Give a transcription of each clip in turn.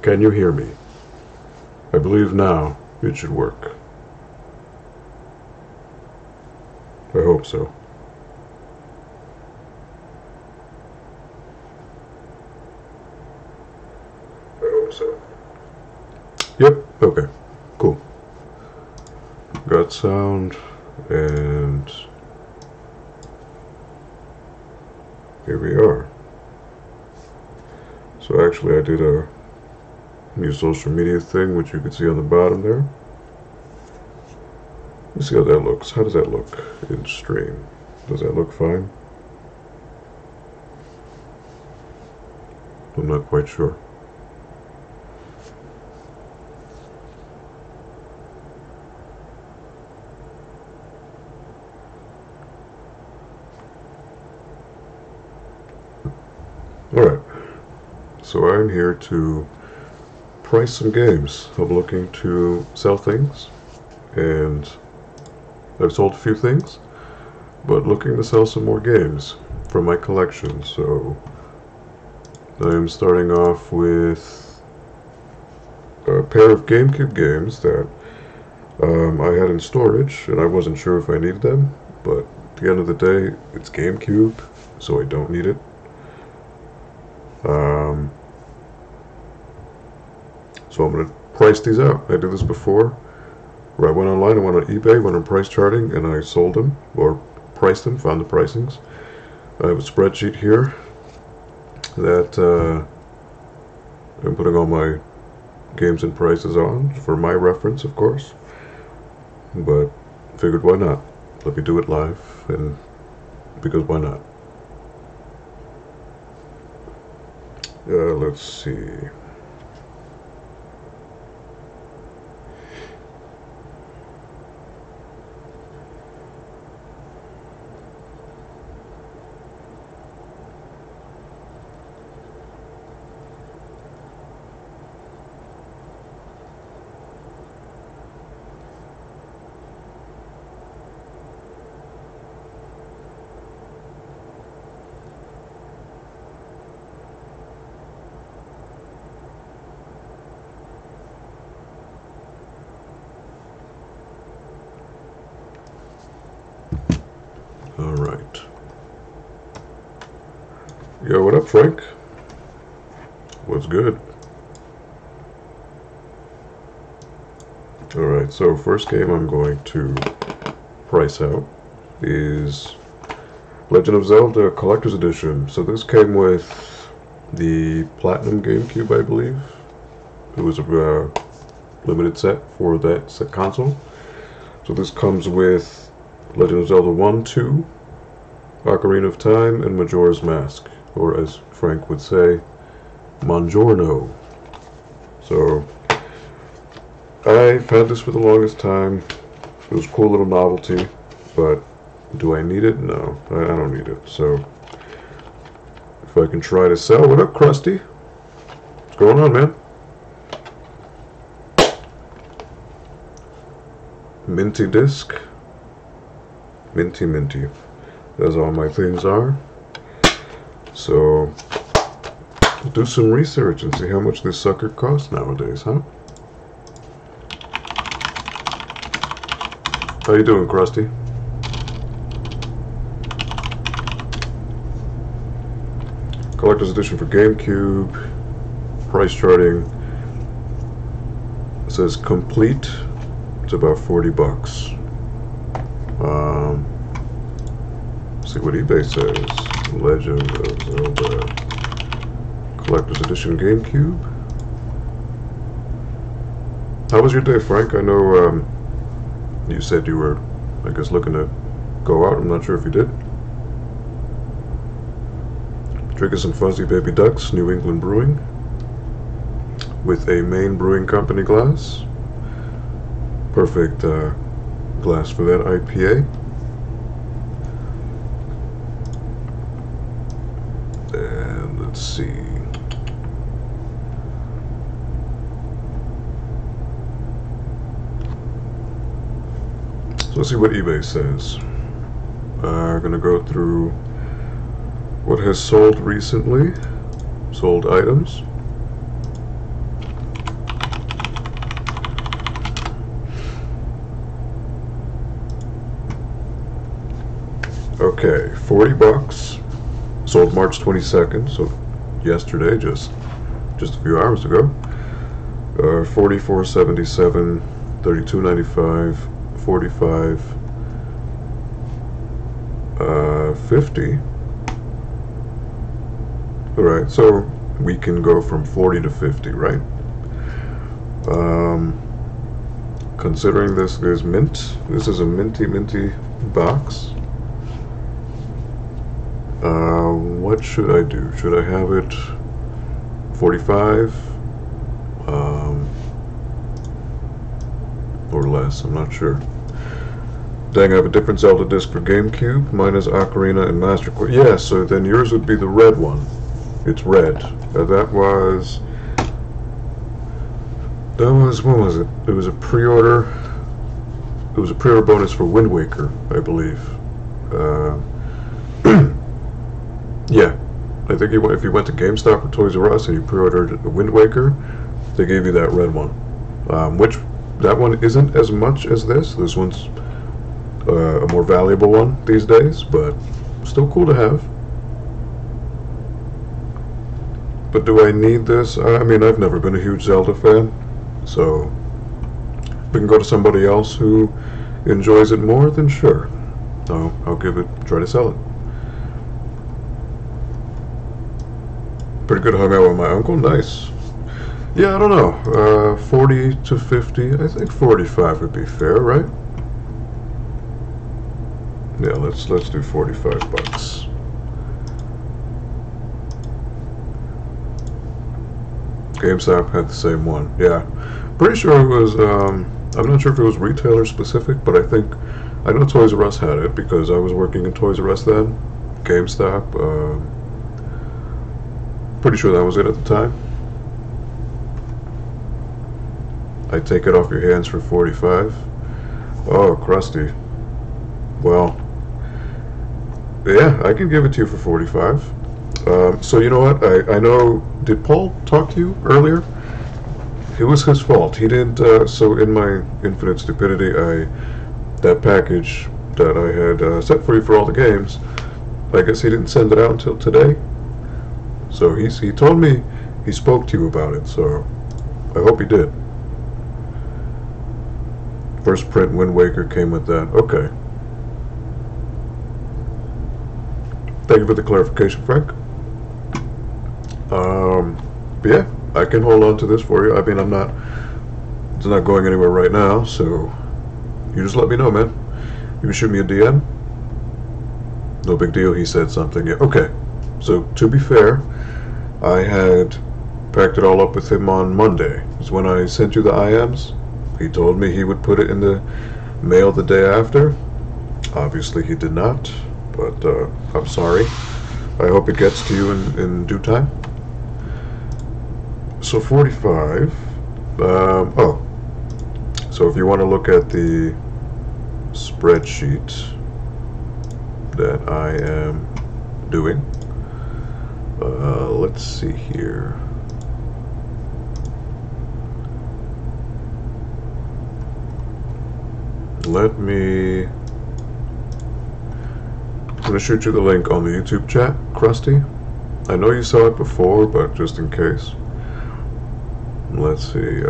Can you hear me? I believe now it should work. I hope so. I hope so. Yep, okay. Cool. Got sound, and here we are. So actually I did a new social media thing, which you can see on the bottom there. Let's see how that looks. How does that look in stream? Does that look fine? I'm not quite sure. Alright, so I'm here to price some games. I'm looking to sell things, and I've sold a few things, but looking to sell some more games from my collection. So I'm starting off with a pair of GameCube games that I had in storage, and I wasn't sure if I needed them, but at the end of the day, it's GameCube, so I don't need it. So I'm going to price these out. I did this before, where I went online, I went on eBay, went on price charting, and I sold them, or priced them, found the pricings. I have a spreadsheet here that I'm putting all my games and prices on, for my reference, of course. But figured, why not? Let me do it live, and because why not? Let's see. Alright. Yo, what up, Frank? What's good? Alright, so first game I'm going to price out is Legend of Zelda Collector's Edition. So this came with the Platinum GameCube, I believe. It was a limited set for that console. So this comes with Legend of Zelda 1, 2, Ocarina of Time, and Majora's Mask, or as Frank would say, Mongiorno. So I've had this for the longest time. It was a cool little novelty, but do I need it? No, I don't need it. So if I can try to sell, what up, Krusty? What's going on, man? Minty disc. Minty. As all my things are. So we'll do some research and see how much this sucker costs nowadays, huh? How you doing, Krusty? Collector's edition for GameCube. Price charting. It says complete. It's about 40 bucks. See what eBay says. Legend of Zelda Collector's Edition GameCube. How was your day, Frank? I know you said you were, I guess, looking to go out. I'm not sure if you did. Drinking some Fuzzy Baby Ducks, New England Brewing, with a Maine Brewing Company glass. Perfect glass for that IPA. And let's see. So let's see what eBay says. We're gonna go through what has sold recently, sold items. Okay, 40 bucks. Sold March 22nd, so yesterday, just a few hours ago. 44.77, 32.95, 45, 50. All right, so we can go from 40 to 50, right? Considering this is mint, this is a minty box. What should I do? Should I have it 45 or less? I'm not sure. Dang, I have a different Zelda disc for GameCube. Mine is Ocarina and Master Quest. Yeah, so then yours would be the red one. It's red. That was, when was it? It was a pre-order. It was a pre-order bonus for Wind Waker, I believe. Yeah, I think if you went to GameStop or Toys R Us and you pre-ordered Wind Waker, they gave you that red one. Which, that one isn't as much as this. This one's a more valuable one these days, but still cool to have. But do I need this? I mean, I've never been a huge Zelda fan, so we can go to somebody else who enjoys it more, then sure. I'll try to sell it. Pretty good hung out with my uncle, nice. Yeah, I don't know, 40 to 50, I think 45 would be fair, right? Yeah, let's do 45 bucks. GameStop had the same one, yeah. Pretty sure it was, I'm not sure if it was retailer specific, but I know Toys R Us had it because I was working in Toys R Us then. GameStop, pretty sure that was it at the time. I take it off your hands for 45. Oh, crusty. Well, yeah, I can give it to you for 45. So you know what? I know. Did Paul talk to you earlier? It was his fault. He didn't. So in my infinite stupidity, that package that I had set for you for all the games, I guess he didn't send it out until today. So he told me he spoke to you about it. So I hope he did. First print Wind Waker came with that. Okay. Thank you for the clarification, Frank. But yeah, I can hold on to this for you. I mean, it's not going anywhere right now, so you just let me know, man. You can shoot me a DM. No big deal, he said something. Yeah, okay. So, to be fair, I had packed it all up with him on Monday. It's when I sent you the IMs. He told me he would put it in the mail the day after. Obviously, he did not, but I'm sorry. I hope it gets to you in due time. So 45. Oh, so if you want to look at the spreadsheet that I am doing, let's see here. I'm going to shoot you the link on the YouTube chat, Krusty. I know you saw it before, but just in case. Let's see.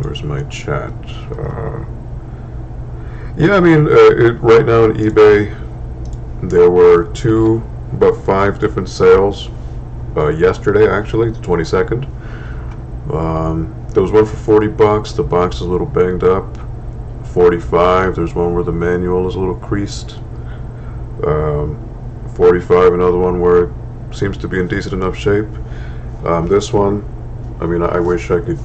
Where's my chat? Yeah, I mean, right now on eBay, there were about 5 different sales yesterday, actually, the 22nd. There was one for 40 bucks. The box is a little banged up. 45. There's one where the manual is a little creased. 45. Another one where it seems to be in decent enough shape. This one, I mean, I wish I could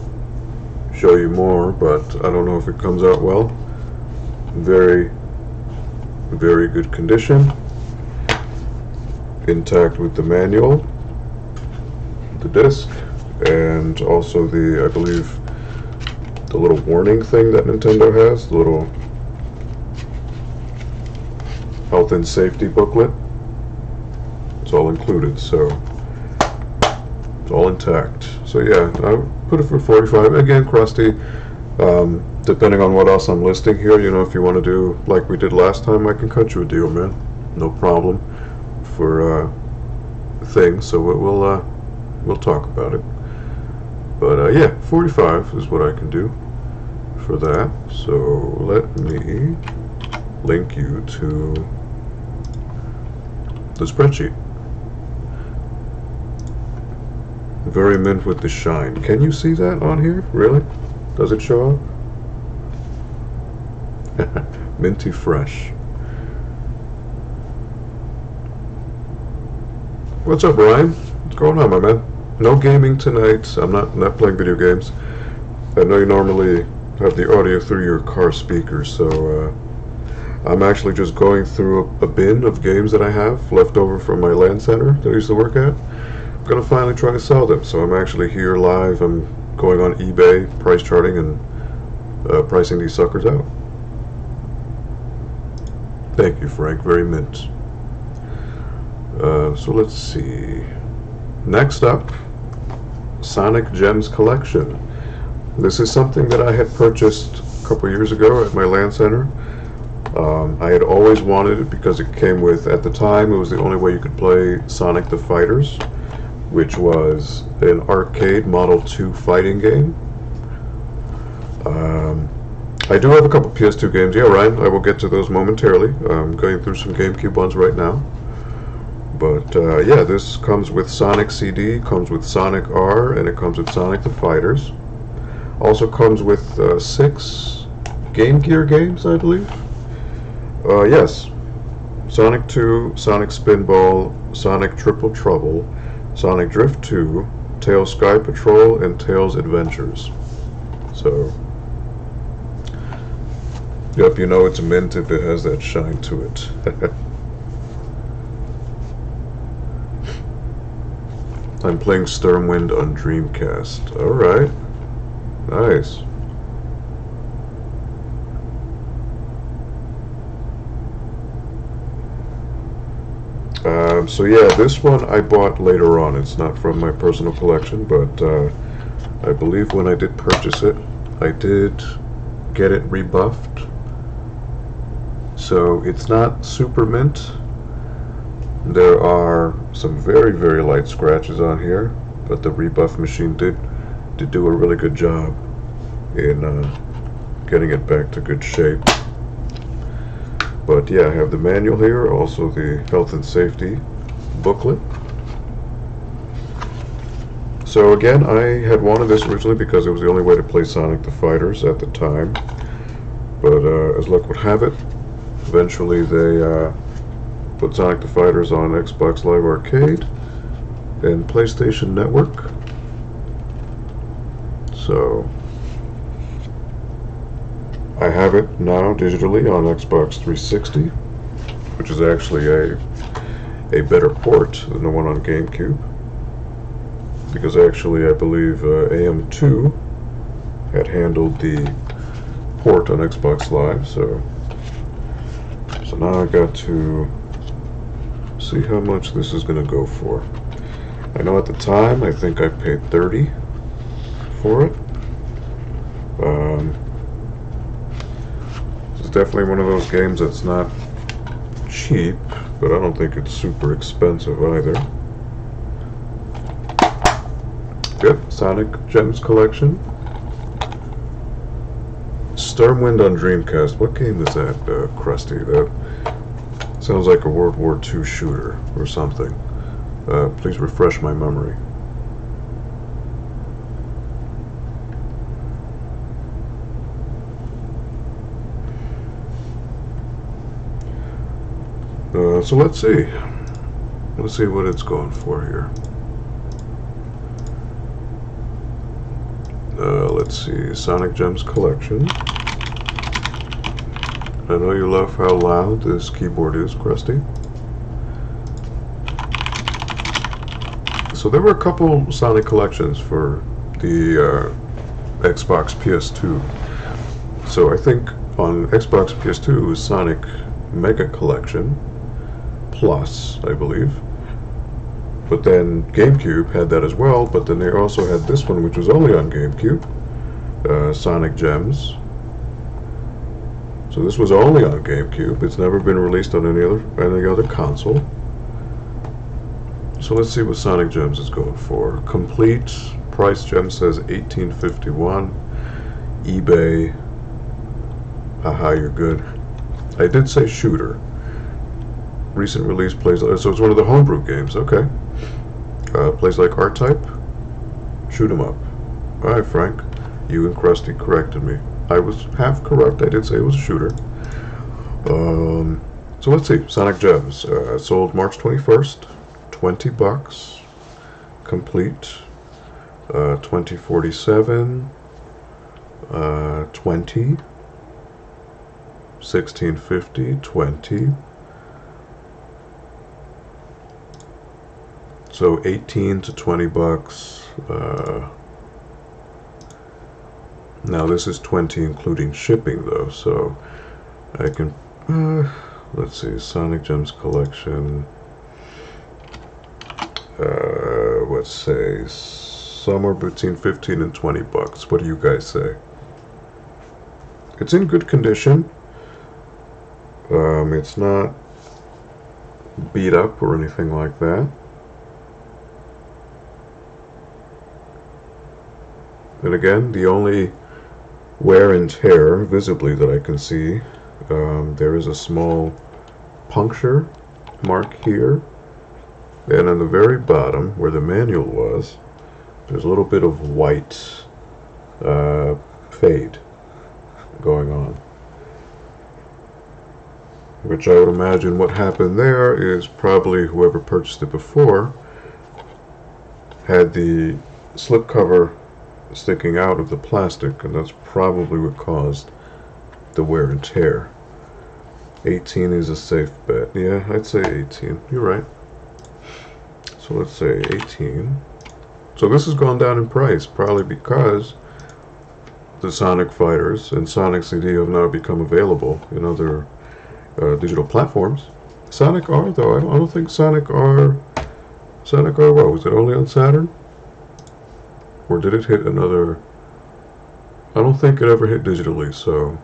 show you more, but I don't know if it comes out well. Very, very good condition. Intact with the manual, the disc, and also I believe, the little warning thing that Nintendo has, the little health and safety booklet. It's all included, so it's all intact. So yeah, I'll put it for 45. Again, Krusty, Depending on what else I'm listing here, you know, if you want to do like we did last time, I can cut you a deal, man. No problem for things. So we'll talk about it. But yeah, 45 is what I can do for that. So let me link you to the spreadsheet. Very mint with the shine. Can you see that on here? Really? Does it show up? Minty fresh. What's up, Ryan? What's going on, my man? No gaming tonight. I'm not playing video games. I know you normally have the audio through your car speakers, so I'm actually just going through a bin of games that I have left over from my LAN center that I used to work at. I'm gonna finally try to sell them, so I'm actually here live. I'm going on eBay, price charting, and pricing these suckers out. Thank you, Frank. Very mint. So let's see. Next up, Sonic Gems Collection. This is something that I had purchased a couple years ago at my LAN center. I had always wanted it because it came with, at the time, it was the only way you could play Sonic the Fighters, which was an arcade Model 2 fighting game. I do have a couple PS2 games. Yeah, Ryan, I will get to those momentarily. I'm going through some GameCube ones right now. But yeah, this comes with Sonic CD, comes with Sonic R, and it comes with Sonic the Fighters. Also comes with 6 Game Gear games, I believe. Yes. Sonic 2, Sonic Spinball, Sonic Triple Trouble, Sonic Drift 2, Tails Sky Patrol, and Tails Adventures. So, yep, you know it's a mint if it has that shine to it. I'm playing Stormwind on Dreamcast. Alright. Nice. So yeah, this one I bought later on. It's not from my personal collection, but I believe when I did purchase it, I did get it rebuffed. So it's not super mint. There are some very, very light scratches on here, but the rebuff machine did do a really good job in getting it back to good shape. But yeah, I have the manual here, also the health and safety booklet. So again, I had wanted this originally because it was the only way to play Sonic the Fighters at the time. But as luck would have it, eventually they put Sonic the Fighters on Xbox Live Arcade and PlayStation Network. So I have it now digitally on Xbox 360, which is actually a better port than the one on GameCube, because actually I believe AM2 had handled the port on Xbox Live. So now I got to see how much this is going to go for. I know at the time I think I paid $30 for it. This is definitely one of those games that's not cheap, but I don't think it's super expensive either. Yep, Sonic Gems Collection. Stormwind on Dreamcast. What game is that, Krusty? That sounds like a World War II shooter or something. Please refresh my memory. So let's see. Let's see what it's going for here. Let's see. Sonic Gems Collection. I know you love how loud this keyboard is, Krusty. So there were a couple Sonic collections for the Xbox PS2. So I think on Xbox PS2 it was Sonic Mega Collection Plus, I believe. But then GameCube had that as well, but then they also had this one, which was only on GameCube, Sonic Gems. So this was only on GameCube. It's never been released on any other console. So let's see what Sonic Gems is going for. Complete price gem says $18.51. eBay. Haha, you're good. I did say shooter. Recent release plays, so it's one of the homebrew games. Okay. Plays like R-Type. Shoot 'em up. Alright, Frank. You and Krusty corrected me. I was half correct. I did say it was a shooter. So let's see. Sonic Gems. Sold March 21st. $20. Complete. 2047. 20. 1650. 20. So 18 to $20. Now this is 20 including shipping though, so I can let's see, Sonic Gems collection. Let's say somewhere between 15 and $20. What do you guys say? It's in good condition. It's not beat up or anything like that. And again, the only wear and tear visibly that I can see, there is a small puncture mark here, and on the very bottom where the manual was, there's a little bit of white fade going on, which I would imagine what happened there is probably whoever purchased it before had the slipcover sticking out of the plastic, and that's probably what caused the wear and tear. 18 is a safe bet. Yeah, I'd say 18. You're right. So let's say 18. So this has gone down in price, probably because the Sonic Fighters and Sonic CD have now become available in other digital platforms. Sonic R, though, I don't think Sonic R, what, was it only on Saturn? Or did it hit another? I don't think it ever hit digitally, so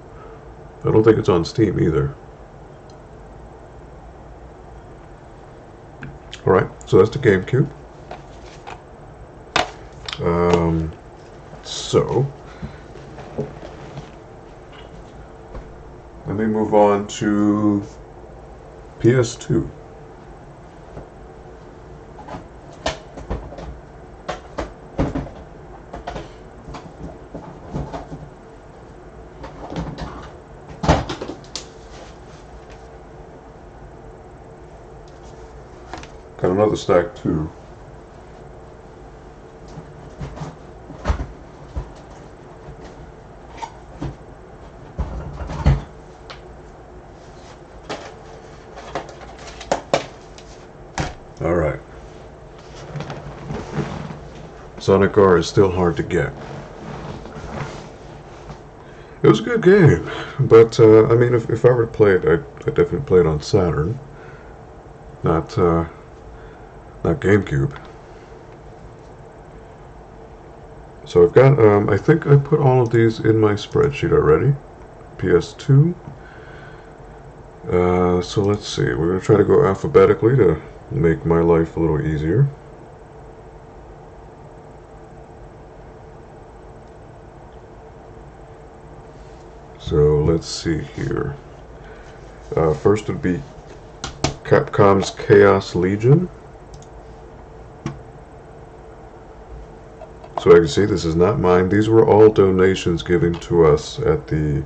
I don't think it's on Steam either. Alright, so that's the GameCube. So let me move on to PS2. Got another stack too. All right. Sonic R is still hard to get. It was a good game, but I mean, if I were to play it, I'd definitely play it on Saturn, not GameCube. So I've got, I think I put all of these in my spreadsheet already. PS2. So let's see, we're going to try to go alphabetically to make my life a little easier. So let's see here. First would be Capcom's Chaos Legion. So I can see this is not mine. These were all donations given to us at the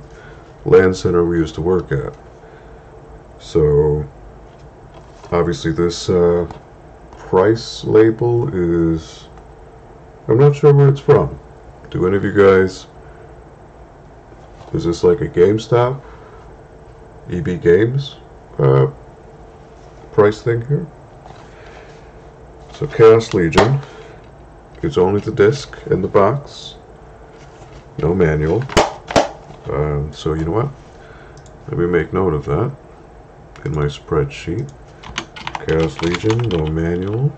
LAN center we used to work at. So obviously this price label is, I'm not sure where it's from. Do any of you guys, is this like a GameStop, EB Games price thing here? So Chaos Legion. It's only the disc and the box, no manual. So you know what? Let me make note of that in my spreadsheet. Chaos Legion, no manual.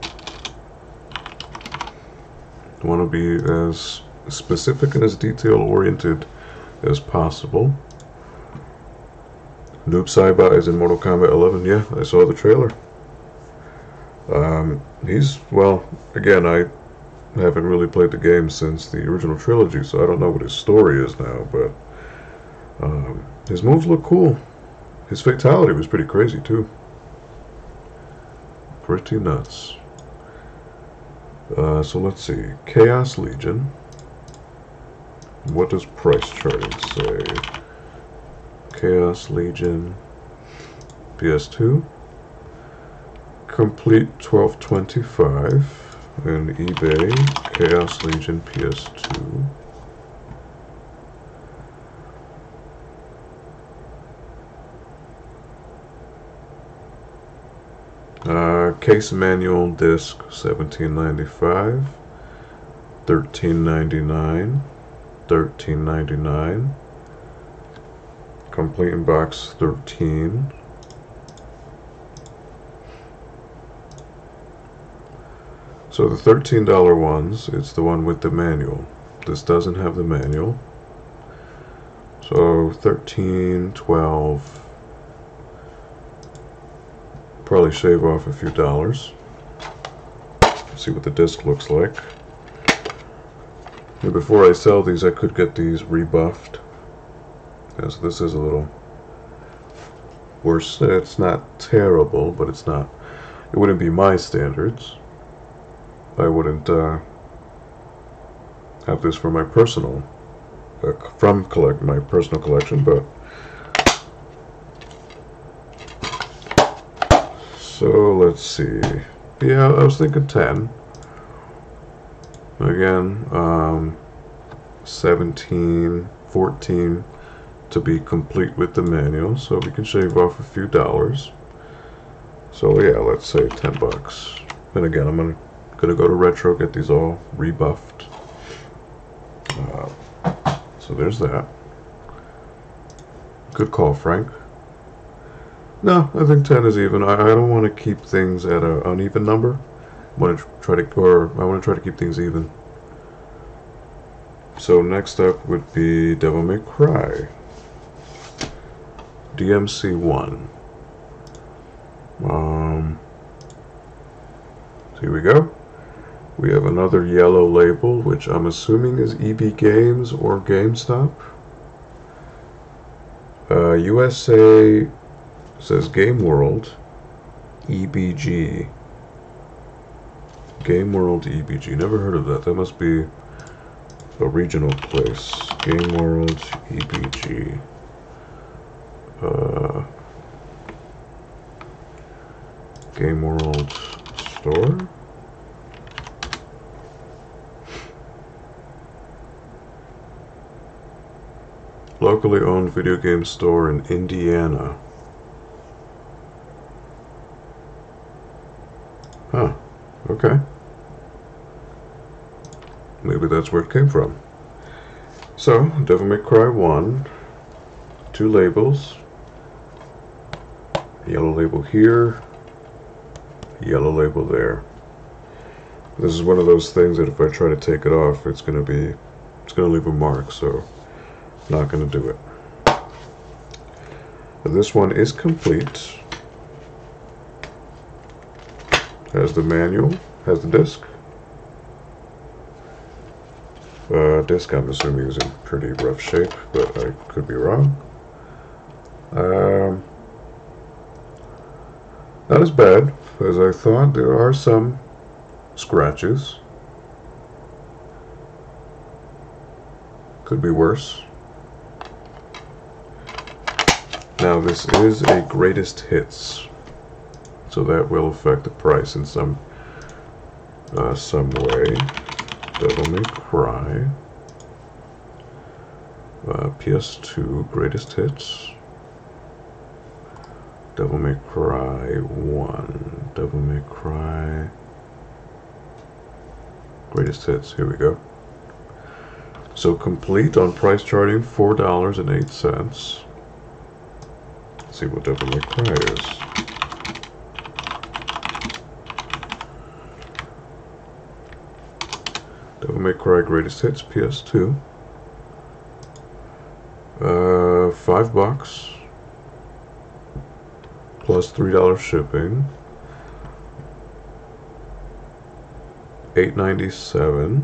I want to be as specific and as detail-oriented as possible. Noob Saibot is in Mortal Kombat 11. Yeah, I saw the trailer. Well, again, I haven't really played the game since the original trilogy, so I don't know what his story is now, but his moves look cool. His fatality was pretty crazy, too. Pretty nuts. So let's see. Chaos Legion. What does price charting say? Chaos Legion PS2. Complete 1225. And eBay Chaos Legion PS2. Case manual disc $17.95, $13.99, $13.99. Complete in box $13. So the $13 ones, it's the one with the manual. This doesn't have the manual. So 13, 12. Probably shave off a few dollars. See what the disc looks like. And before I sell these, I could get these rebuffed. Yeah, so this is a little worse. It's not terrible, but it wouldn't be my standards. I wouldn't have this for my personal, my personal collection, but so let's see. Yeah, I was thinking 10. Again, 17, 14 to be complete with the manual, so we can shave off a few dollars. So yeah, let's say 10 bucks. And again, I'm gonna go to Retro, get these all rebuffed. So there's that. Good call, Frank. No, I think 10 is even. I don't want to keep things at an uneven number. I want to try to keep things even. So next up would be Devil May Cry. DMC1. So here we go. We have another yellow label, which I'm assuming is EB Games or GameStop. USA says Game World EBG. Game World EBG. Never heard of that. That must be a regional place. Game World EBG. Game World Store. Locally owned video game store in Indiana. Huh. Okay. Maybe that's where it came from. So, Devil May Cry 1. 2 labels. Yellow label here. Yellow label there. This is one of those things that if I try to take it off, it's gonna leave a mark, so I'm not gonna do it. And this one is complete. Has the manual, has the disc. Disc I'm assuming is in pretty rough shape, but I could be wrong. Not as bad as I thought. There are some scratches. Could be worse. Now this is a greatest hits, so that will affect the price in some way. Devil May Cry. PS2 greatest hits. Devil May Cry 1. Devil May Cry greatest hits. Here we go. So complete on price charting, $4.08. Let's see what Devil May Cry is. Devil May Cry Greatest Hits PS2. $5 plus $3 shipping. $8.97,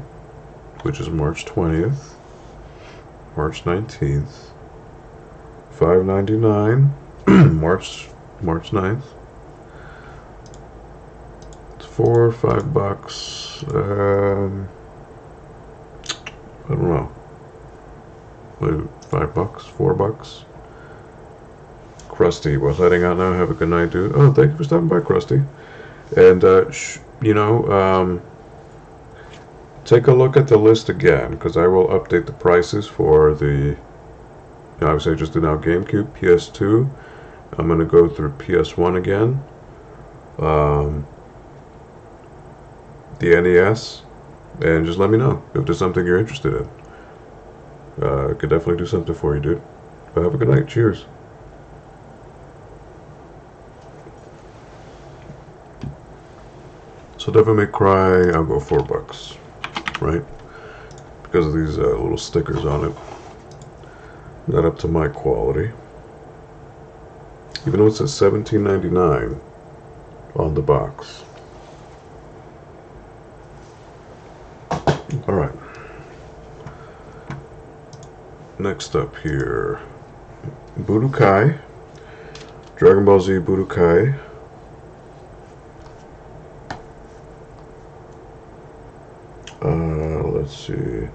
which is March 20th, March 19th. $5.99, March 9th. It's $5. I don't know. $5, $4. Krusty, well, heading out now. Have a good night, dude. Oh, thank you for stopping by, Krusty. And take a look at the list again, because I will update the prices for the. Obviously, I just did now GameCube, PS2. I'm going to go through PS1 again. The NES. And just let me know if there's something you're interested in. I could definitely do something for you, dude. But have a good night. Cheers. So Devil May Cry, I'll go $4, right? Because of these little stickers on it. Not up to my quality. Even though it says $17.99 on the box. Alright. Next up here. Budokai. Dragon Ball Z Budokai. Let's see.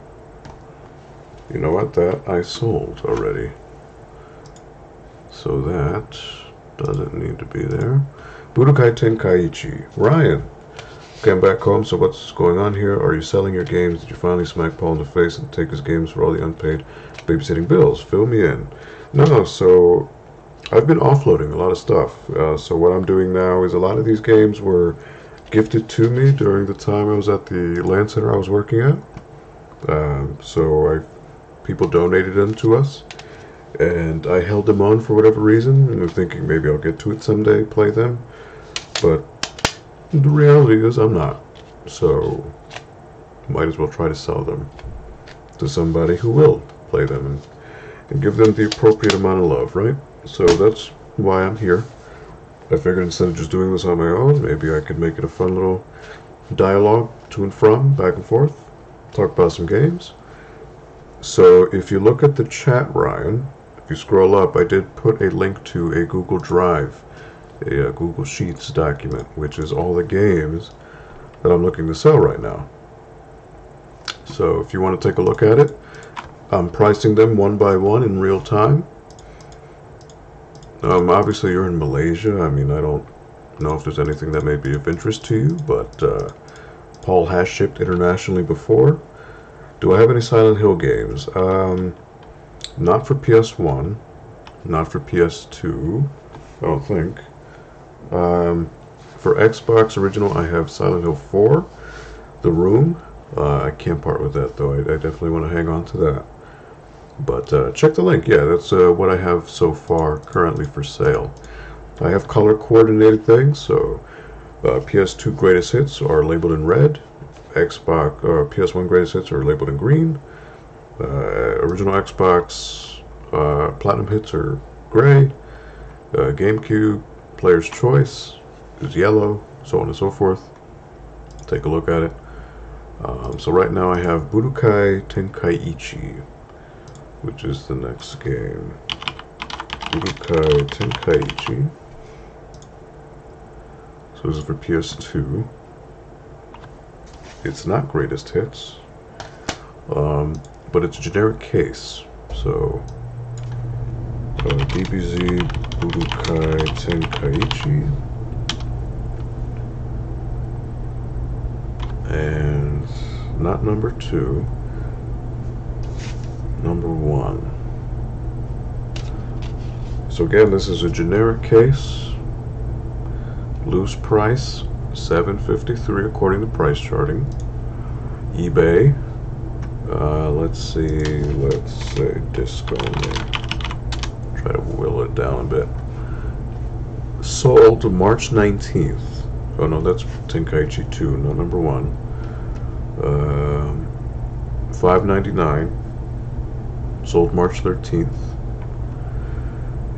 You know what? That I sold already. So that doesn't need to be there. Budokai Tenkaichi. Ryan. Okay, I'm back home, so what's going on here? Are you selling your games? Did you finally smack Paul in the face and take his games for all the unpaid babysitting bills? Fill me in. No, so I've been offloading a lot of stuff. So what I'm doing now is a lot of these games were gifted to me during the time I was at the LAN center I was working at. People donated them to us, and I held them on for whatever reason, and I'm thinking maybe I'll get to it someday, play them, but the reality is I'm not, so might as well try to sell them to somebody who will play them and give them the appropriate amount of love, right? So that's why I'm here. I figured instead of just doing this on my own, maybe I could make it a fun little dialogue to and from, back and forth, talk about some games. So if you look at the chat, Ryan, if you scroll up, I did put a link to a Google Drive, a Google Sheets document, which is all the games that I'm looking to sell right now. So if you want to take a look at it, I'm pricing them one by one in real time. Obviously you're in Malaysia. I mean, I don't know if there's anything that may be of interest to you, but Paul has shipped internationally before. Do I have any Silent Hill games? Not for PS1, not for PS2, I don't think. For Xbox original, I have Silent Hill 4, The Room. I can't part with that, though. I definitely want to hang on to that. But check the link. Yeah, that's what I have so far currently for sale. I have color coordinated things, so PS2 greatest hits are labeled in red. Xbox or PS1 greatest hits are labeled in green. Original Xbox platinum hits are gray. GameCube player's choice is yellow, so on and so forth. Take a look at it. So right now I have Budokai Tenkaichi, which is the next game. Budokai Tenkaichi. So this is for PS2. It's not greatest hits, but it's a generic case. So DBZ Budokai Tenkaichi, and not number 2, number 1. So again, this is a generic case, loose price, $7.53 according to price charting. eBay, let's say disc only. Try to will it down a bit. Sold March 19th. Oh no, that's Tenkaichi 2, not number 1. $5.99, sold March 13th.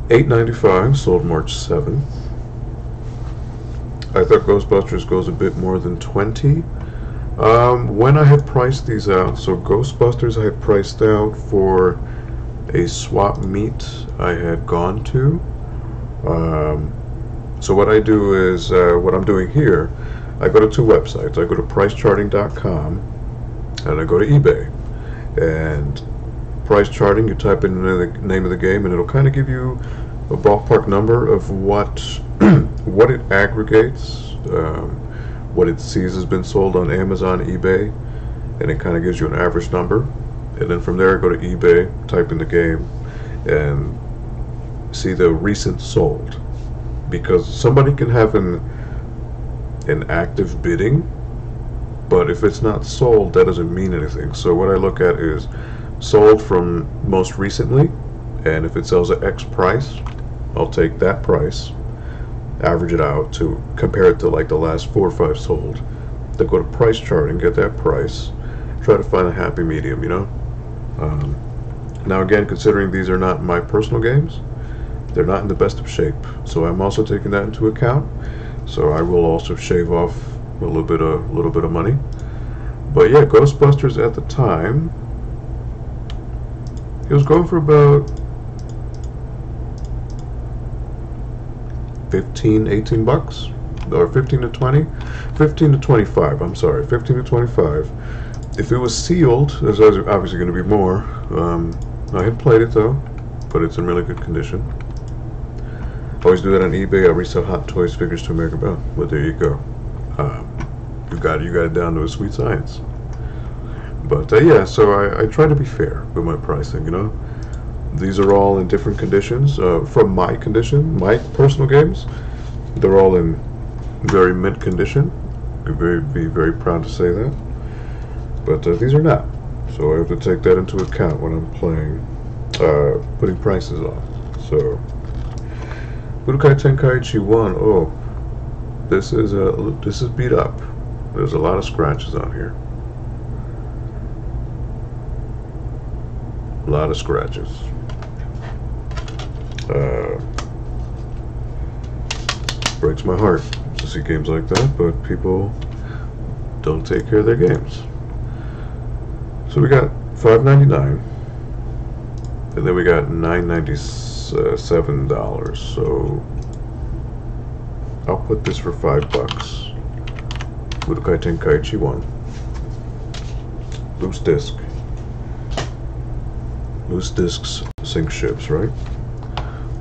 $8.95, sold March 7th. I thought Ghostbusters goes a bit more than 20. When I had priced these out, so Ghostbusters I had priced out for a swap meet I had gone to. So what I do is, what I'm doing here, I go to two websites. I go to pricecharting.com and I go to eBay. And price charting, you type in the name of the game and it'll kind of give you a ballpark number of what what it aggregates, what it sees has been sold on Amazon, eBay, and it kind of gives you an average number. And then from there I go to eBay, type in the game, and see the recent sold. Because somebody can have an active bidding, but if it's not sold, that doesn't mean anything. So what I look at is sold from most recently, and if it sells at X price, I'll take that price, average it out to compare it to like the last 4 or 5 sold. Then go to price charting, get that price, try to find a happy medium, you know. Now again, considering these are not my personal games, they're not in the best of shape, so I'm also taking that into account. So I will also shave off a little bit of money. But yeah, Ghostbusters at the time, it was going for about 15, 18 bucks, or 15 to 20, 15 to 25. I'm sorry, 15 to 25. If it was sealed, there's obviously going to be more. I had played it though, but it's in really good condition. Always do that on eBay. I resell Hot Toys figures to America Bell. Well, there you go. You got it down to a sweet science. But yeah, so I try to be fair with my pricing. You know, these are all in different conditions. From my condition, my personal games, they're all in very mint condition. Be very proud to say that. But these are not. So I have to take that into account when I'm playing, putting prices on. So. Budokai Tenkaichi 1. Oh, this is beat up. There's a lot of scratches on here. A lot of scratches. Breaks my heart to see games like that, but people don't take care of their games. So we got $5.99, and then we got $7. So I'll put this for $5. Budokai Tenkaichi 1. Loose disc. Loose discs sink ships, right?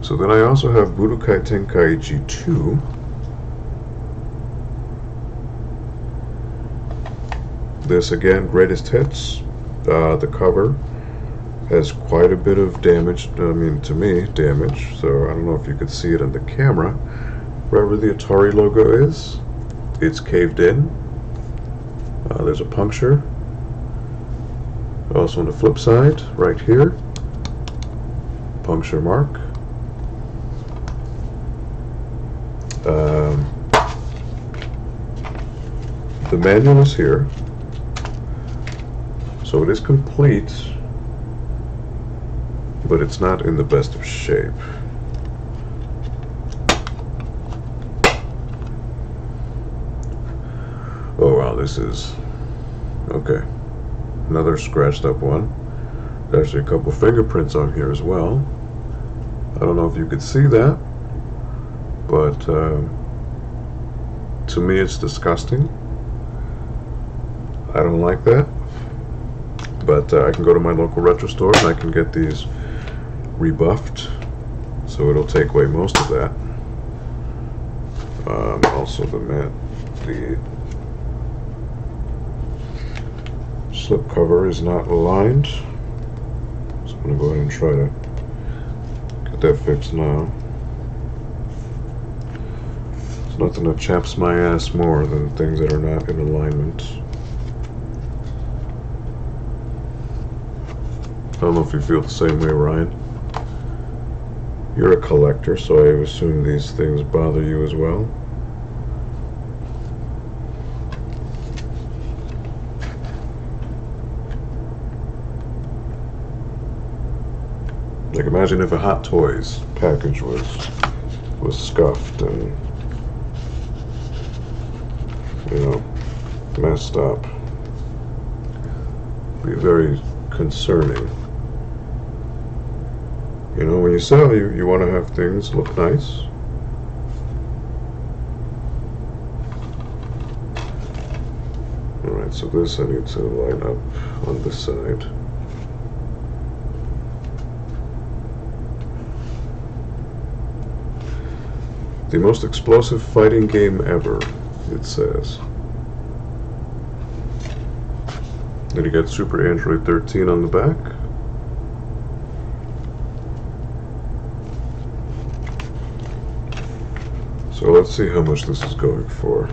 So then I also have Budokai Tenkaichi 2. This again, greatest hits. The cover has quite a bit of damage, I mean to me, damage, so I don't know if you could see it on the camera. Wherever the Atari logo is, it's caved in. There's a puncture. Also on the flip side, right here, puncture mark. The manual is here, so it is complete, but it's not in the best of shape. Oh wow, this is okay. Another scratched up one. There's actually a couple fingerprints on here as well. I don't know if you could see that, but to me it's disgusting. I don't like that. But I can go to my local retro store and I can get these rebuffed, so it'll take away most of that. Also the slip cover is not aligned, so I'm going to go ahead and try to get that fixed now. There's nothing that chaps my ass more than things that are not in alignment. I don't know if you feel the same way, Ryan. You're a collector, so I assume these things bother you as well. Like, imagine if a Hot Toys package was scuffed and, you know, messed up. Be very concerning. You know, when you sell, you want to have things look nice. Alright, so this I need to line up on this side. The most explosive fighting game ever, it says. Then you get Super Android 13 on the back. So let's see how much this is going for.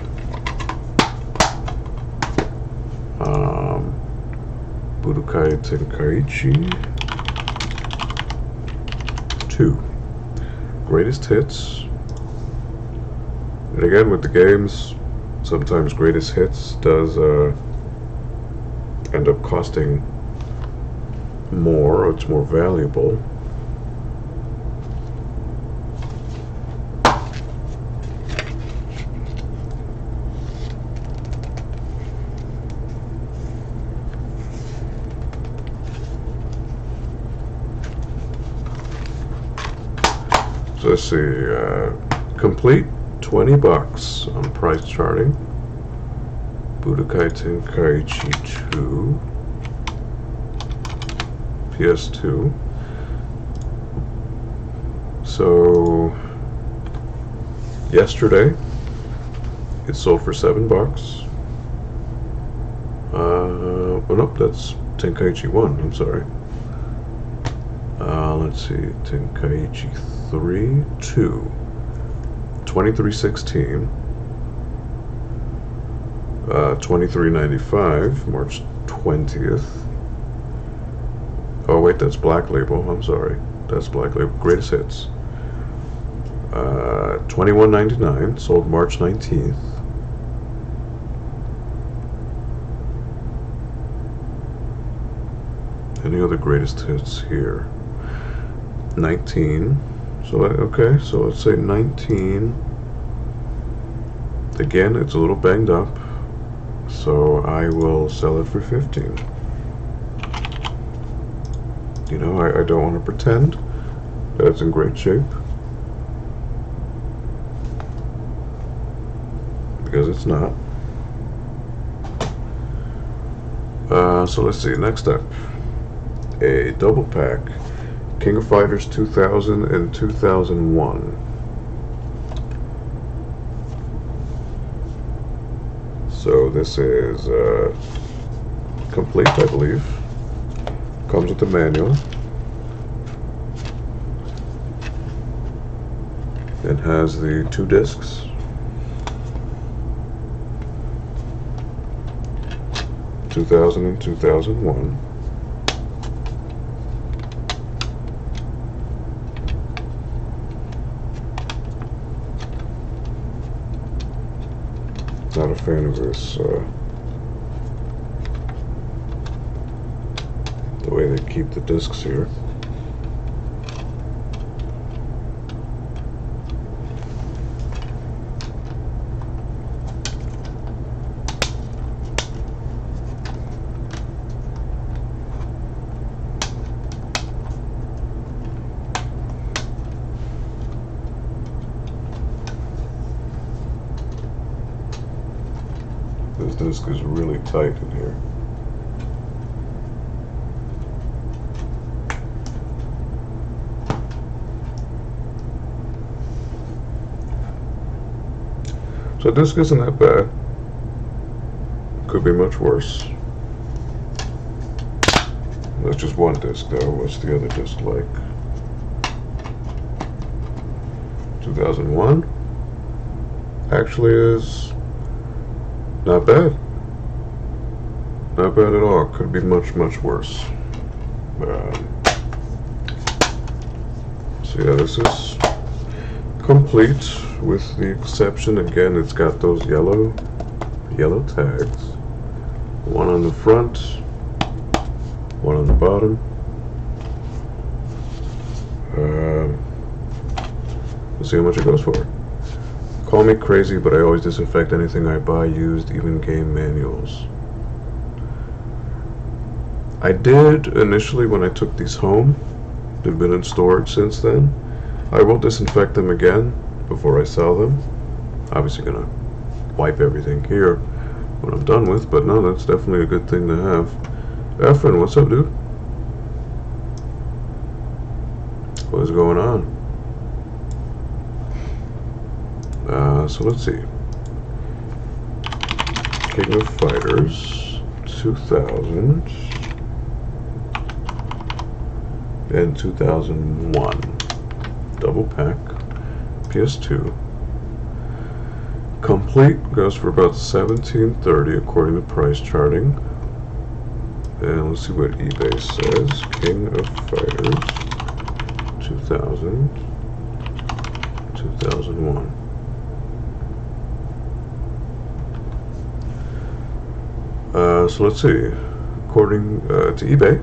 Budokai Tenkaichi 2. Greatest Hits. And again, with the games, sometimes Greatest Hits does end up costing more, or it's more valuable. So let's see, complete $20 on price charting. Budokai Tenkaichi 2, PS2. So yesterday it sold for $7. Oh nope, that's Tenkaichi 1. I'm sorry. Let's see, Tenkaichi 3, 2, 2316, $23.95, March 20th. Oh wait, that's Black Label. I'm sorry, that's Black Label. Greatest Hits. $21.99, sold March 19th. Any other Greatest Hits here? 19. So okay, so let's say 19. Again, it's a little banged up, so I will sell it for 15. You know, I don't want to pretend that it's in great shape, because it's not. So let's see, next up, a double pack. King of Fighters 2000 and 2001. So this is complete, I believe. Comes with the manual. It has the 2 discs. (2000 and 2001). Not a fan of this, the way they keep the discs here. This disc is really tight in here. So the disc isn't that bad. Could be much worse. That's just one disc though. What's the other disc like? 2001 actually is not bad. Not bad at all. Could be much, much worse. So yeah, this is complete, with the exception, again, it's got those yellow tags. One on the front, one on the bottom. see how much it goes for. Call me crazy, but I always disinfect anything I buy used, even game manuals. I did initially when I took these home. They've been in storage since then. I will disinfect them again before I sell them. Obviously gonna wipe everything here when I'm done with, but no, that's definitely a good thing to have. Efren, what's up, dude? What is going on? So let's see. King of Fighters 2000 and 2001. Double pack. PS2. Complete goes for about $17.30 according to price charting. And let's see what eBay says. King of Fighters 2000, 2001. So let's see. According to eBay,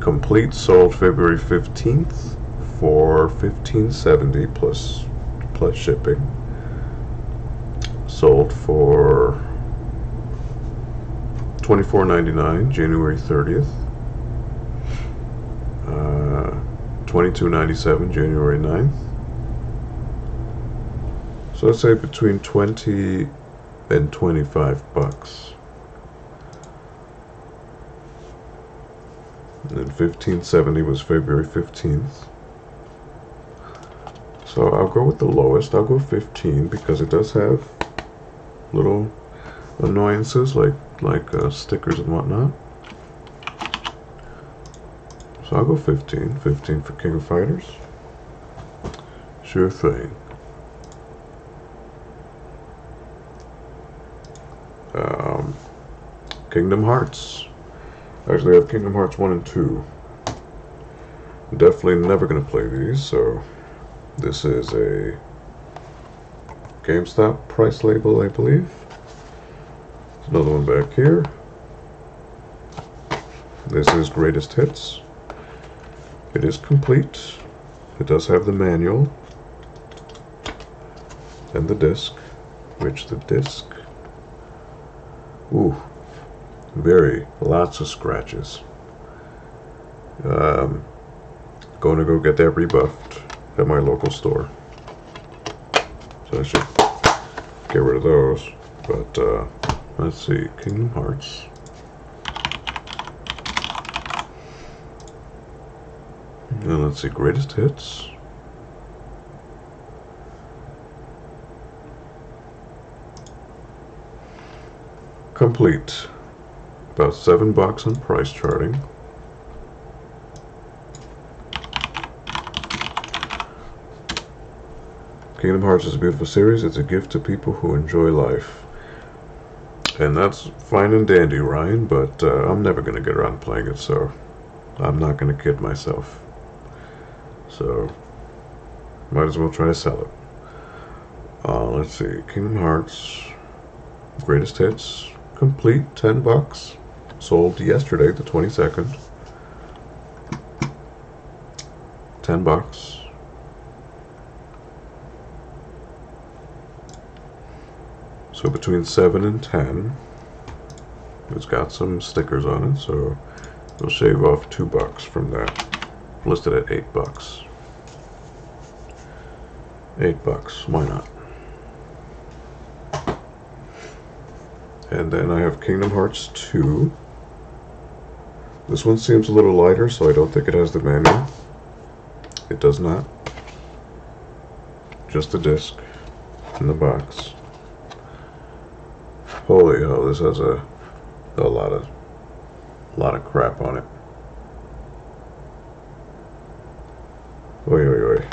Complete sold February 15th for $15.70 plus shipping. Sold for $24.99 January 30th. $22.97 January 9th. So let's say between 20 and 25 bucks. And then $15.70 was February 15th. So I'll go with the lowest. I'll go 15 because it does have little annoyances like stickers and whatnot. So I'll go 15. 15 for King of Fighters. Sure thing. Kingdom Hearts. Actually, I have Kingdom Hearts 1 and 2. Definitely never going to play these, so this is a GameStop price label, I believe. There's another one back here. This is Greatest Hits. It is complete. It does have the manual and the disc, which the disc, ooh, lots of scratches. Going to go get that rebuffed at my local store. So I should get rid of those. But let's see, Kingdom Hearts. And let's see, Greatest Hits. Complete. About $7 on price charting. Kingdom Hearts is a beautiful series. It's a gift to people who enjoy life. And that's fine and dandy, Ryan, but I'm never going to get around playing it, so I'm not going to kid myself. So, might as well try to sell it. Let's see, Kingdom Hearts, Greatest Hits, complete, $10. Sold yesterday, the 22nd. $10. So between 7 and 10. It's got some stickers on it, so we'll shave off $2 from that. Listed at $8. $8, why not? And then I have Kingdom Hearts 2. This one seems a little lighter, so I don't think it has the manual. It does not. Just the disc in the box. Holy hell, this has a lot of crap on it. Oi, oi, oi.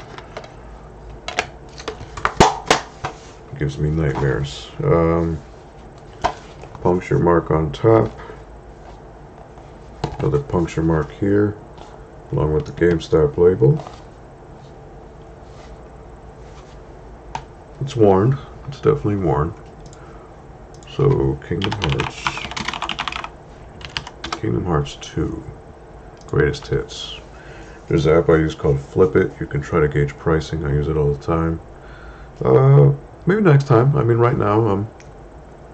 Gives me nightmares. Puncture mark on top. Another puncture mark here, along with the GameStop label. It's worn. It's definitely worn. So, Kingdom Hearts 2, Greatest Hits. There's an app I use called Flip It. You can try to gauge pricing. I use it all the time. Maybe next time. I mean, right now I'm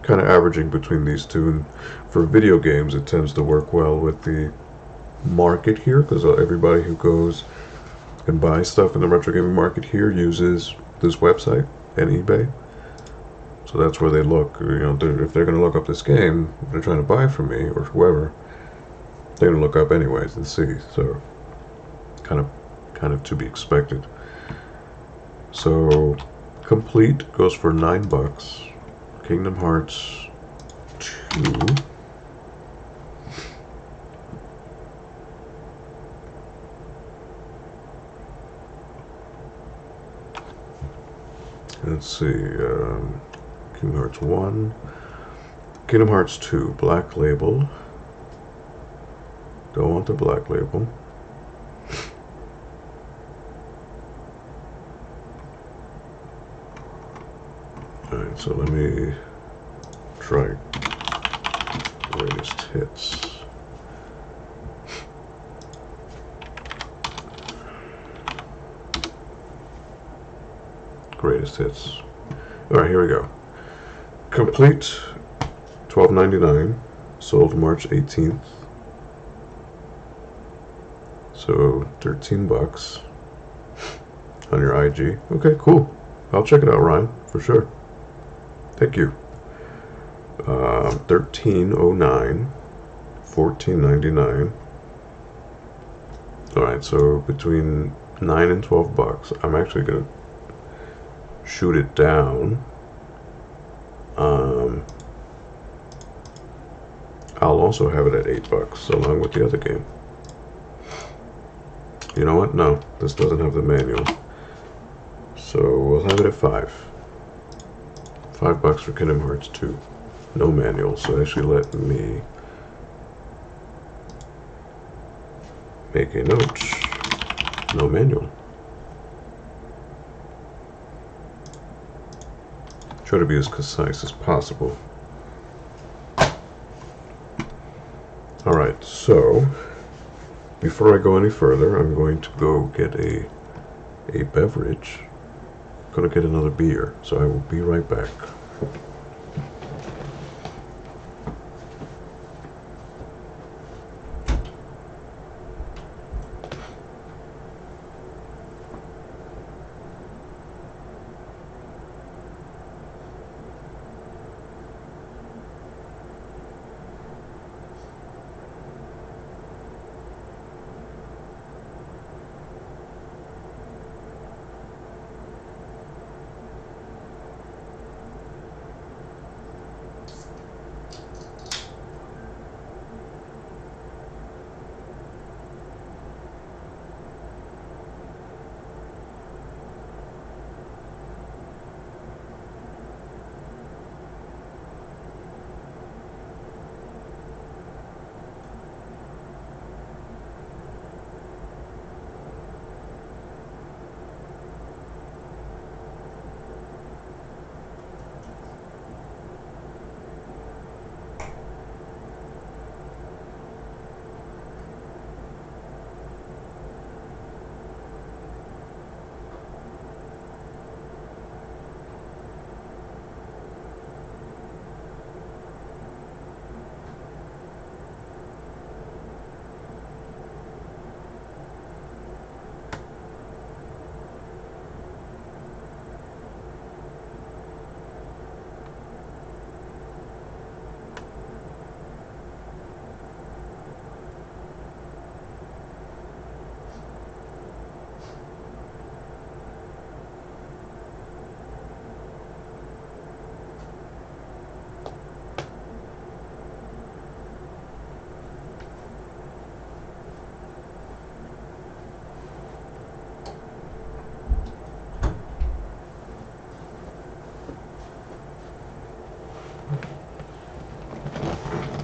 kind of averaging between these two. And for video games, it tends to work well with the market here because everybody who goes and buys stuff in the retro gaming market here uses this website and eBay. So that's where they look. You know, if they're going to look up this game, they're trying to buy it from me or whoever, they're going to look up anyways and see. So kind of to be expected. So complete goes for $9. Kingdom Hearts 2. Let's see. Kingdom Hearts 1. Kingdom Hearts 2. Black Label. Don't want the Black Label. Alright, so let me try Greatest Hits. Greatest Hits. Alright, here we go. Complete, $12.99. Sold March 18th. So $13 on your IG. Okay, cool. I'll check it out, Ryan, for sure. Thank you. $13.09, $14.99. All right, so between $9 and $12. I'm actually gonna shoot it down. I'll also have it at $8 along with the other game. You know what? No, this doesn't have the manual. So we'll have it at $5. $5 for Kingdom Hearts 2. No manual, so actually let me make a note. No manual. Try to be as concise as possible. Alright, so before I go any further, I'm going to go get a beverage. I'm going to get another beer, so I will be right back.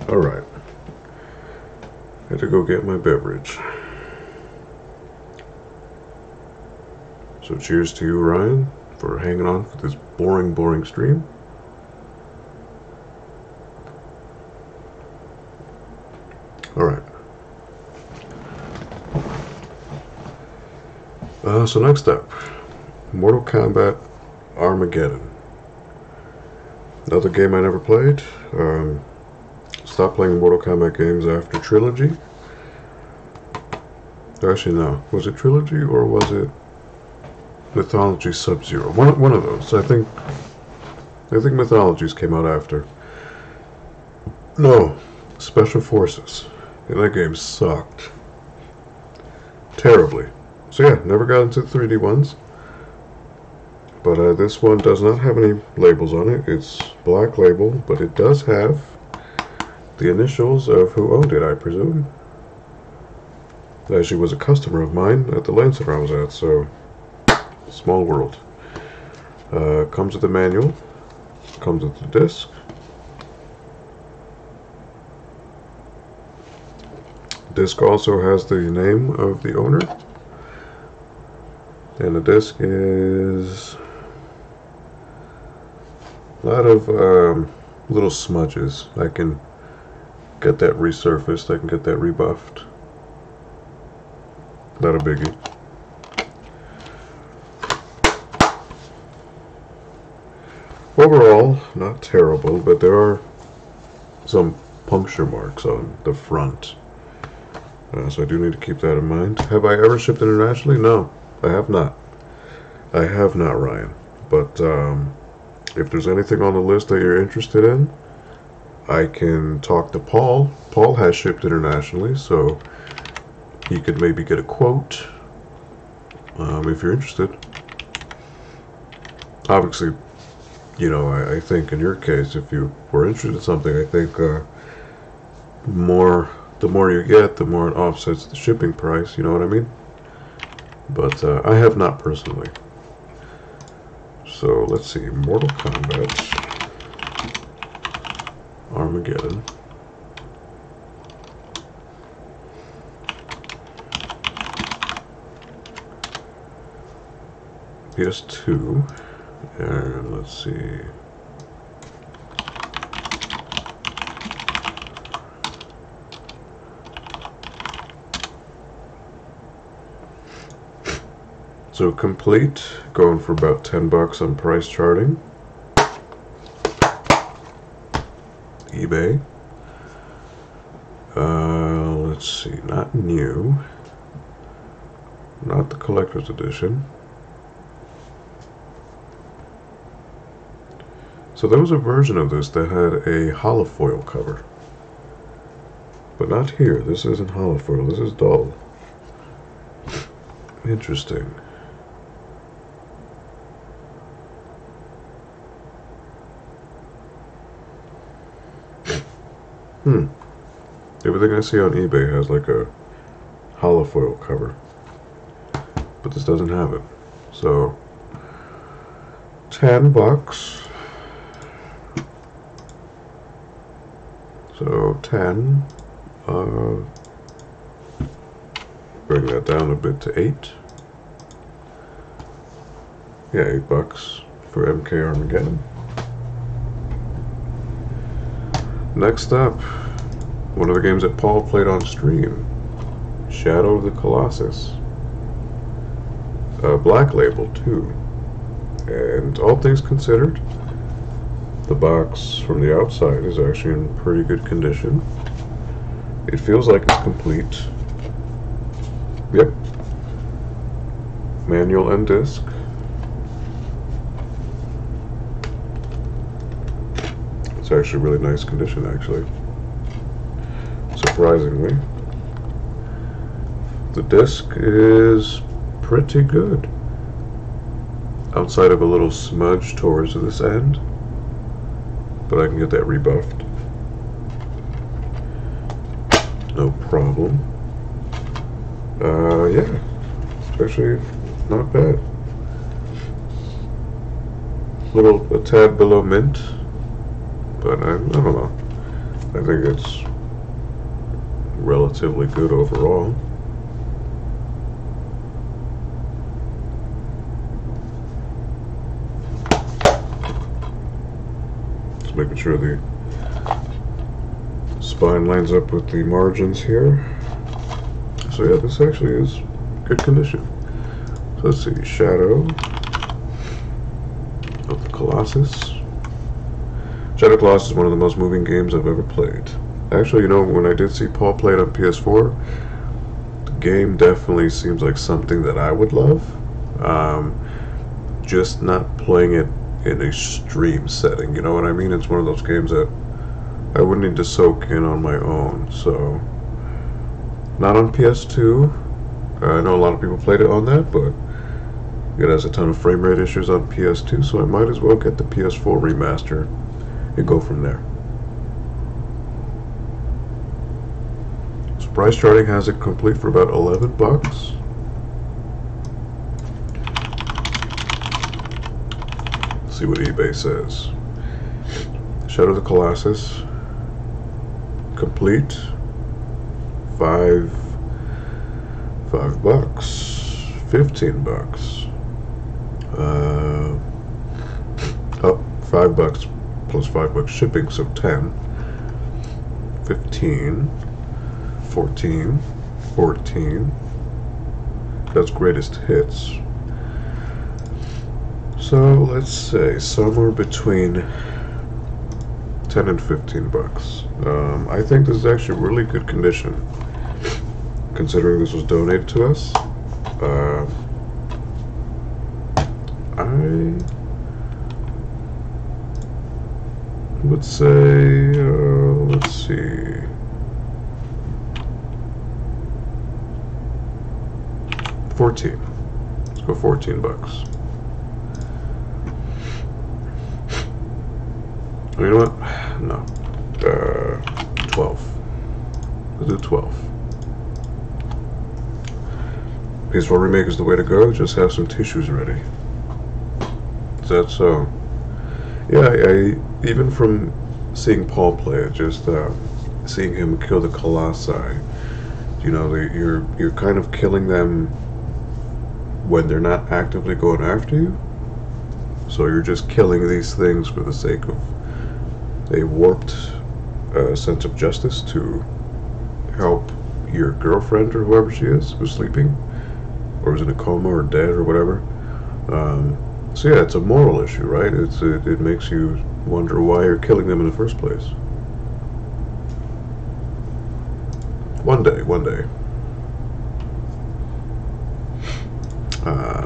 Alright. Had to go get my beverage. So cheers to you, Ryan, for hanging on for this boring stream. Alright. So next up, Mortal Kombat Armageddon. Another game I never played. Stopped playing Mortal Kombat games after Trilogy. Actually, no. Was it Trilogy or was it Mythology Sub-Zero? One of those. I think Mythologies came out after. No, Special Forces. And that game sucked. Terribly. So yeah, never got into the 3D ones. But this one does not have any labels on it. It's black label, but it does have the initials of who owned it, I presume. It actually was a customer of mine at the LAN center I was at, so small world. Comes with the manual, comes with the disc. Disc also has the name of the owner, and the disc is a lot of little smudges. I can get that resurfaced, I can get that rebuffed. Not a biggie. Overall, not terrible, but there are some puncture marks on the front. So I do need to keep that in mind. Have I ever shipped internationally? No, I have not. I have not, Ryan. But if there's anything on the list that you're interested in, I can talk to Paul. Paul has shipped internationally, so he could maybe get a quote if you're interested. Obviously, you know, I think in your case, if you were interested in something, I think the more you get, the more it offsets the shipping price, you know what I mean? But I have not personally. So let's see, Mortal Kombat Armageddon. PS2, and let's see. So complete, going for about $10 on price charting. eBay. Let's see, not new, not the collector's edition. So there was a version of this that had a holofoil cover, but not here. This isn't holofoil, this is dull. Interesting. Everything I see on eBay has like a holofoil cover, but this doesn't have it. So $10. So 10. Bring that down a bit to 8. Yeah, $8 for MK Armageddon. Next up, one of the games that Paul played on stream, Shadow of the Colossus. Black label too. And all things considered, the box from the outside is actually in pretty good condition. It feels like it's complete. Yep. Manual and disc. It's actually really nice condition, actually. Surprisingly. The disc is pretty good. Outside of a little smudge towards this end, but I can get that rebuffed. No problem. Yeah, especially not bad. A tad below mint, but I don't know. I think it's relatively good overall. Just making sure the spine lines up with the margins here. So yeah, this actually is good condition. So let's see, Shadow of the Colossus. Shadow Colossus is one of the most moving games I've ever played. Actually, you know, when I did see Paul play it on PS4, the game definitely seems like something that I would love. Just not playing it in a stream setting, you know what I mean? It's one of those games that I would need to soak in on my own, so not on PS2. I know a lot of people played it on that, but it has a ton of frame rate issues on PS2, so I might as well get the PS4 remaster and go from there. So price charting has it complete for about $11. See what eBay says. Shadow of the Colossus complete $5, $15. Up $5 plus $5 shipping, so 10, 15, 14, 14. That's greatest hits. So let's say somewhere between 10 and $15. I think this is actually really good condition, considering this was donated to us. I would say, let's see, $14. Let's go $14. You know what? No. 12. Let's do 12. PS4 Remake is the way to go. Just have some tissues ready. Is that so? Yeah, I even from seeing Paul play it, just seeing him kill the Colossi, you know, you're kind of killing them when they're not actively going after you. So you're just killing these things for the sake of a warped sense of justice to help your girlfriend or whoever she is who's sleeping or is in a coma or dead or whatever. So yeah, it's a moral issue, right? It makes you wonder why you're killing them in the first place. One day.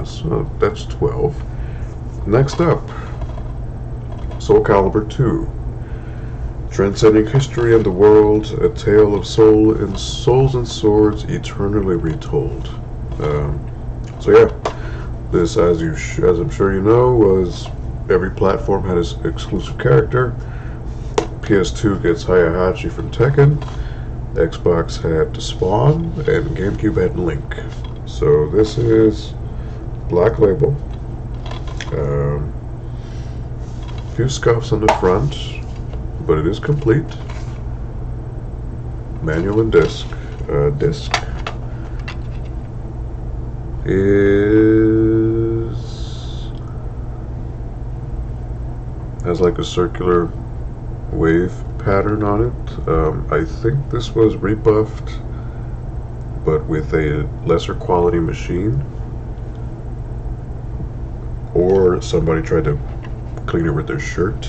So that's 12. Next up, Soul Calibur 2. Transcending history and the world, a tale of souls and swords eternally retold. So yeah, this, as I'm sure you know, was every platform had its exclusive character. PS2 gets Heihachi from Tekken, Xbox had Spawn, and GameCube had Link. So this is Black Label. Few scuffs on the front, but it is complete. Manual and disc. Disc has like a circular wave pattern on it. I think this was rebuffed, but with a lesser quality machine, or somebody tried to clean it with their shirt,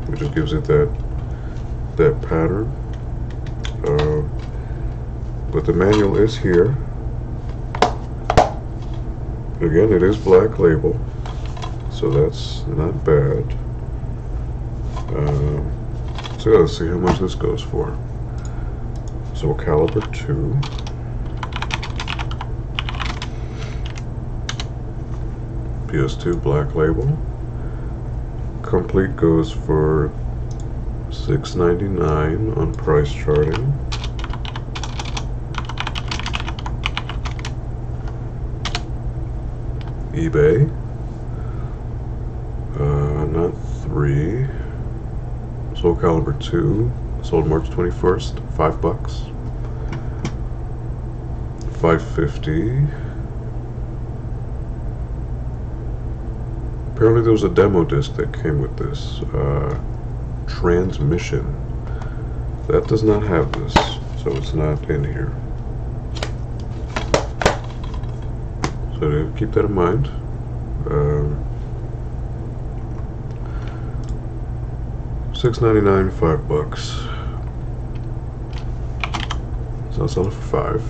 which just gives it that pattern. But the manual is here. Again, it is Black Label, so that's not bad. So let's see how much this goes for. Soul Calibur 2. PS2 Black Label. Complete goes for $6.99 on price charting. eBay. Not 3. Soul Calibur 2. Sold March 21st. $5. $5.50. Apparently there was a demo disc that came with this. Transmission. That does not have this, so it's not in here. So So keep that in mind. $6.99, $5. So I'll sell it for $5.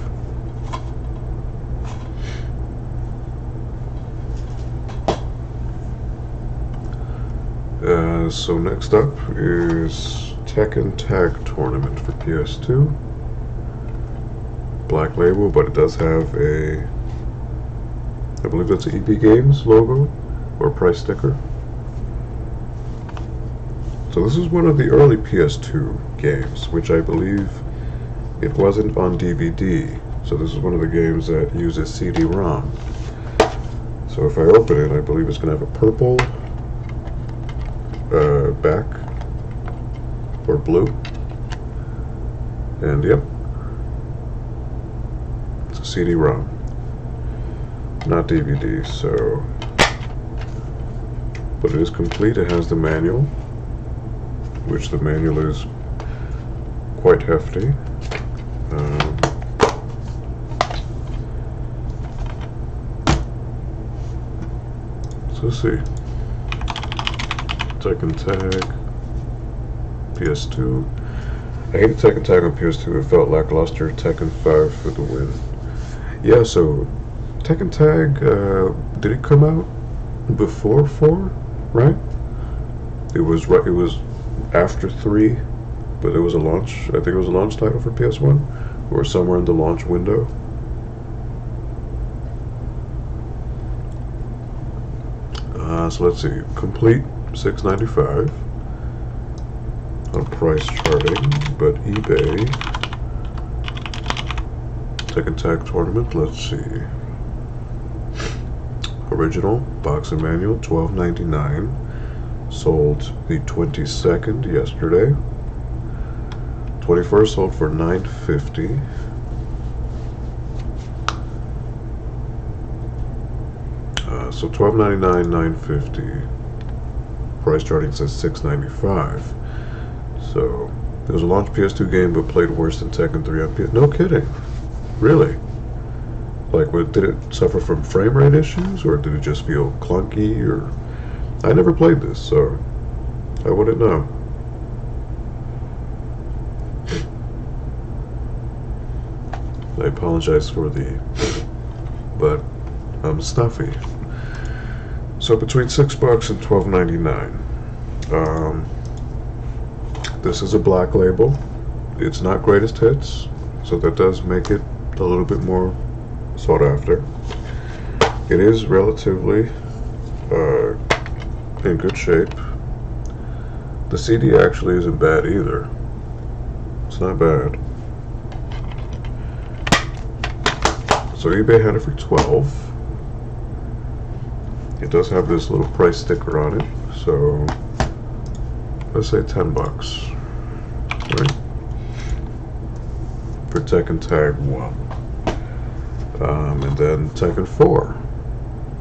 So next up is Tekken Tag Tournament for PS2. Black label, but it does have a, I believe that's an EB Games logo or price sticker. So this is one of the early PS2 games, which I believe it wasn't on DVD. So this is one of the games that uses CD-ROM. So if I open it, I believe it's going to have a purple back or blue, and yep, it's a CD-ROM, not DVD. So, but it is complete. It has the manual, which the manual is quite hefty. So let's see. Tekken Tag, PS2. I hated Tekken Tag on PS2. It felt lackluster. Tekken 5 for the win. Yeah, so Tekken Tag, did it come out before 4? Right? It was right. It was after 3, but it was a launch. I think it was a launch title for PS1, or somewhere in the launch window. So let's see. Complete. $6.95 on price charting, but eBay Tekken Tag Tournament. Let's see. Original box and manual, $12.99. Sold the 22nd yesterday. 21st sold for $9.50. So $12.99, $9.50. Price charting says $6.95. So it was a launch PS2 game, but played worse than Tekken 3 on PS. No kidding, really? Like, did it suffer from frame rate issues, or did it just feel clunky? Or I never played this, so I wouldn't know. I apologize for but I'm stuffy. So between $6 and $12.99. This is a black label. It's not greatest hits, so that does make it a little bit more sought after. It is relatively in good shape. The CD actually isn't bad either. It's not bad. So eBay had it for $12. It does have this little price sticker on it, so let's say $10, right? For Tekken Tag 1. And then Tekken 4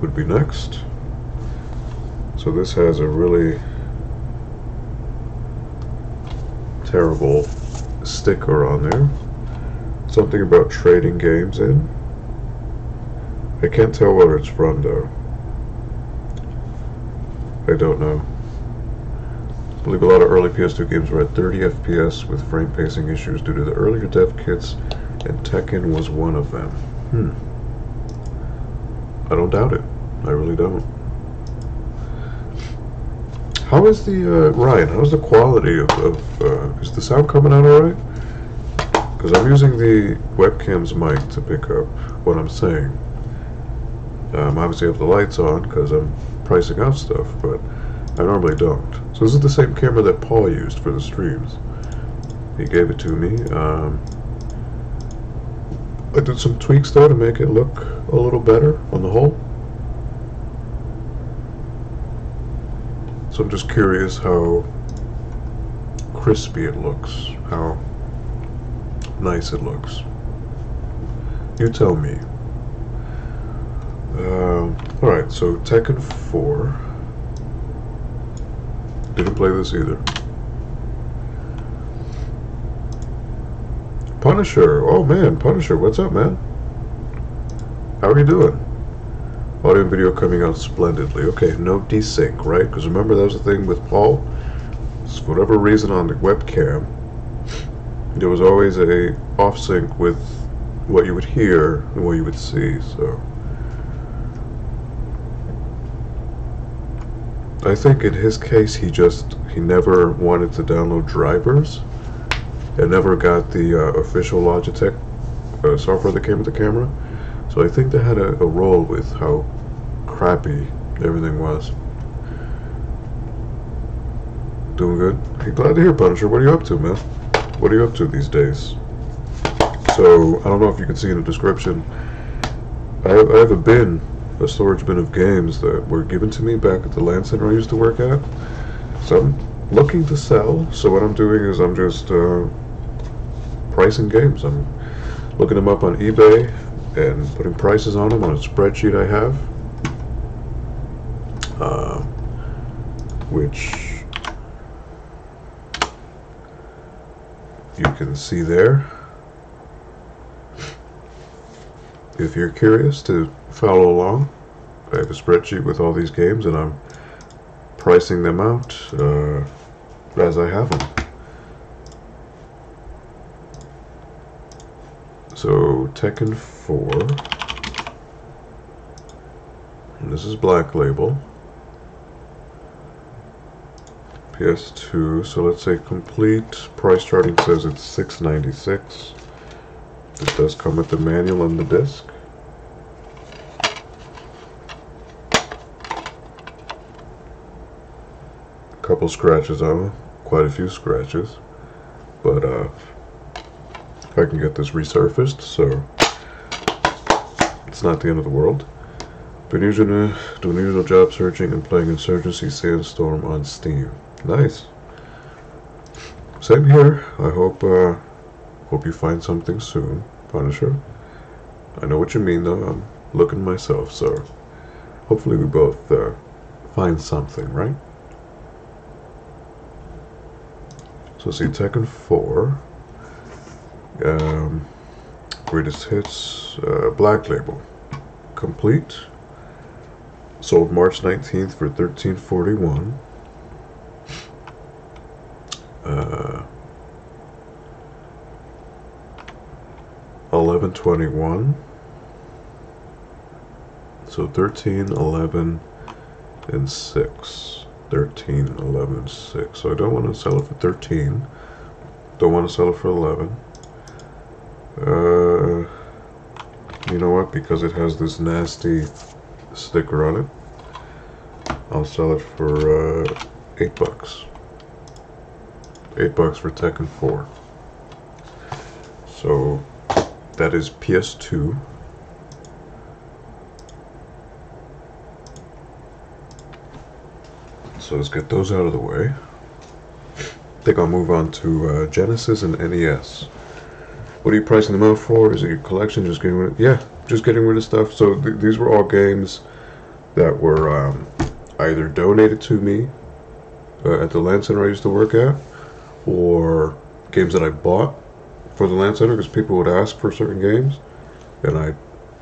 would be next. So this has a really terrible sticker on there. Something about trading games in. I can't tell where it's from though. I don't know. I believe a lot of early PS2 games were at 30 FPS with frame pacing issues due to the earlier dev kits, and Tekken was one of them. I don't doubt it. I really don't. How is the, Ryan, how's the quality of is the sound coming out alright? Because I'm using the webcam's mic to pick up what I'm saying. Obviously I have the lights on because I'm pricing out stuff, but I normally don't. So this is the same camera that Paul used for the streams. He gave it to me. I did some tweaks though to make it look a little better on the whole. So I'm just curious how crispy it looks, how nice it looks. You tell me. Alright, so Tekken 4. Didn't play this either. Punisher. Oh man, Punisher, what's up, man? How are you doing? Audio and video coming out splendidly. Okay, no desync, right? Because remember that was the thing with Paul? For whatever reason on the webcam, there was always a off sync with what you would hear and what you would see, so I think in his case he never wanted to download drivers and never got the official Logitech software that came with the camera, so I think that had a role with how crappy everything was. Doing good? Hey, glad to hear, Punisher. What are you up to, man? What are you up to these days? So, I don't know if you can see in the description, I have a storage bin of games that were given to me back at the LAN center I used to work at. So I'm looking to sell, so what I'm doing is I'm just pricing games. I'm looking them up on eBay and putting prices on them on a spreadsheet I have, which you can see there. If you're curious to follow along, I have a spreadsheet with all these games and I'm pricing them out as I have them. So Tekken 4, and this is Black Label. PS2, so let's say complete. Price charting says it's $6.96. It does come with the manual and the disc. Couple scratches on it, quite a few scratches, but if I can get this resurfaced, so it's not the end of the world. Been doing usual job searching and playing Insurgency Sandstorm on Steam. Nice. Same here. I hope you find something soon, Punisher. I know what you mean though. I'm looking myself, so hopefully we both find something, right? So see, Tekken 4, Greatest Hits, Black Label, complete, sold March 19th for $13.41. 11.21. So 13, 11, and 6. 13, 11, and 6. So I don't want to sell it for 13. Don't want to sell it for 11. You know what? Because it has this nasty sticker on it, I'll sell it for $8. $8 for Tekken 4. So that is PS2. So let's get those out of the way. I think I'll move on to Genesis and NES. What are you pricing them out for? Is it your collection? Just getting rid of, yeah, just getting rid of stuff. So these were all games that were either donated to me at the LAN center I used to work at, or games that I bought for the LAN center because people would ask for certain games, and I,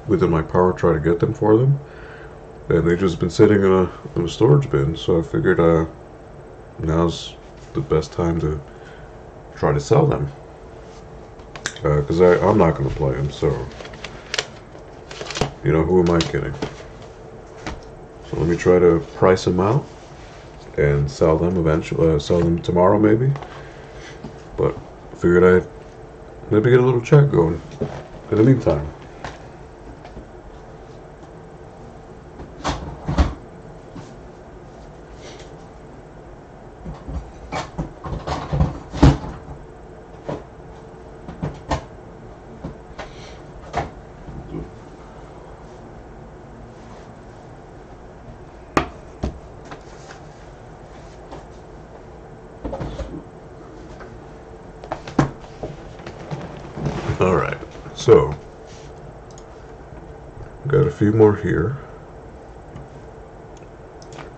within my power, try to get them for them. And they've just been sitting in a storage bin, so I figured now's the best time to try to sell them. Because I'm not going to play them, so, you know, who am I kidding? So let me try to price them out and sell them eventually, sell them tomorrow maybe. But I figured I'd maybe get a little chat going in the meantime. Alright, so got a few more here.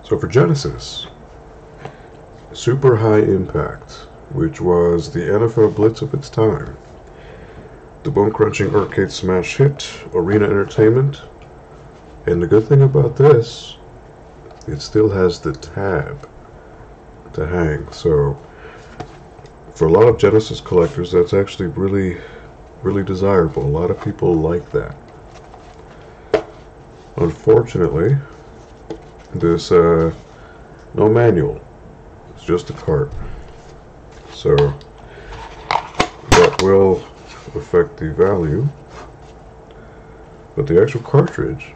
So for Genesis, Super High Impact, which was the NFL Blitz of its time, the bone-crunching arcade smash hit, Arena Entertainment, And the good thing about this, it still has the tab to hang. So for a lot of Genesis collectors, that's actually really desirable. A lot of people like that. Unfortunately, there's no manual. It's just a cart. So that will affect the value. But the actual cartridge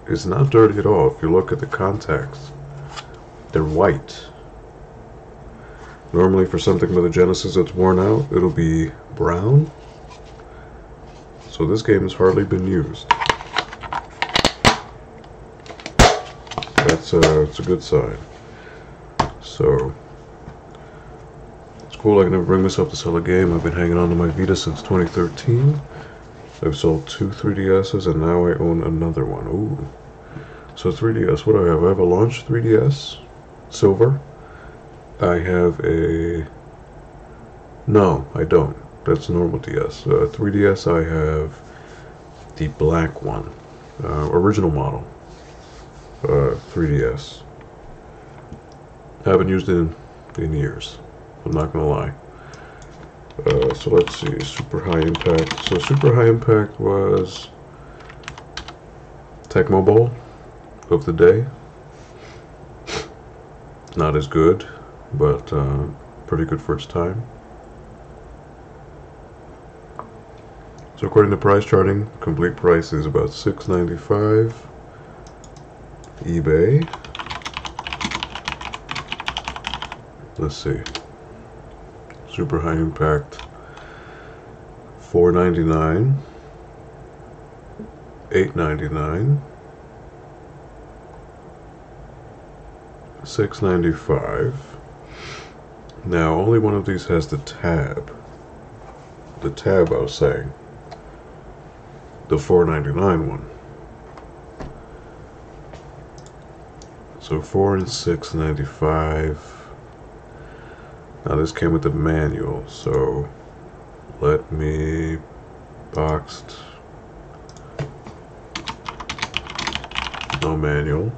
is not dirty at all. If you look at the contacts, they're white. Normally for something with a Genesis that's worn out, it'll be brown. So this game has hardly been used. It's a good sign. So it's cool I can never bring myself to sell a game. I've been hanging on to my Vita since 2013. I've sold 2 3DSs and now I own another one. Ooh. So 3DS, what do I have? I have a launch 3DS, silver. I have a... No, I don't. That's normal DS. 3DS, I have the black one. Original model. 3DS. I haven't used it in years. I'm not gonna lie. So let's see, Super High Impact. So Super High Impact was Tecmo Bowl of the day. Not as good, but pretty good for its time. So according to price charting, complete price is about $6.95. eBay. Let's see. Super High Impact, $4.99, $8.99, $6.95. Now only one of these has the tab. The tab I was saying. The $4.99 one. So $4 and $6.95. Now this came with the manual, so let me boxed, no manual.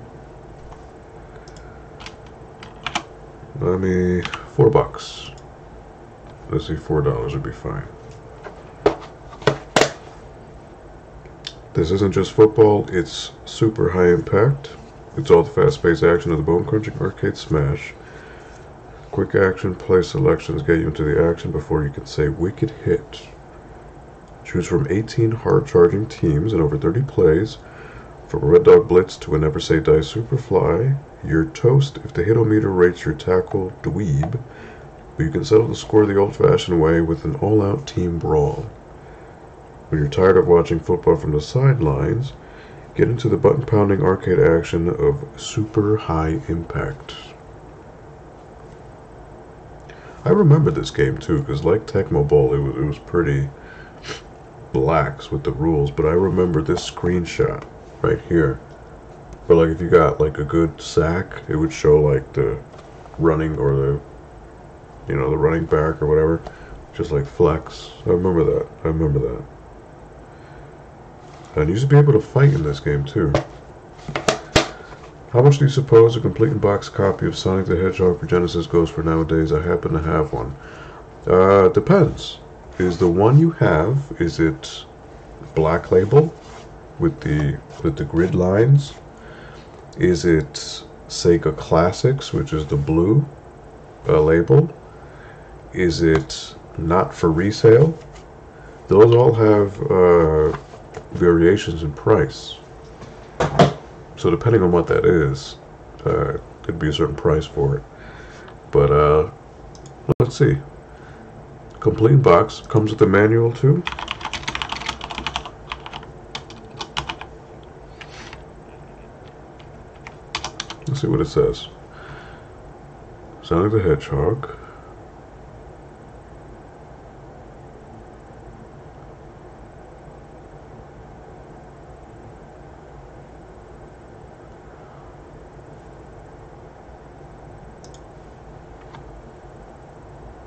Let me $4. Let's see, $4 would be fine. This isn't just football, it's Super High Impact. It's all the fast-paced action of the bone-crunching arcade smash. Quick action play selections get you into the action before you can say wicked hit. Choose from 18 hard-charging teams and over 30 plays. From a Red Dog Blitz to a Never Say Die Superfly, you're toast if the hit-o-meter rates your tackle dweeb, but you can settle the score the old-fashioned way with an all-out team brawl. When you're tired of watching football from the sidelines, get into the button-pounding arcade action of Super High Impact. I remember this game too, because like Tecmo Bowl, it was pretty lax with the rules, but I remember this screenshot right here. But like if you got like a good sack, it would show like the running or the, you know, the running back or whatever, just like flex. I remember that. I remember that. And you used to be able to fight in this game too. How much do you suppose a complete in-box copy of Sonic the Hedgehog for Genesis goes for nowadays? I happen to have one. Depends. Is the one you have, is it black label with the grid lines? Is it Sega Classics, which is the blue label? Is it not for resale? Those all have variations in price. So depending on what that is, could be a certain price for it. But let's see. Complete box comes with the manual too. Let's see what it says. Sonic the Hedgehog.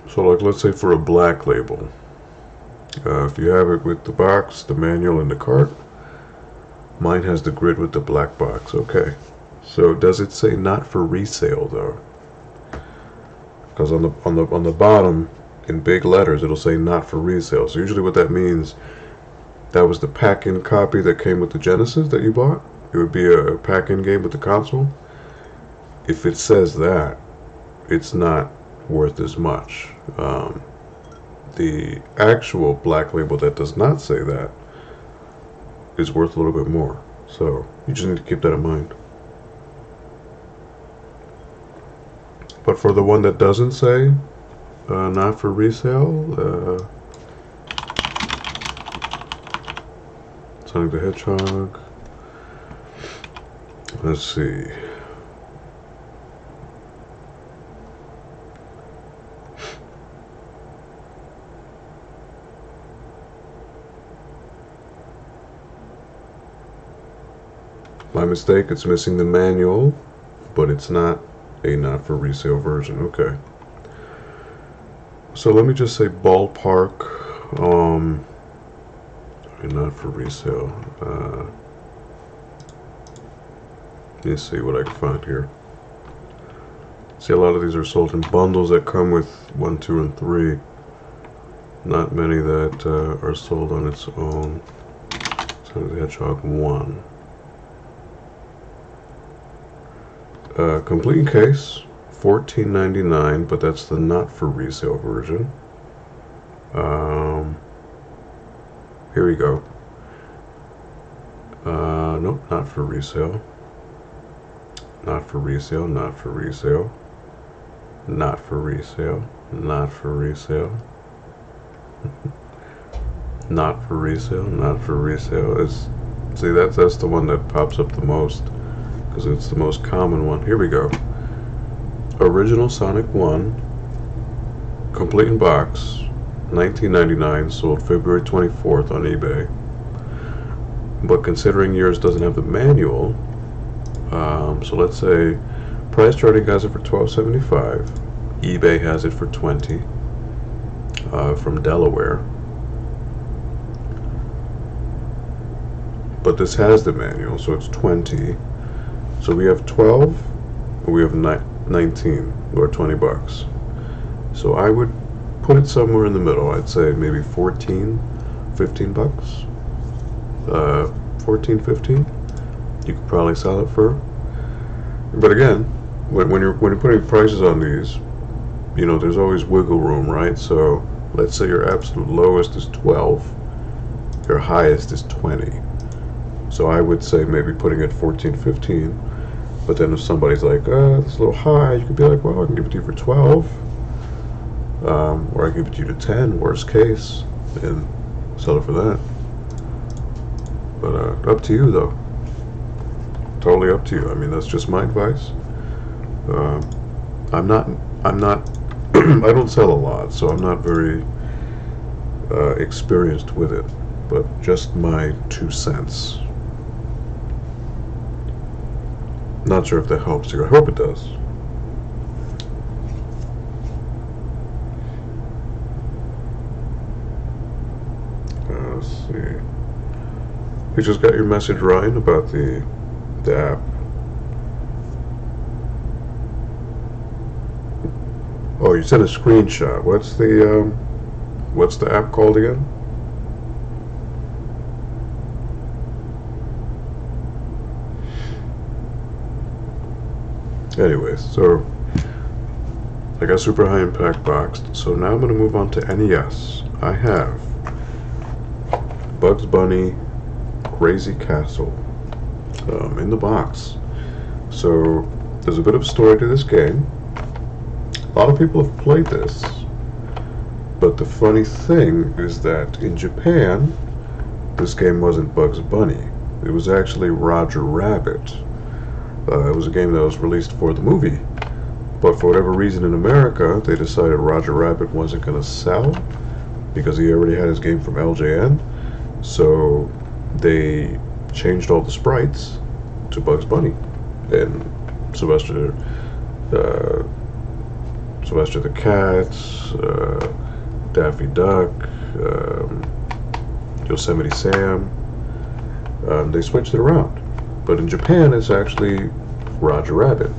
So like let's say for a black label, if you have it with the box, the manual, and the cart, Mine has the grid with the black box. Okay. So does it say not for resale though? Because on the bottom in big letters it'll say not for resale. So usually what that means, that was the pack-in copy that came with the Genesis that you bought. It would be a pack-in game with the console. If it says that, it's not worth as much. The actual black label that does not say that is worth a little bit more. So you just need to keep that in mind. But for the one that doesn't say not for resale, Sonic the Hedgehog. Let's see. My mistake, it's missing the manual, but it's not a not for resale version. Okay. So let me just say ballpark, not for resale. Let me see what I can find here. See, a lot of these are sold in bundles that come with 1, 2, and 3. Not many that are sold on its own. Sonic the Hedgehog 1. Complete in case, $14.99, but that's the not for resale version. Here we go. Nope, not for resale. Not for resale, not for resale. Not for resale, not for resale. Not for resale, not for resale. See, that's the one that pops up the most, because it's the most common one. Here we go. Original Sonic 1, complete in box, $19.99, sold February 24th on eBay. But considering yours doesn't have the manual, so let's say Price Charting has it for $12.75, eBay has it for $20, from Delaware. But this has the manual, so it's $20. So we have 12, or we have 19, or 20 bucks. So I would put it somewhere in the middle. I'd say maybe 14, 15 bucks. 14, 15. You could probably sell it for. But again, when you're putting prices on these, you know, there's always wiggle room, right? So let's say your absolute lowest is 12, your highest is 20. So I would say maybe putting it 14, 15. But then if somebody's like, that's a little high, you could be like, well, I can give it to you for 12. Or I can give it to you to 10, worst case, and sell it for that. But up to you, though. Totally up to you. I mean, that's just my advice. I'm not, I don't sell a lot, so I'm not very experienced with it. But just my 2 cents. Not sure if that helps you. I hope it does. Let's see. You just got your message, Ryan, about the app. Oh, you sent a screenshot. What's the app called again? Anyways, so I got Super High Impact boxed, so now I'm going to move on to NES. I have Bugs Bunny Crazy Castle in the box. So there's a bit of story to this game. A lot of people have played this, but the funny thing is that in Japan, this game wasn't Bugs Bunny. It was actually Roger Rabbit. It was a game that was released for the movie, but for whatever reason in America, they decided Roger Rabbit wasn't going to sell because he already had his game from LJN, so they changed all the sprites to Bugs Bunny and Sylvester the Cat, Daffy Duck, Yosemite Sam, They switched it around. But in Japan, it's actually Roger Rabbit.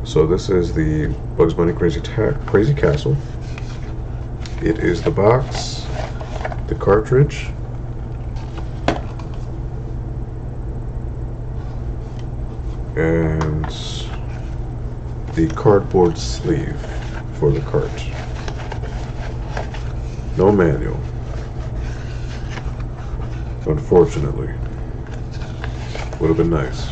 So this is the Bugs Bunny Crazy Castle. It is the box, the cartridge, and the cardboard sleeve for the cart. No manual, unfortunately. Would have been nice,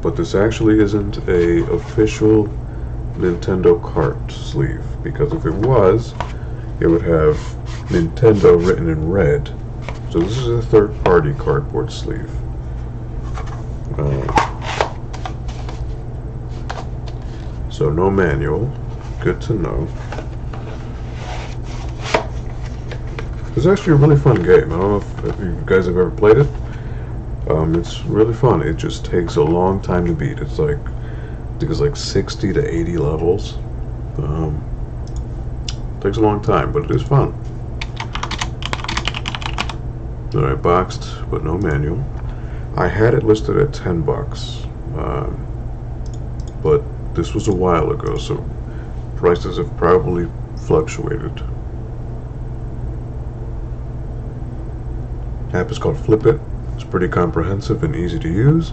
but this actually isn't a official Nintendo cart sleeve, because if it was, it would have Nintendo written in red. So this is a third-party cardboard sleeve. So no manual. Good to know. It's actually a really fun game. I don't know if you guys have ever played it. It's really fun. It just takes a long time to beat. It's like, I think it's like 60 to 80 levels. Takes a long time, but it is fun. Alright, boxed, but no manual. I had it listed at $10, but this was a while ago, so prices have probably fluctuated. App is called Flip It. It's pretty comprehensive and easy to use.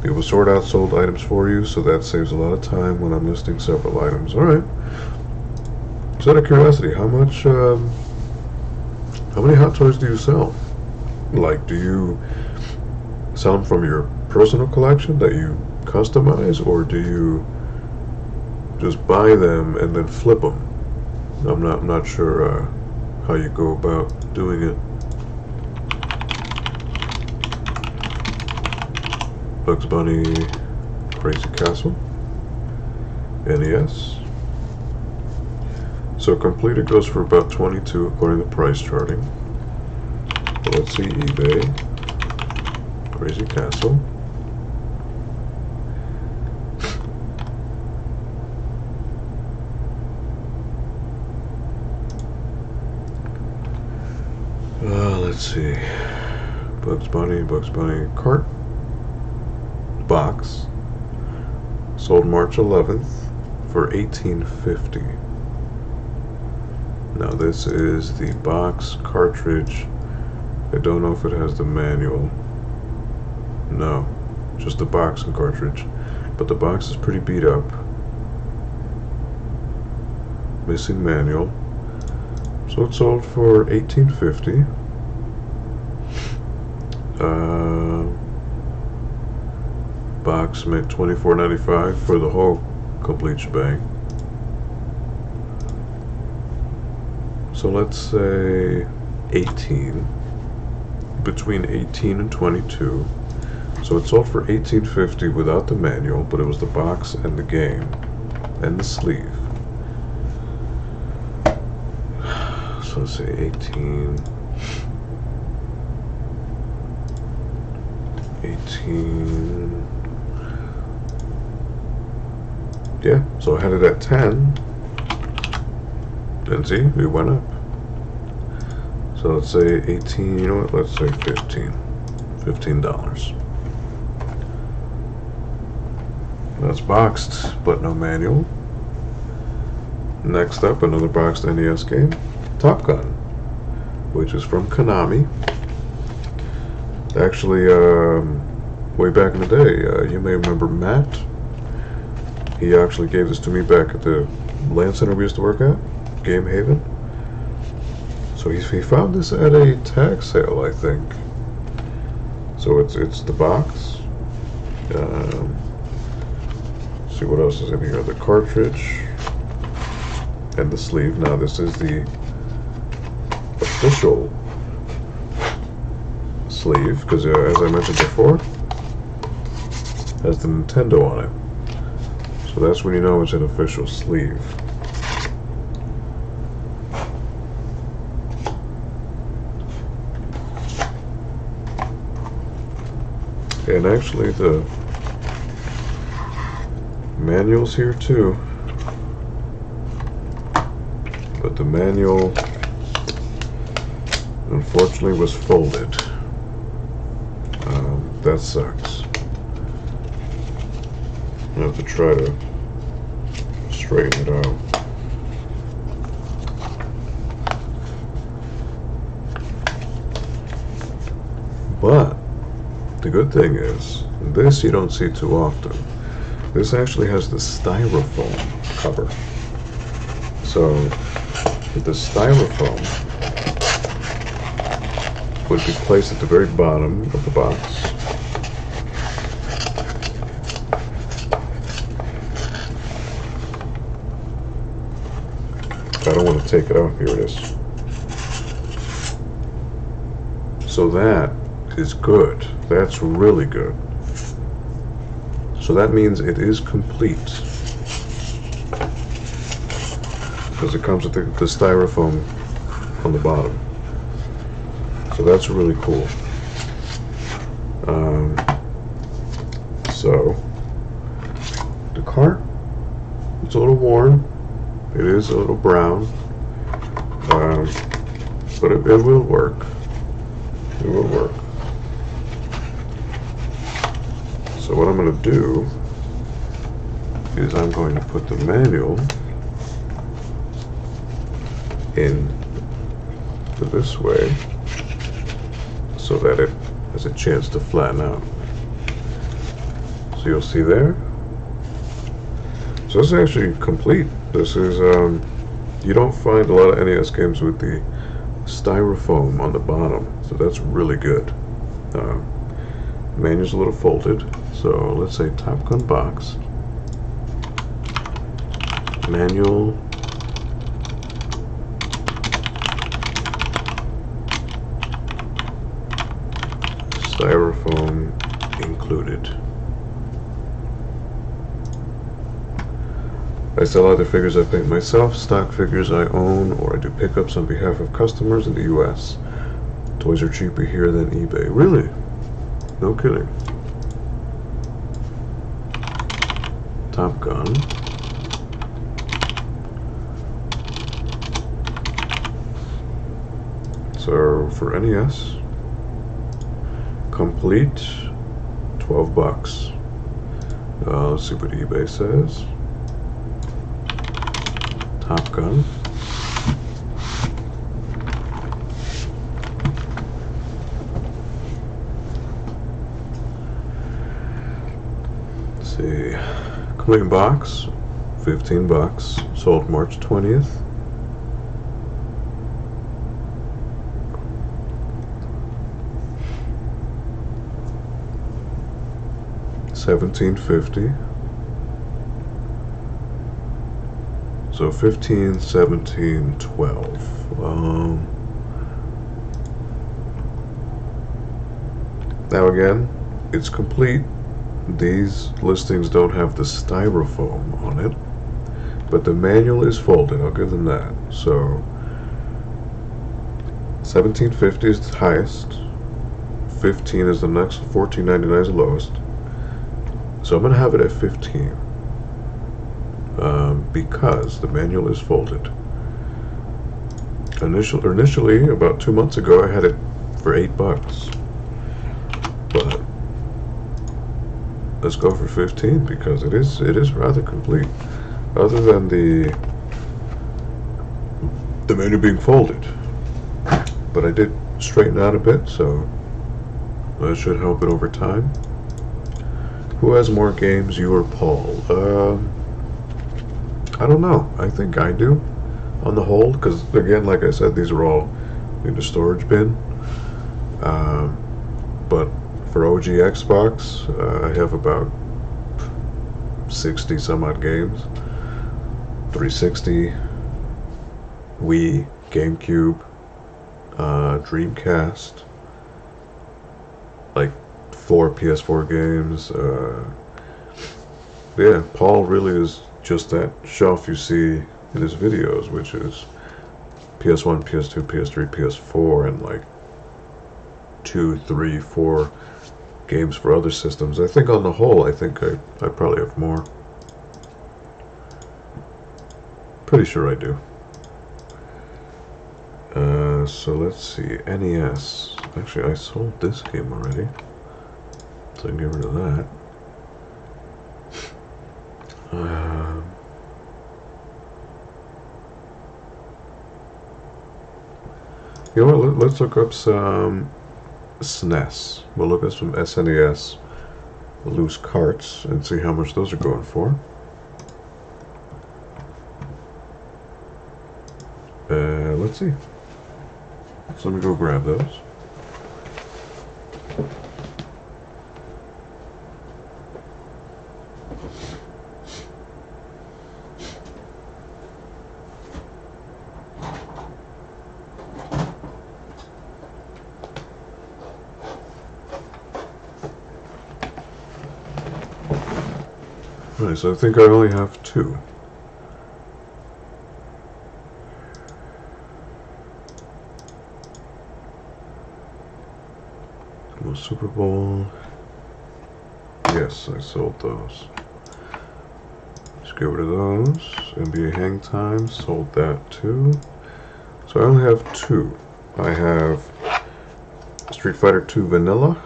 It will sort out sold items for you, so that saves a lot of time when I'm listing several items. Alright. Just out of curiosity, how many hot toys do you sell? Like, do you sell them from your personal collection that you customize, or do you just buy them and then flip them? I'm not sure how you go about doing it. Bugs Bunny Crazy Castle, NES. So completed goes for about $22 according to price charting. But let's see, eBay Crazy Castle. Let's see, Bugs Bunny cart. Box sold March 11th for $18.50. Now this is the box cartridge. I don't know if it has the manual. No, just the box and cartridge, but the box is pretty beat up. Missing manual. So it sold for $18.50. Box meant $24.95 for the whole complete shebang. So let's say 18, between 18 and 22. So it sold for $18.50 without the manual, but it was the box and the game and the sleeve. So let's say 18. Yeah, so I had it at 10. And see, we went up. So let's say 18, you know what, let's say 15. $15. That's boxed, but no manual. Next up, another boxed NES game, Top Gun, which is from Konami. Actually, way back in the day, you may remember Matt. He actually gave this to me back at the LAN center we used to work at, Game Haven. So he found this at a tag sale, I think. So it's the box. See what else is in here. The cartridge and the sleeve. Now this is the official sleeve, because as I mentioned before, it has the Nintendo on it. So that's when you know it's an official sleeve. And actually the manual's here too. But the manual unfortunately was folded. That sucks. I have to try to straighten it out. But the good thing is, this you don't see too often. This actually has the styrofoam cover. So the styrofoam would be placed at the very bottom of the box. I don't want to take it out. Here it is. So that is good. That's really good. So that means it is complete, because it comes with the styrofoam on the bottom. So that's really cool. So the cart, it's a little worn. It is a little brown, but it will work. It will work. So what I'm going to do is I'm going to put the manual in this way so that it has a chance to flatten out. So you'll see there. So this is actually complete. This is, you don't find a lot of NES games with the styrofoam on the bottom, so that's really good. Manual's a little folded, so let's say Top Gun box, manual, styrofoam included. I sell other figures I paint myself, stock figures I own, or I do pickups on behalf of customers in the US. Toys are cheaper here than eBay. Really? No kidding. Top Gun. So for NES, complete, 12 bucks. Let's see what eBay says. Top Gun. Let's see. Complete box, 15 bucks. Sold March 20th. $17.50. So 15, 17, 12. Now again, it's complete. These listings don't have the styrofoam on it, but the manual is folded. I'll give them that. So $17.50 is the highest. 15 is the next. $14.99 is the lowest. So I'm gonna have it at 15. Because the manual is folded. Initially, about 2 months ago, I had it for 8 bucks. But let's go for 15 because it is rather complete. Other than the manual being folded. But I did straighten out a bit, so that should help it over time. Who has more games, you or Paul? I don't know. I think I do, on the whole, because again, like I said, these are all in the storage bin. But for OG Xbox, I have about 60 some odd games. 360, Wii, GameCube, Dreamcast, like 4 PS4 games. Yeah, Paul really is just that shelf you see in his videos, which is PS1, PS2, PS3, PS4, and like 2, 3, 4 games for other systems. I think on the whole, I think I probably have more. Pretty sure I do. So let's see, NES. Actually, I sold this game already, so I can get rid of that. You know what, let's look up some SNES. We'll look at some SNES loose carts and see how much those are going for. Let's see. So let me go grab those. Right, so I think I only have two. Super Bowl. Yes, I sold those. Let's get rid of those. NBA Hang Time, sold that too. So I only have two. I have Street Fighter 2 Vanilla,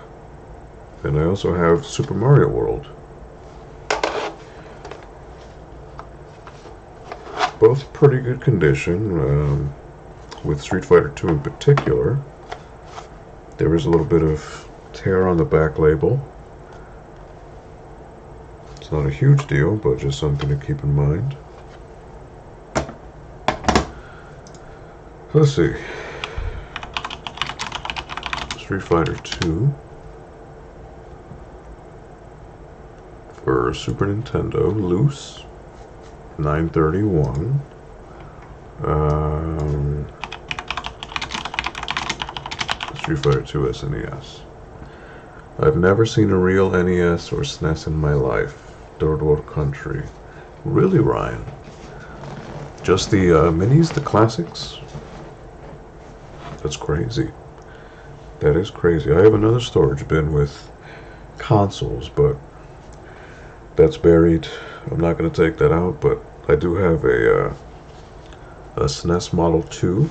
and I also have Super Mario World. Both pretty good condition, with Street Fighter 2 in particular. There is a little bit of tear on the back label. It's not a huge deal, but just something to keep in mind. Let's see. Street Fighter 2 for Super Nintendo, loose, $9.31. Street Fighter 2 SNES. I've never seen a real NES or SNES in my life. Third World Country. Really, Ryan? Just the minis, the classics? That's crazy. That is crazy. I have another storage bin with consoles, but that's buried. I'm not going to take that out, but I do have a SNES Model 2,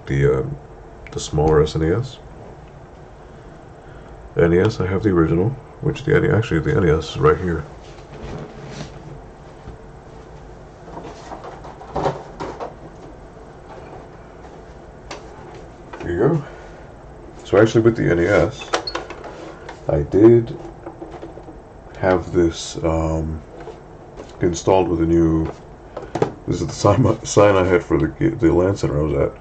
the smaller SNES. NES, I have the original, which the NES is right here. Here you go. So actually with the NES, I did have this installed with a new, this is the sign I had for the LAN center I was at.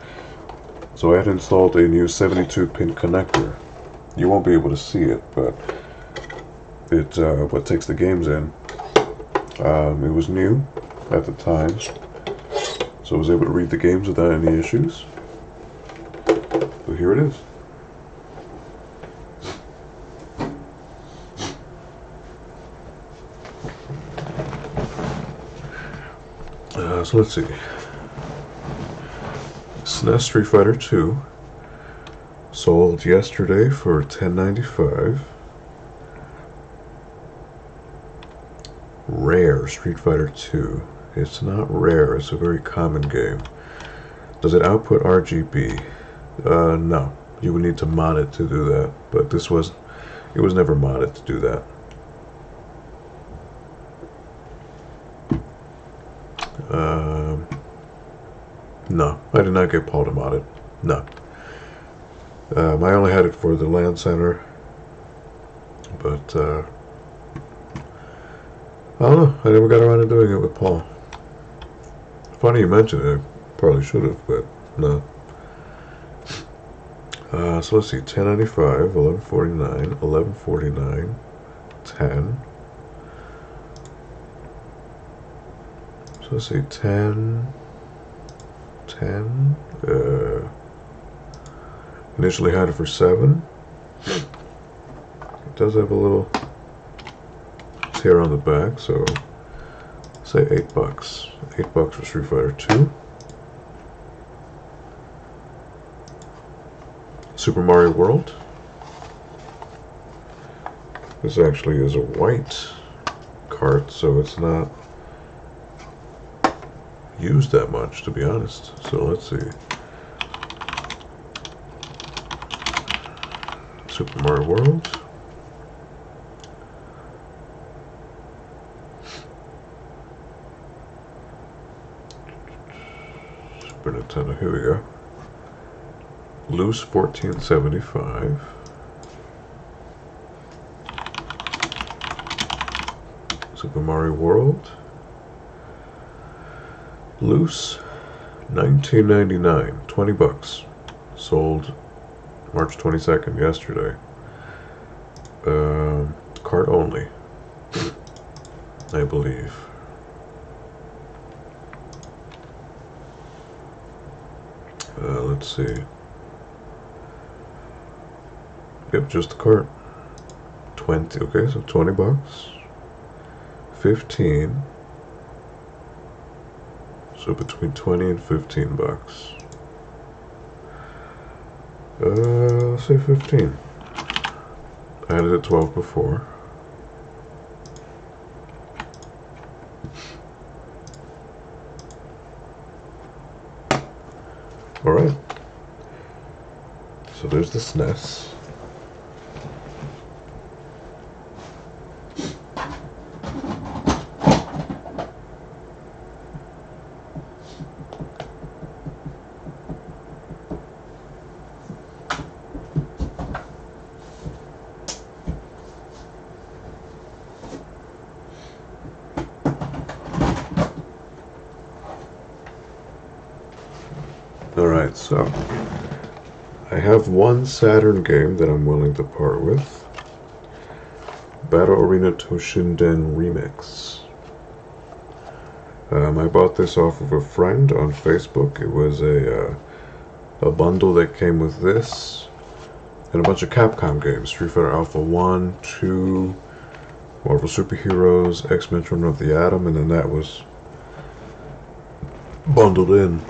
So I had installed a new 72-pin connector. You won't be able to see it, but it what takes the games in. It was new at the time, so I was able to read the games without any issues. So here it is. So let's see. SNES Street Fighter 2 sold yesterday for $10.95. Rare Street Fighter 2. It's not rare, it's a very common game. Does it output RGB? No. You would need to mod it to do that, but it was never modded to do that. No, I did not get Paul to mod it. No. I only had it for the LAN center, but I don't know. I never got around to doing it with Paul. Funny you mentioned it. I probably should have, but no. So let's see. $10.95, $11.49, $11.49, $10. So let's see. $10. Initially had it for $7. It does have a little tear on the back, so say $8. $8 for Street Fighter 2. Super Mario World. This actually is a white cart, so it's not used that much, to be honest. So let's see. Super Mario World. Super Nintendo, here we go. Loose 1475. Super Mario World. Loose 1999, 20 bucks. Sold March 22nd, yesterday. Card only, I believe. Let's see. Yep, just the cart. 20, okay, so 20 bucks. 15. So between 20 and 15 bucks. Let's say 15. I had it at 12 before. Alright. So there's the SNES. Alright, so I have one Saturn game that I'm willing to part with. Battle Arena Toshinden Remix. I bought this off of a friend on Facebook. It was a bundle that came with this and a bunch of Capcom games. Street Fighter Alpha 1, 2, Marvel Super Heroes, X-Men Children of the Atom, and then that was bundled in.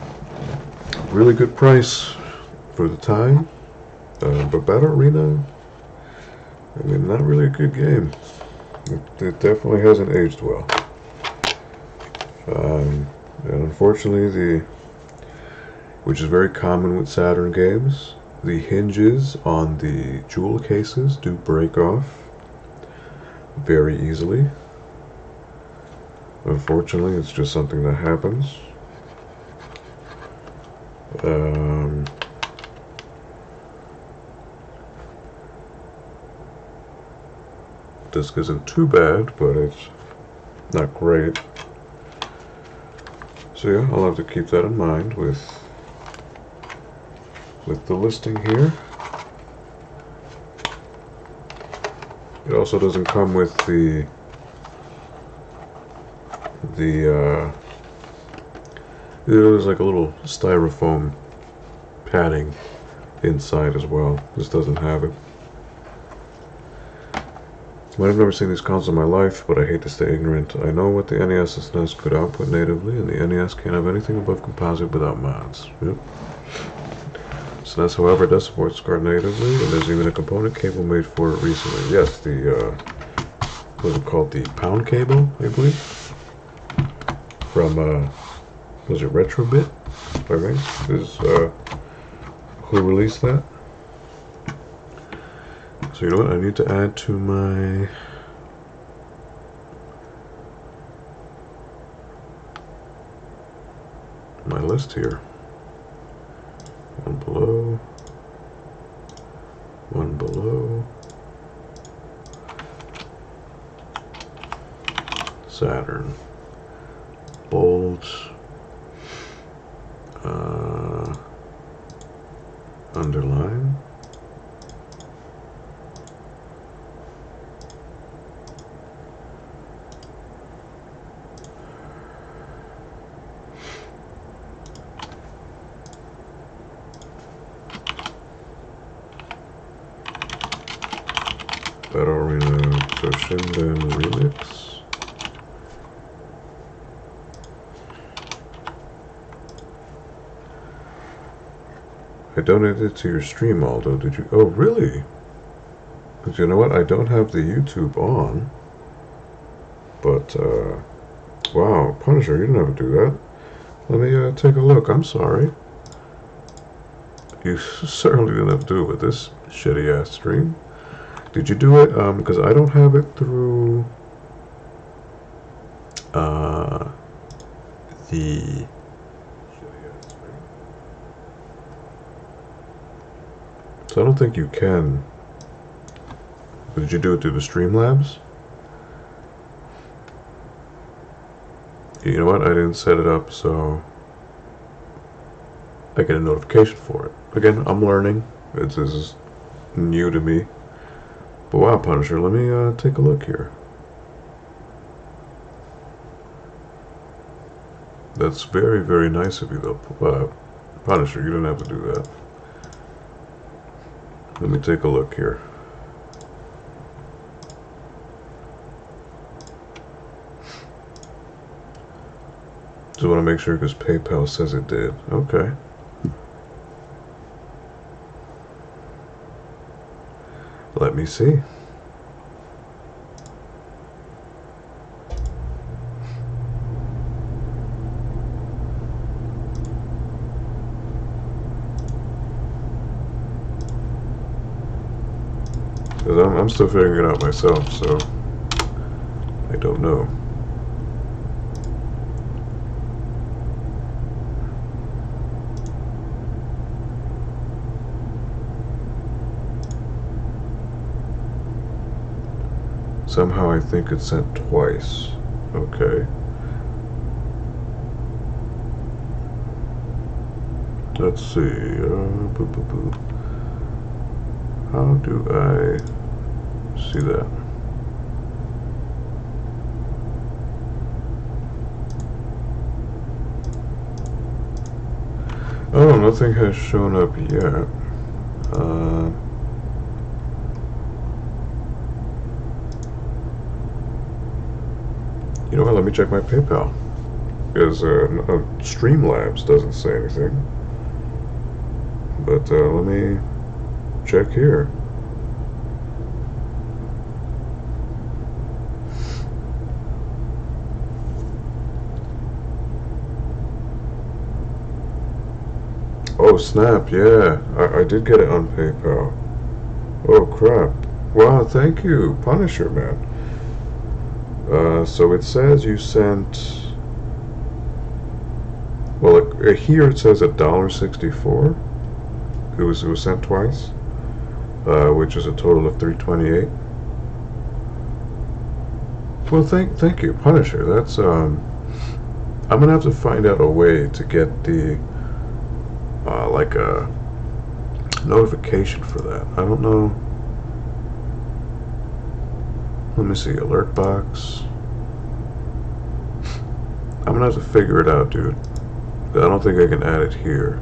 Really good price for the time, but Battle Arena, I mean, not really a good game. It definitely hasn't aged well. And unfortunately, which is very common with Saturn games, the hinges on the jewel cases do break off very easily. Unfortunately, it's just something that happens. Disc isn't too bad, but it's not great. So yeah, I'll have to keep that in mind with the listing here. It also doesn't come with there's like a little styrofoam padding inside as well. This doesn't have it. I've never seen these consoles in my life, but I hate to stay ignorant. I know what the NES and SNES could output natively, and the NES can't have anything above composite without mods. Yep. SNES, however, does support SCART natively, and there's even a component cable made for it recently. Yes, the, what is it called? The pound cable, I believe? From, was it Retrobit? I think is, who released that? So you know what, I need to add to my list here. One below. One below. Saturn. Bold. Underline. Battle Arena Toshinden Remix. I donated it to your stream, Aldo. Did you? Oh, really? Because you know what? I don't have the YouTube on. But, wow, Punisher, you didn't have to do that. Let me take a look. I'm sorry. You certainly didn't have to do it with this shitty ass stream. Did you do it? Because I don't have it through the so I don't think you can. Did you do it through the Streamlabs? You know what? I didn't set it up, so I get a notification for it. Again, I'm learning. This is new to me. But wow, Punisher, let me take a look here. That's very, very nice of you, though. Punisher, you didn't have to do that. Let me take a look here. Just want to make sure because PayPal says it did. Okay. Let me see. Because I'm still figuring it out myself, so I don't know. Somehow I think it's sent twice. Okay. Let's see. How do I see that? Oh, nothing has shown up yet. You know what, let me check my PayPal. Because Streamlabs doesn't say anything. But let me check here. Oh snap, yeah. I did get it on PayPal. Oh crap. Wow, thank you, Punisher, man. So it says you sent, well, here it says $1.64. It was sent twice, which is a total of $3.28. Well, thank you, Punisher. That's I'm gonna have to find out a way to get the like a notification for that. I don't know. Let me see, alert box. I'm gonna have to figure it out, dude. I don't think I can add it here.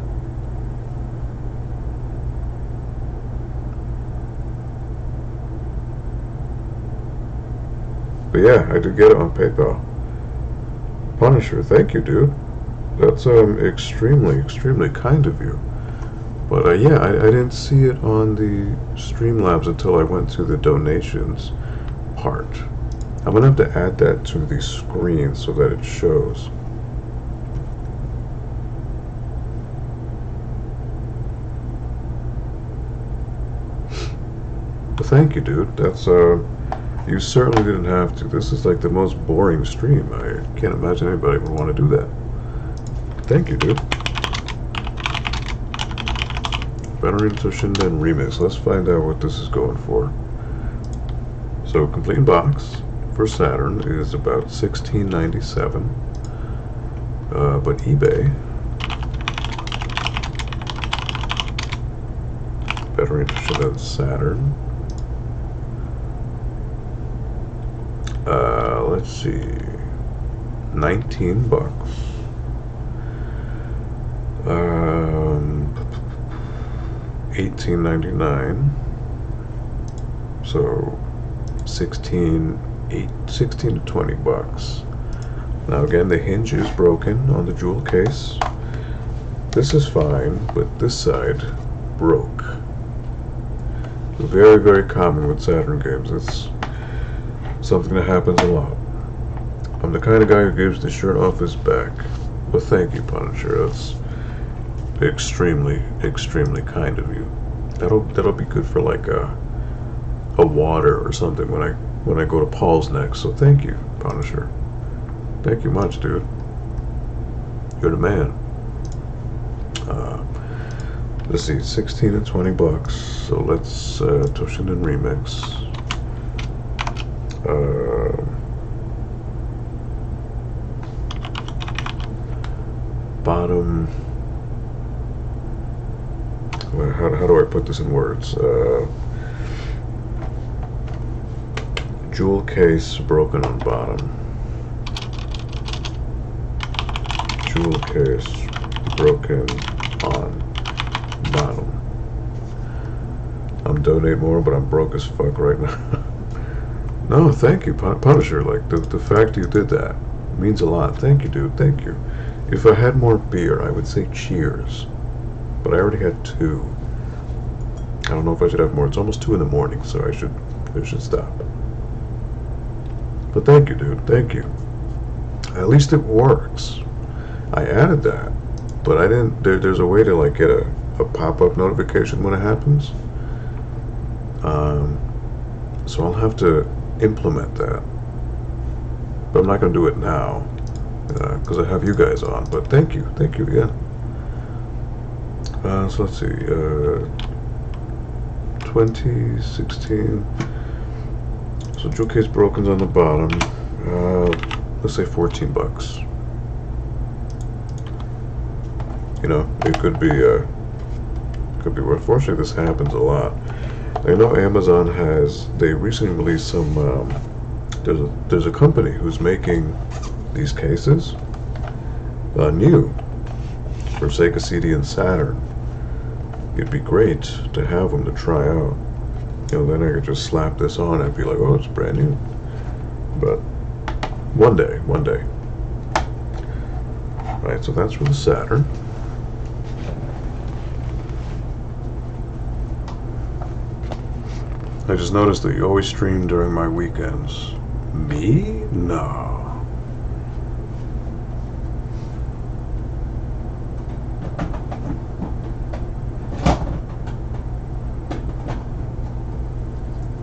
But yeah, I did get it on PayPal. Punisher, thank you, dude. That's extremely, extremely kind of you. But yeah, I didn't see it on the Streamlabs until I went to the donations part. I'm gonna have to add that to the screen so that it shows. But thank you, dude. That's you certainly didn't have to. This is like the most boring stream. I can't imagine anybody would want to do that. Thank you, dude. Veteran to Shinden Remix. Let's find out what this is going for. So, complete box for Saturn is about $16.97. But eBay, better interested in Saturn. Let's see, $19. $18.99. So 16 to 20 bucks. Now again, the hinge is broken on the jewel case. This is fine, but this side broke. Very, very common with Saturn games. It's something that happens a lot. I'm the kind of guy who gives the shirt off his back. But thank you, Punisher. extremely, extremely kind of you. That'll be good for like a water or something when I go to Paul's next. So thank you, Punisher. Thank you much, dude. You're the man. Let's see, 16 and 20 bucks. So let's Toshinden Remix. Bottom. How do I put this in words? Jewel case broken on bottom. Jewel case broken on bottom. I'm donate more, but I'm broke as fuck right now. No, thank you, Punisher. Like the fact you did that means a lot. Thank you, dude. Thank you. If I had more beer, I would say cheers. But I already had 2. I don't know if I should have more. It's almost 2 in the morning, so I should stop. But thank you, dude. Thank you. At least it works. I added that, but I didn't. There's a way to like get a pop-up notification when it happens. So I'll have to implement that. But I'm not gonna do it now because I have you guys on. But thank you again. So let's see. 2016. So jewel case broken's on the bottom. Let's say 14 bucks. You know, it could be worth. Fortunately, this happens a lot. I know Amazon they recently released some. There's a company who's making these cases new for Sega CD and Saturn. It'd be great to have them to try out. You know, then I could just slap this on and be like, oh, it's brand new. But one day. Right, so that's for the Saturn. I just noticed that you always stream during my weekends. Me? No.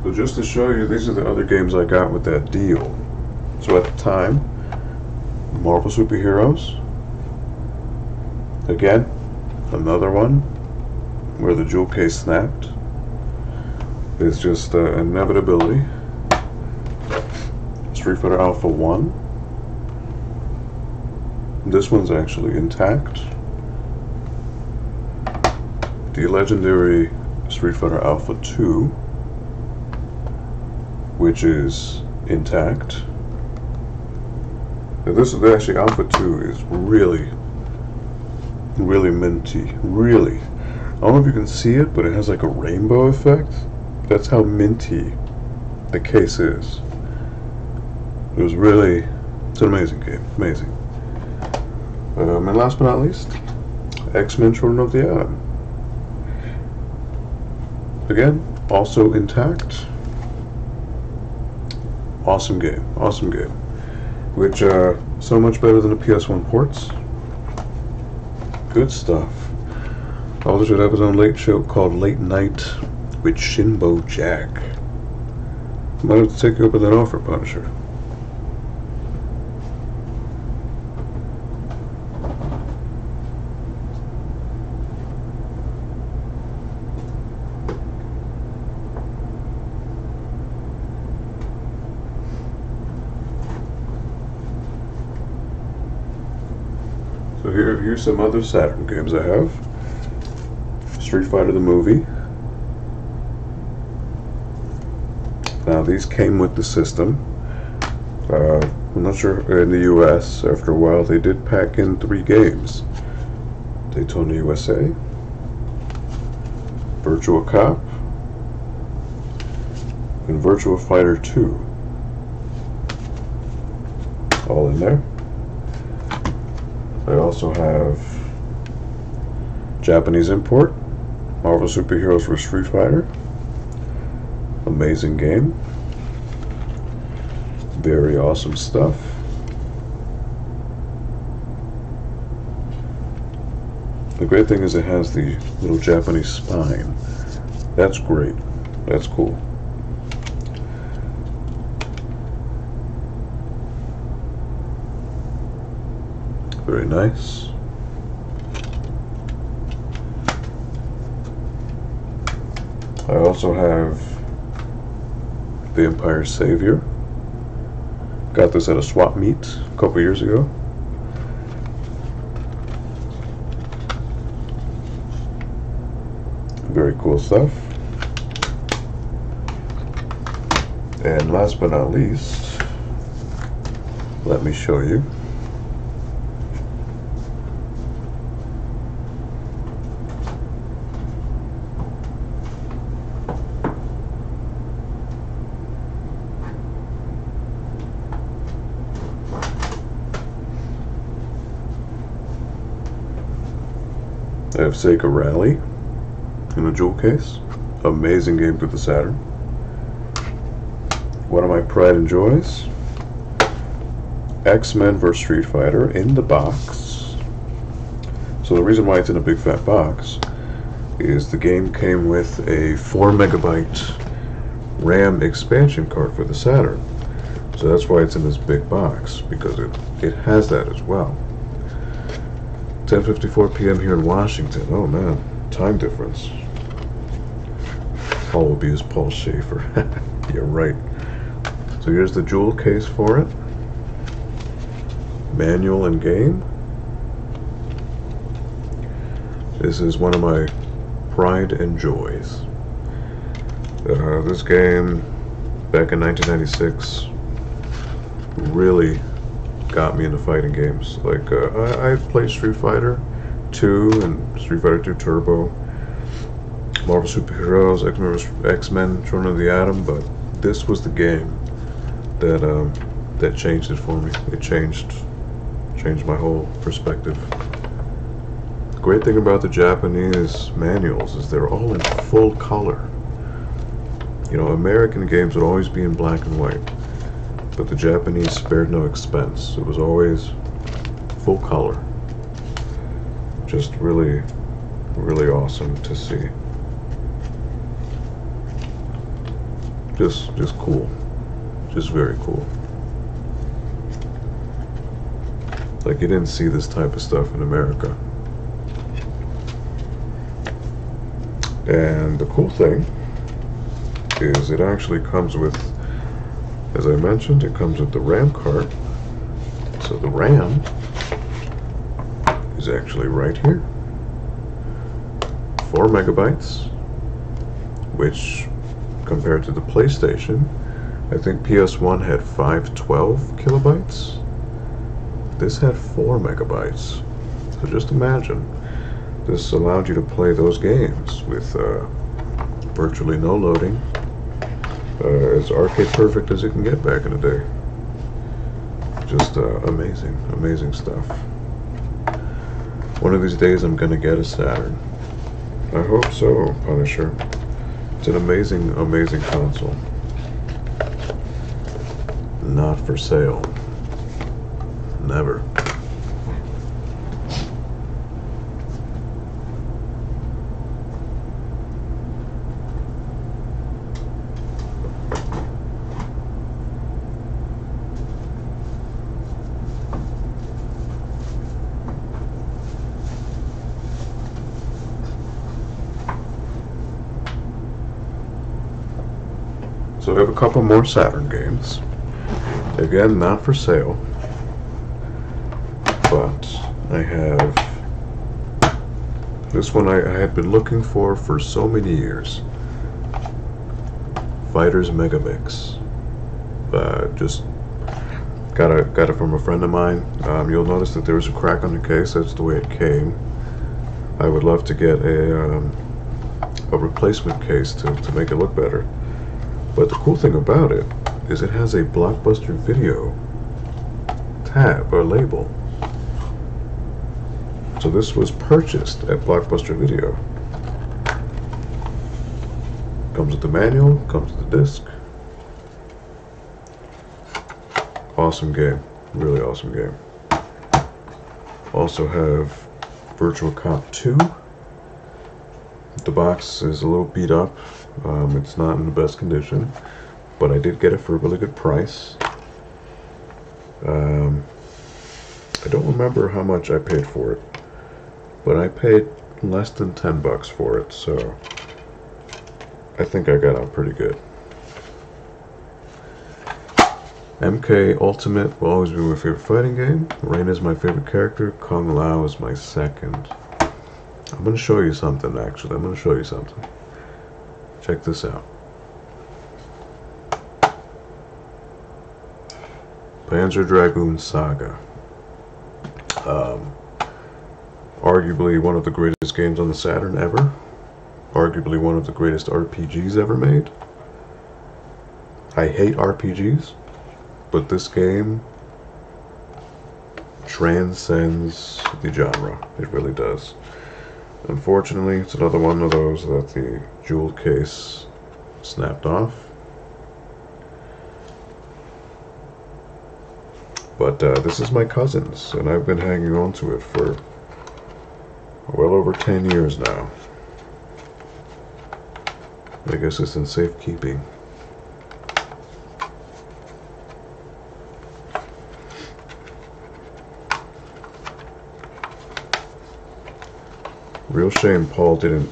So just to show you, these are the other games I got with that deal. So at the time, Marvel Superheroes. Again, another one where the jewel case snapped. It's just inevitability. Street Fighter Alpha 1. This one's actually intact. The legendary Street Fighter Alpha 2, which is intact. Now this is actually Alpha 2 is really minty. Really. I don't know if you can see it, but it has like a rainbow effect. That's how minty the case is. It's an amazing game. Amazing. And last but not least, X-Men Children of the Atom. Again, also intact. Awesome game. Which, so much better than the PS1 ports. Good stuff. Also should have his own late show called Late Night with Shinbo Jack. Might have to take you up with that offer, Punisher. So here's some other Saturn games I have. Street Fighter the movie. Now these came with the system. I'm not sure in the US, after a while they did pack in 3 games. Daytona USA, Virtua Cop, and Virtua Fighter 2. All in there. I also have Japanese import, Marvel Superheroes for Street Fighter. Amazing game. Very awesome stuff. The great thing is it has the little Japanese spine. That's great. That's cool. Very nice. I also have the Empire Savior. Got this at a swap meet a couple years ago. Very cool stuff. And last but not least, let me show you. I have Sega Rally in a jewel case. Amazing game for the Saturn. One of my pride and joys. X-Men vs. Street Fighter in the box. So the reason why it's in a big fat box is the game came with a 4 megabyte RAM expansion card for the Saturn. So that's why it's in this big box, because it has that as well. 10:54 p.m. here in Washington. Oh man, time difference. Paul will be as Paul Schaefer. You're right. So here's the jewel case for it. Manual and game. This is one of my pride and joys. This game, back in 1996, really got me into fighting games. Like, I played Street Fighter 2 and Street Fighter 2 Turbo, Marvel Superheroes, X-Men, Children of the Atom, but this was the game that changed it for me. It changed my whole perspective. The great thing about the Japanese manuals is they're all in full color. You know, American games would always be in black and white, but the Japanese spared no expense. It was always full color. Just really, really awesome to see. Just cool. Just very cool. Like, you didn't see this type of stuff in America. And the cool thing is it actually comes with, as I mentioned, it comes with the RAM card. So the RAM is actually right here. 4 megabytes, which compared to the PlayStation, I think PS1 had 512 kilobytes. This had 4 megabytes. So just imagine, this allowed you to play those games with virtually no loading. As arcade perfect as it can get back in the day. Just amazing, amazing stuff. One of these days I'm gonna get a Saturn. I hope so, Punisher. It's an amazing, amazing console. Not for sale. Never. So I have a couple more Saturn games. Again, not for sale. But I have this one I had been looking for so many years. Fighters Megamix. Just got it from a friend of mine. You'll notice that there was a crack on the case. That's the way it came. I would love to get a replacement case to make it look better. But the cool thing about it is it has a Blockbuster Video tab or label. So this was purchased at Blockbuster Video. Comes with the manual, comes with the disc. Awesome game, really awesome game. Also have Virtual Cop 2. The box is a little beat up. It's not in the best condition, but I did get it for a really good price. I don't remember how much I paid for it, but I paid less than 10 bucks for it, so I think I got out pretty good. MK Ultimate will always be my favorite fighting game. Rain is my favorite character. Kung Lao is my second. I'm going to show you something, actually. I'm going to show you something. Check this out. Panzer Dragoon Saga. Arguably one of the greatest games on the Saturn ever. Arguably one of the greatest RPGs ever made. I hate RPGs, but this game transcends the genre. It really does. Unfortunately, it's another one of those that the jewel case snapped off. But this is my cousin's, and I've been hanging on to it for well over 10 years now. I guess it's in safekeeping. Real shame Paul didn't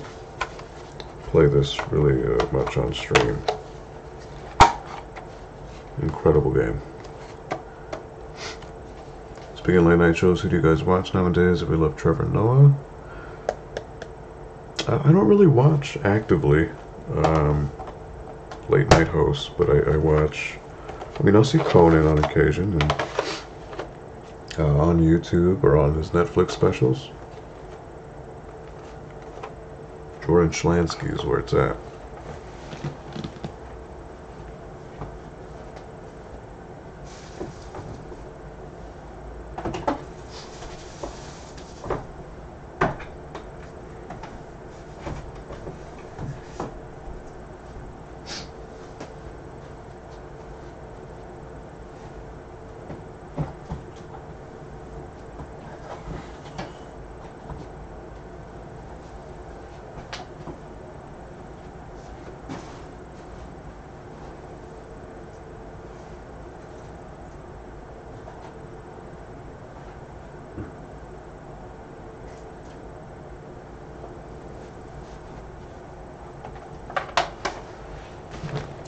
play this really much on stream. Incredible game. Speaking of late night shows, who do you guys watch nowadays? If we love Trevor Noah, I don't really watch actively late night hosts, but I watch. I mean, I'll see Conan on occasion, and on YouTube or on his Netflix specials. Jordan Schlansky is where it's at.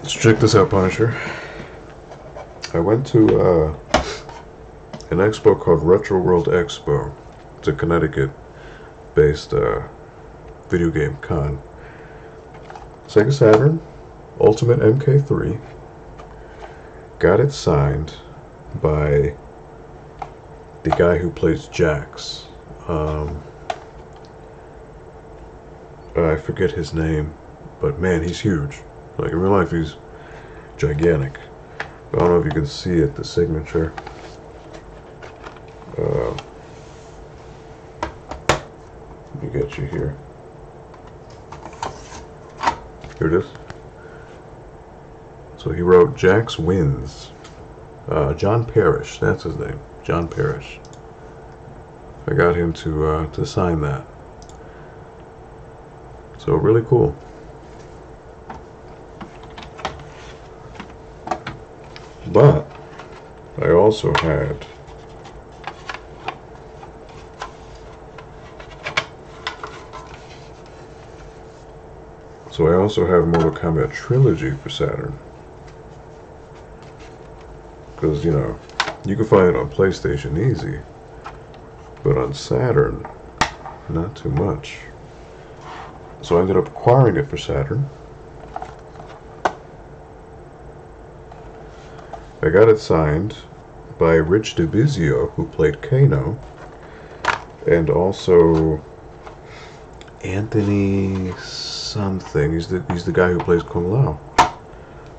Let's check this out, Punisher. I went to an expo called Retro World Expo. It's a Connecticut-based video game con. Sega Saturn, Ultimate MK3. Got it signed by the guy who plays Jax. I forget his name, but man, he's huge. Like in real life, he's gigantic. But I don't know if you can see it, the signature. Let me get you here. Here it is. So he wrote Jax wins. John Parrish, that's his name. John Parrish. I got him to sign that. So really cool. But I also had have Mortal Kombat Trilogy for Saturn. Because, you know, you can find it on PlayStation easy, but on Saturn, not too much. So I ended up acquiring it for Saturn. I got it signed by Rich DiBizio, who played Kano, and also Anthony something. He's the guy who plays Kung Lao.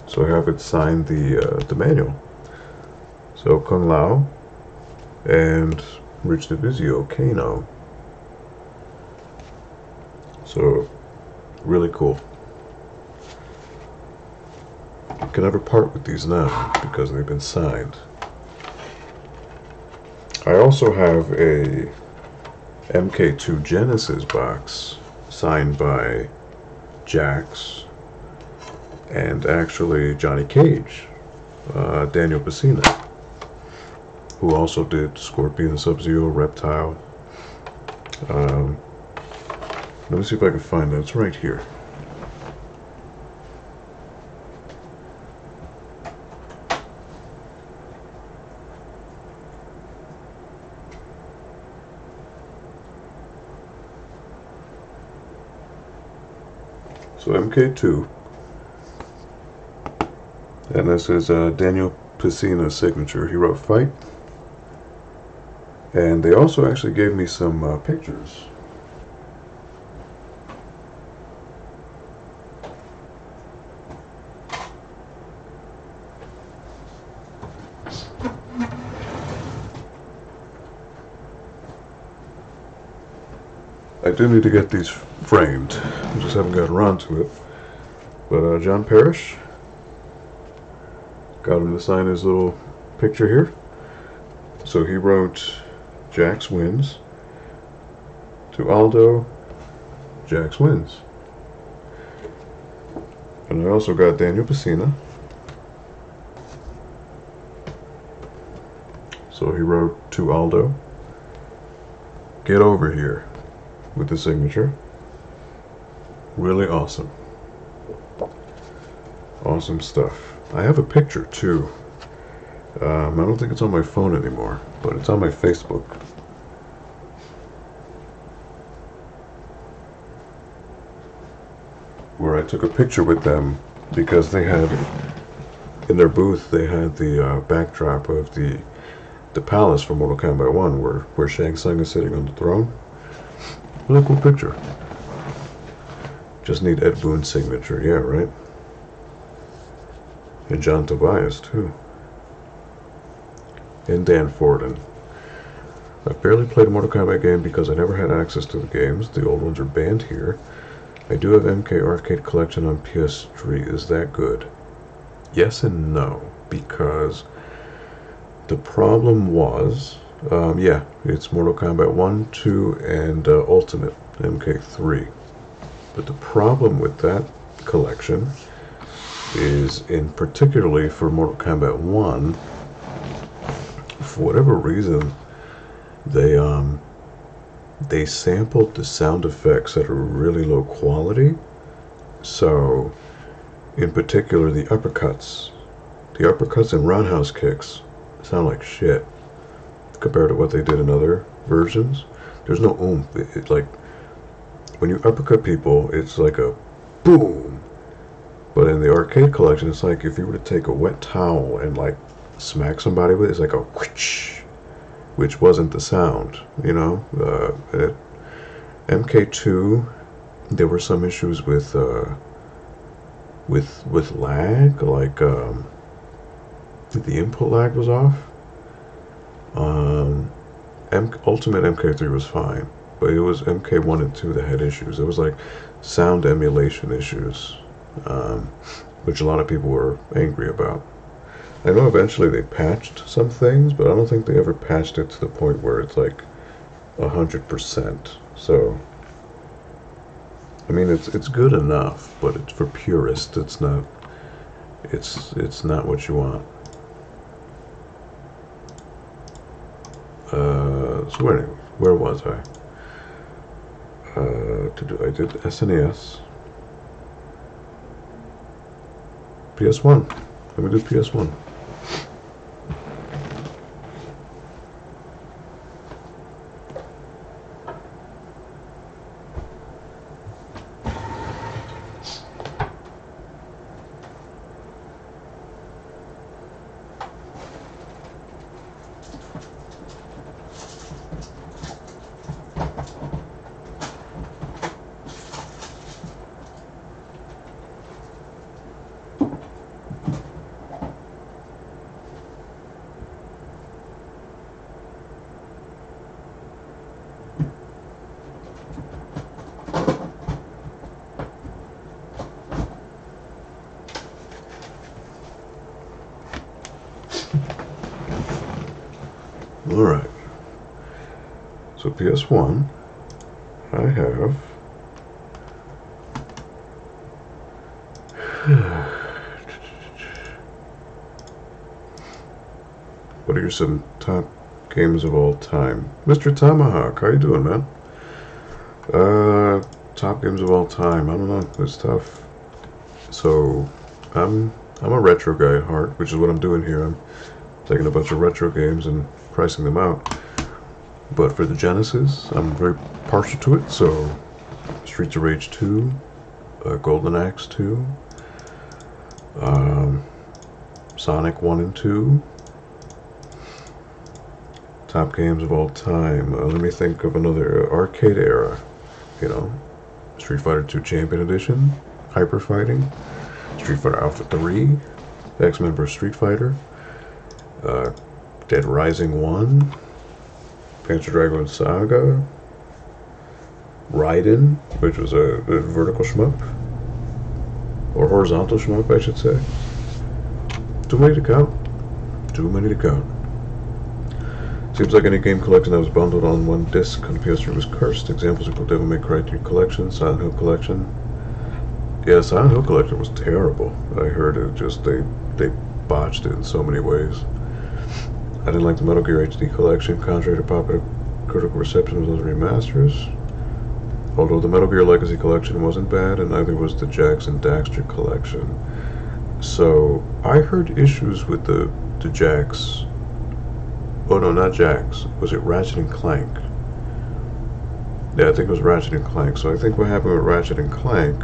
So I have it signed the manual. So Kung Lao and Rich DiBizio, Kano. So really cool. Can never part with these now because they've been signed. I also have a MK2 Genesis box signed by Jax and actually Johnny Cage, Daniel Pesina, who also did Scorpion, Sub-Zero, Reptile. Let me see if I can find that. It's right here. So MK2, and this is Daniel Pesina's signature. He wrote Fight, and they also actually gave me some pictures. I do need to get these framed. I just haven't gotten around to it. But John Parrish, got him to sign his little picture here. So he wrote Jax wins. To Aldo, Jax wins. And I also got Daniel Pesina. So he wrote to Aldo, get over here, with the signature. Really awesome. Awesome stuff. I have a picture too. I don't think it's on my phone anymore, but it's on my Facebook. Where I took a picture with them because they had, in their booth, they had the backdrop of the palace from Mortal Kombat 1 where Shang Tsung is sitting on the throne. Really cool picture. Just need Ed Boon's signature, yeah, right? And John Tobias, too. And Dan Forden. I've barely played a Mortal Kombat game because I never had access to the games. The old ones are banned here. I do have MK Arcade Collection on PS3. Is that good? Yes and no, because the problem was, yeah, it's Mortal Kombat 1, 2, and Ultimate MK3. But the problem with that collection is, in particularly for Mortal Kombat 1, for whatever reason, they sampled the sound effects at a really low quality. So, in particular, the uppercuts and roundhouse kicks sound like shit compared to what they did in other versions. There's no oomph. It's like when you uppercut people, it's like a boom. But in the arcade collection, it's like if you were to take a wet towel and like smack somebody with it, it's like a whoosh, which wasn't the sound, you know. At MK2, there were some issues with lag, like the input lag was off. Ultimate MK3 was fine, but it was MK1 and 2 that had issues. It was like sound emulation issues, which a lot of people were angry about. I know eventually they patched some things, but I don't think they ever patched it to the point where it's like 100%. So, I mean, it's good enough, but it's for purists. It's not what you want. So where was I? I did SNES, PS1. Let me do PS1. Alright, so PS1, I have what are some top games of all time? Mr. Tomahawk, how you doing, man? Top games of all time. I don't know. It's tough. So, I'm a retro guy at heart, which is what I'm doing here. I'm taking a bunch of retro games and pricing them out. But for the Genesis, I'm very partial to it. So, Streets of Rage 2, Golden Axe 2, Sonic 1 and 2. Top games of all time. Let me think of another arcade era. You know, Street Fighter 2 Champion Edition, Hyper Fighting, Street Fighter Alpha 3, X-Men vs. Street Fighter, Dead Rising 1, Panzer Dragoon Saga, Raiden, which was a vertical shmup, or horizontal shmup, I should say. Too many to count. Too many to count. Seems like any game collection that was bundled on one disc on the PS3 was cursed. Examples include Devil May Cry 3 Collection, Silent Hill Collection. Yeah, Silent Hill Collection was terrible. I heard it just, they botched it in so many ways. I didn't like the Metal Gear HD Collection, contrary to popular critical reception of those remasters. Although the Metal Gear Legacy Collection wasn't bad, and neither was the Jax and Daxter Collection. So, I heard issues with the Jax. Oh no, not Jax. Was it Ratchet and Clank? Yeah, I think it was Ratchet and Clank. So I think what happened with Ratchet and Clank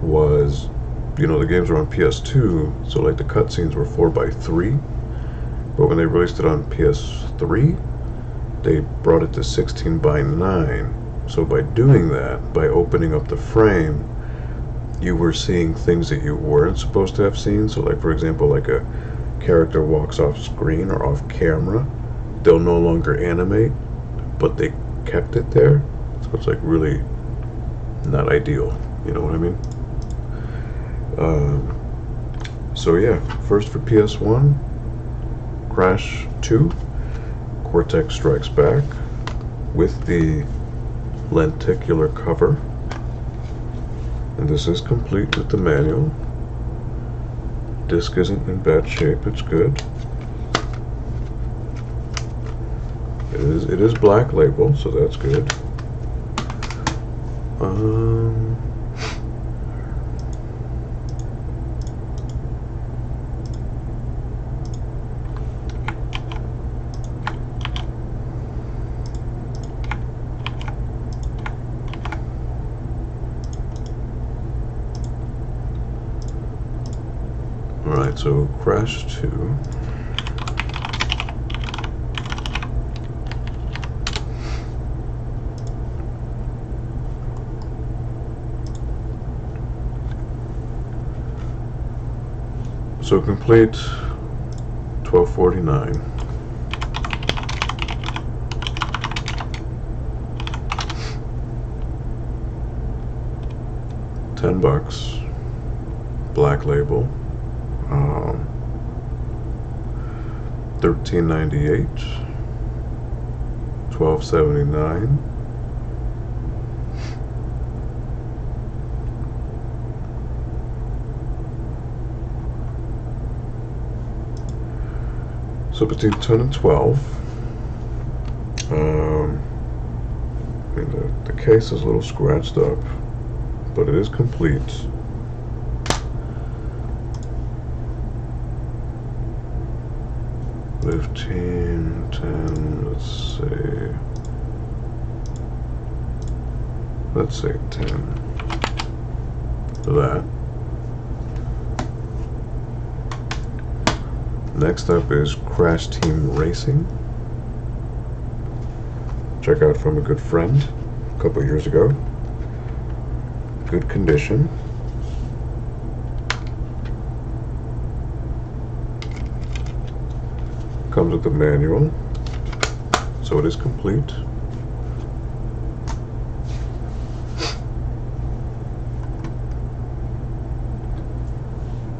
was, you know, the games were on PS2, so like the cutscenes were 4:3. But when they released it on PS3, they brought it to 16:9. So by doing that, by opening up the frame, you were seeing things that you weren't supposed to have seen. So like, for example, like a character walks off screen or off camera, they'll no longer animate, but they kept it there. So it's like really not ideal, you know what I mean? So yeah, first for PS1, Crash 2, Cortex Strikes Back, with the lenticular cover, and this is complete with the manual. Disc isn't in bad shape, it's good. It is black label, so that's good. Alright, so Crash 2. So complete, $12.49. $10, black label. $13.98, $12.79, so between 10 and 12. I mean, the case is a little scratched up, but it is complete. $15, $10, let's say 10 for that. Next up is Crash Team Racing. Check out from a good friend a couple years ago. Good condition. Comes with the manual, so it is complete.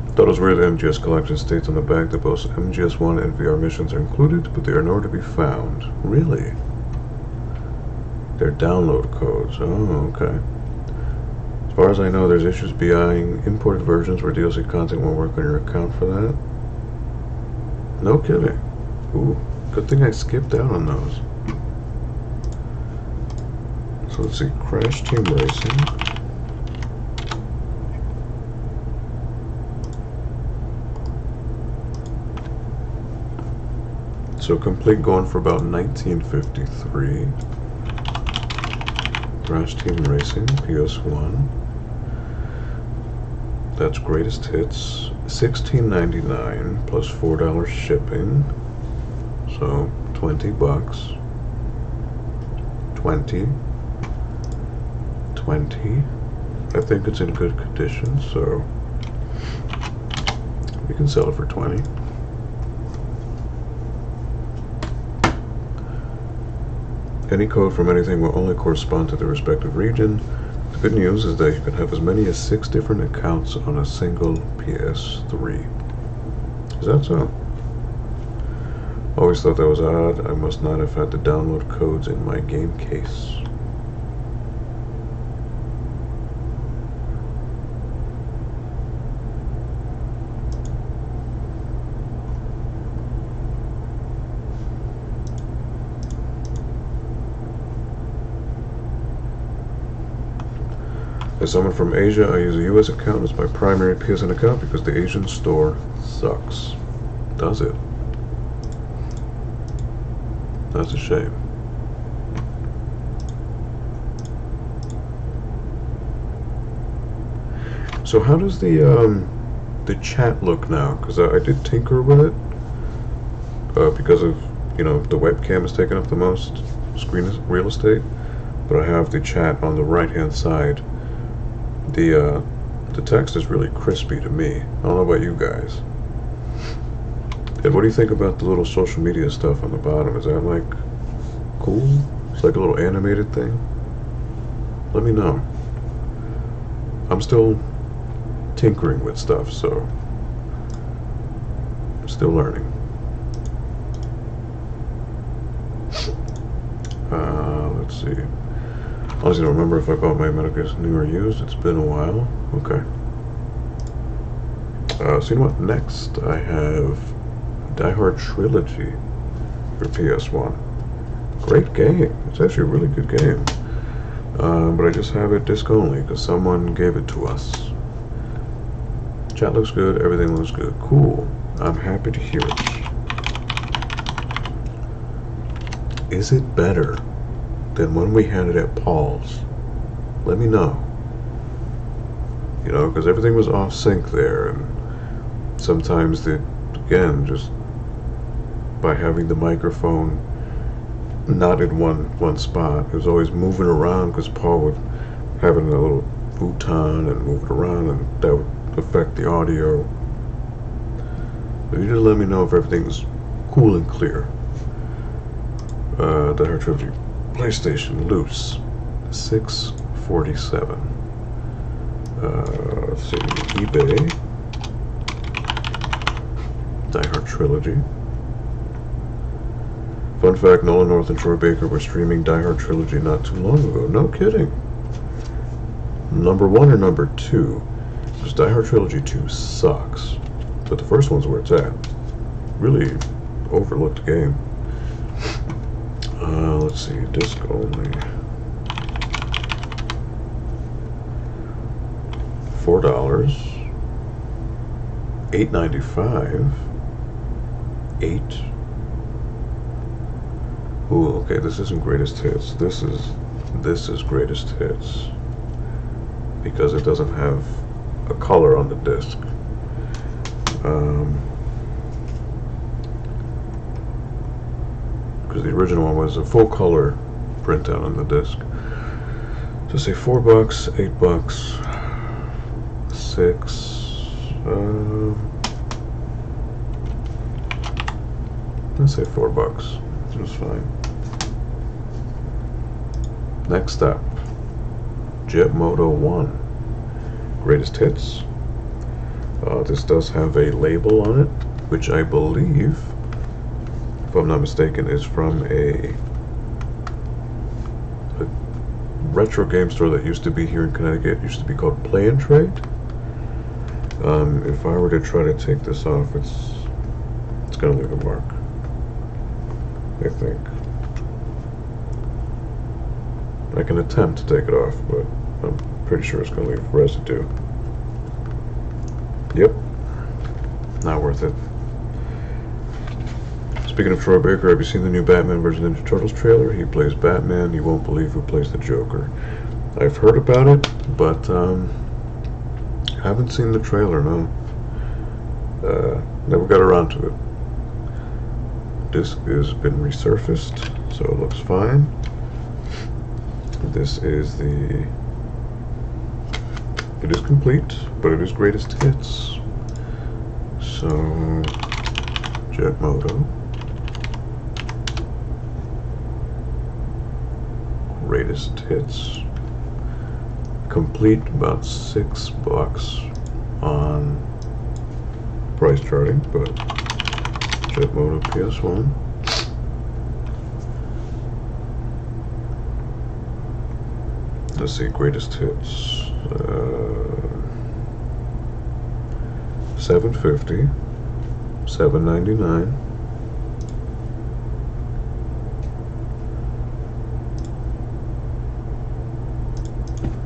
Thought it was weird the MGS collection states on the back that both MGS1 and VR missions are included, but they are nowhere to be found. Really? They're download codes. Oh, okay. As far as I know, there's issues buying imported versions where DLC content won't work on your account for that. No kidding. Ooh, good thing I skipped out on those. So let's see, Crash Team Racing. So complete going for about 1953. Crash Team Racing, PS1. That's greatest hits. $16.99 plus $4 shipping. So 20 bucks. 20. I think it's in good condition, so we can sell it for 20. Any code from anything will only correspond to the respective region. The good news is that you can have as many as 6 different accounts on a single PS3. Is that so? Always thought that was odd. I must not have had to download codes in my game case. As someone from Asia, I use a US account as my primary PSN account because the Asian store sucks. Does it? That's a shame. So how does the chat look now? Because I did tinker with it because of, you know, the webcam is taking up the most screen real estate, but I have the chat on the right hand side. The text is really crispy to me. I don't know about you guys. And what do you think about the little social media stuff on the bottom? Is that like cool? It's like a little animated thing. Let me know. I'm still tinkering with stuff, so I'm still learning. Let's see. Honestly, I don't remember if I bought my Metal Gear new or used. It's been a while. Okay. So you know what? Next, I have Die Hard Trilogy for PS1. Great game. It's actually a really good game. But I just have it disc only because someone gave it to us. Chat looks good. Everything looks good. Cool. I'm happy to hear it. Is it better than when we had it at Paul's? Let me know. You know, because everything was off sync there, and sometimes again, just by having the microphone not in one spot, it was always moving around because Paul would have it in a little futon and move it around, and that would affect the audio. But you just let me know if everything's cool and clear. Die Hard Trilogy. PlayStation loose, $647. Let's see, eBay. Die Hard Trilogy. Fun fact: Nolan North and Troy Baker were streaming Die Hard Trilogy not too long ago. No kidding. Number 1 or number 2? Because Die Hard Trilogy 2 sucks, but the first one's where it's at. Really overlooked game. Let's see, disc only. $4. $8.95. $8. Ooh, okay, this isn't greatest hits. This is greatest hits because it doesn't have a color on the disc. Because the original one was a full color printout on the disc. So say $4, $8, 6. Let's say $4. That's fine. Next up, Jet Moto 1. Greatest hits. This does have a label on it, which I believe, if I'm not mistaken, is from a retro game store that used to be here in Connecticut. It used to be called Play and Trade. If I were to try to take this off, it's gonna leave a mark, I think. I can attempt to take it off, but I'm pretty sure it's gonna leave residue. Yep, not worth it. Speaking of Troy Baker, have you seen the new Batman vs. Ninja Turtles trailer? He plays Batman. You won't believe who plays the Joker. I've heard about it, but haven't seen the trailer, no. Never got around to it. Disc has been resurfaced, so it looks fine. This is it is complete, but it is greatest hits. So, Jetmoto. Greatest hits. Complete, about $6 on price charting, but Jetmoto PS1. Let's see, greatest hits. $7.50, $7.99.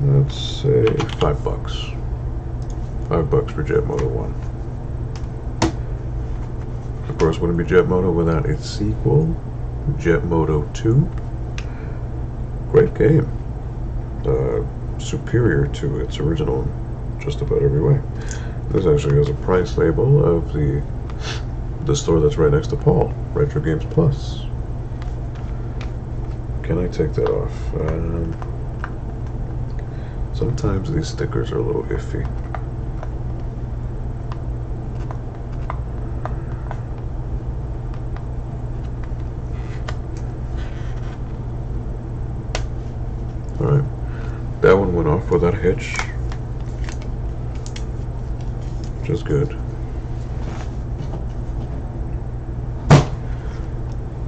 Let's say $5. $5 for Jetmoto 1. Of course, wouldn't be Jetmoto without its sequel, Jetmoto 2. Great game. Superior to its original in just about every way. This actually has a price label of the store that's right next to Paul, Retro Games Plus. Can I take that off? Sometimes these stickers are a little iffy. Alright, that one went off without a hitch, which is good.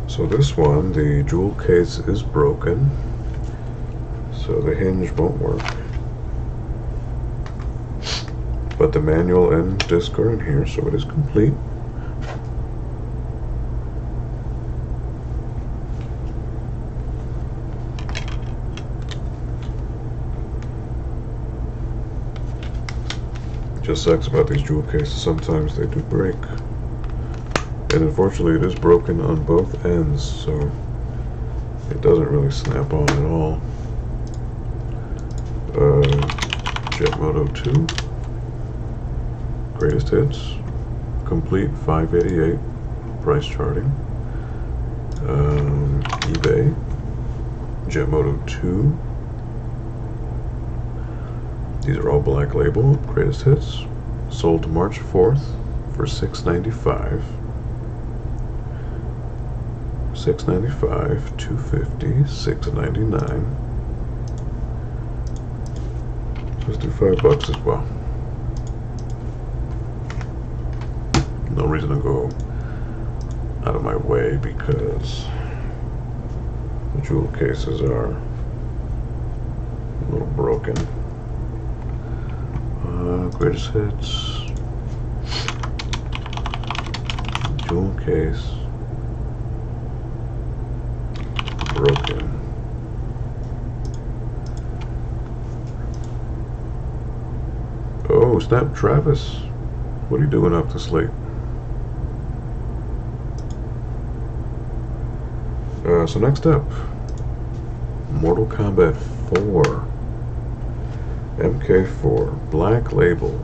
So this one, the jewel case is broken, so the hinge won't work. But the manual and disc are in here, so it is complete. Just sucks about these jewel cases, sometimes they do break. And unfortunately it is broken on both ends, so it doesn't really snap on at all. Jetmoto 2. Greatest hits. Complete, $5.88. Price charting. eBay. Jetmoto 2. These are all black label. Greatest hits. Sold March 4th for $6.95. $6.95, $2.50, $6.99. Let's do $5 as well. No reason to go out of my way because the jewel cases are a little broken. Greatest hits. Jewel case. Broken. Oh, snap, Travis. What are you doing up this late? So next up, Mortal Kombat 4. MK4, black label.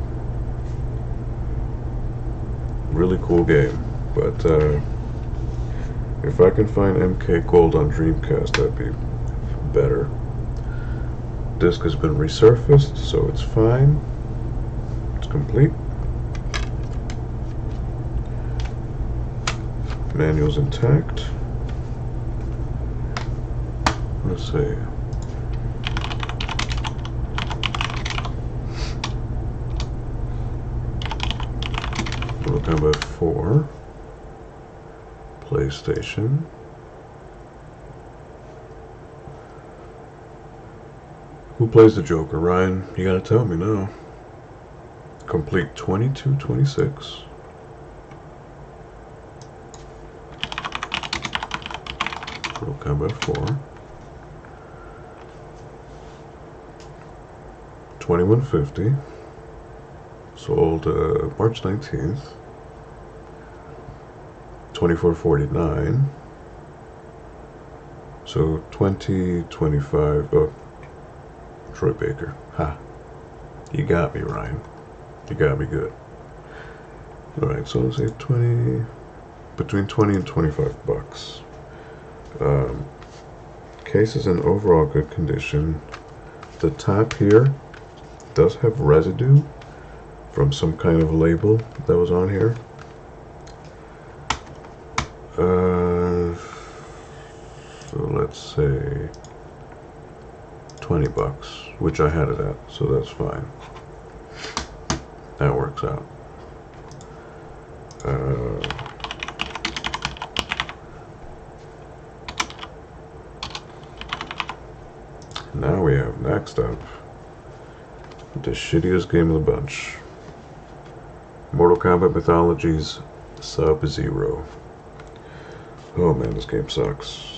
Really cool game, but if I can find MK Gold on Dreamcast, that'd be better. Disc has been resurfaced, so it's fine. It's complete. Manual's intact. Let's see. Mortal Kombat 4. PlayStation. Who plays the Joker, Ryan? You gotta tell me now. Complete 2226. Mortal Kombat 4. 2150. Sold March 19th. 2449. So 2025. Oh, Troy Baker. Ha. You got me, Ryan. You got me good. Alright, so let's say 20, between 20 and 25 bucks. Case is in overall good condition. The top here does have residue from some kind of label that was on here. So let's say 20 bucks, which I had it at, so that's fine. That works out. Now we have next up the shittiest game of the bunch. Mortal Kombat Mythologies Sub-Zero. Oh man, this game sucks.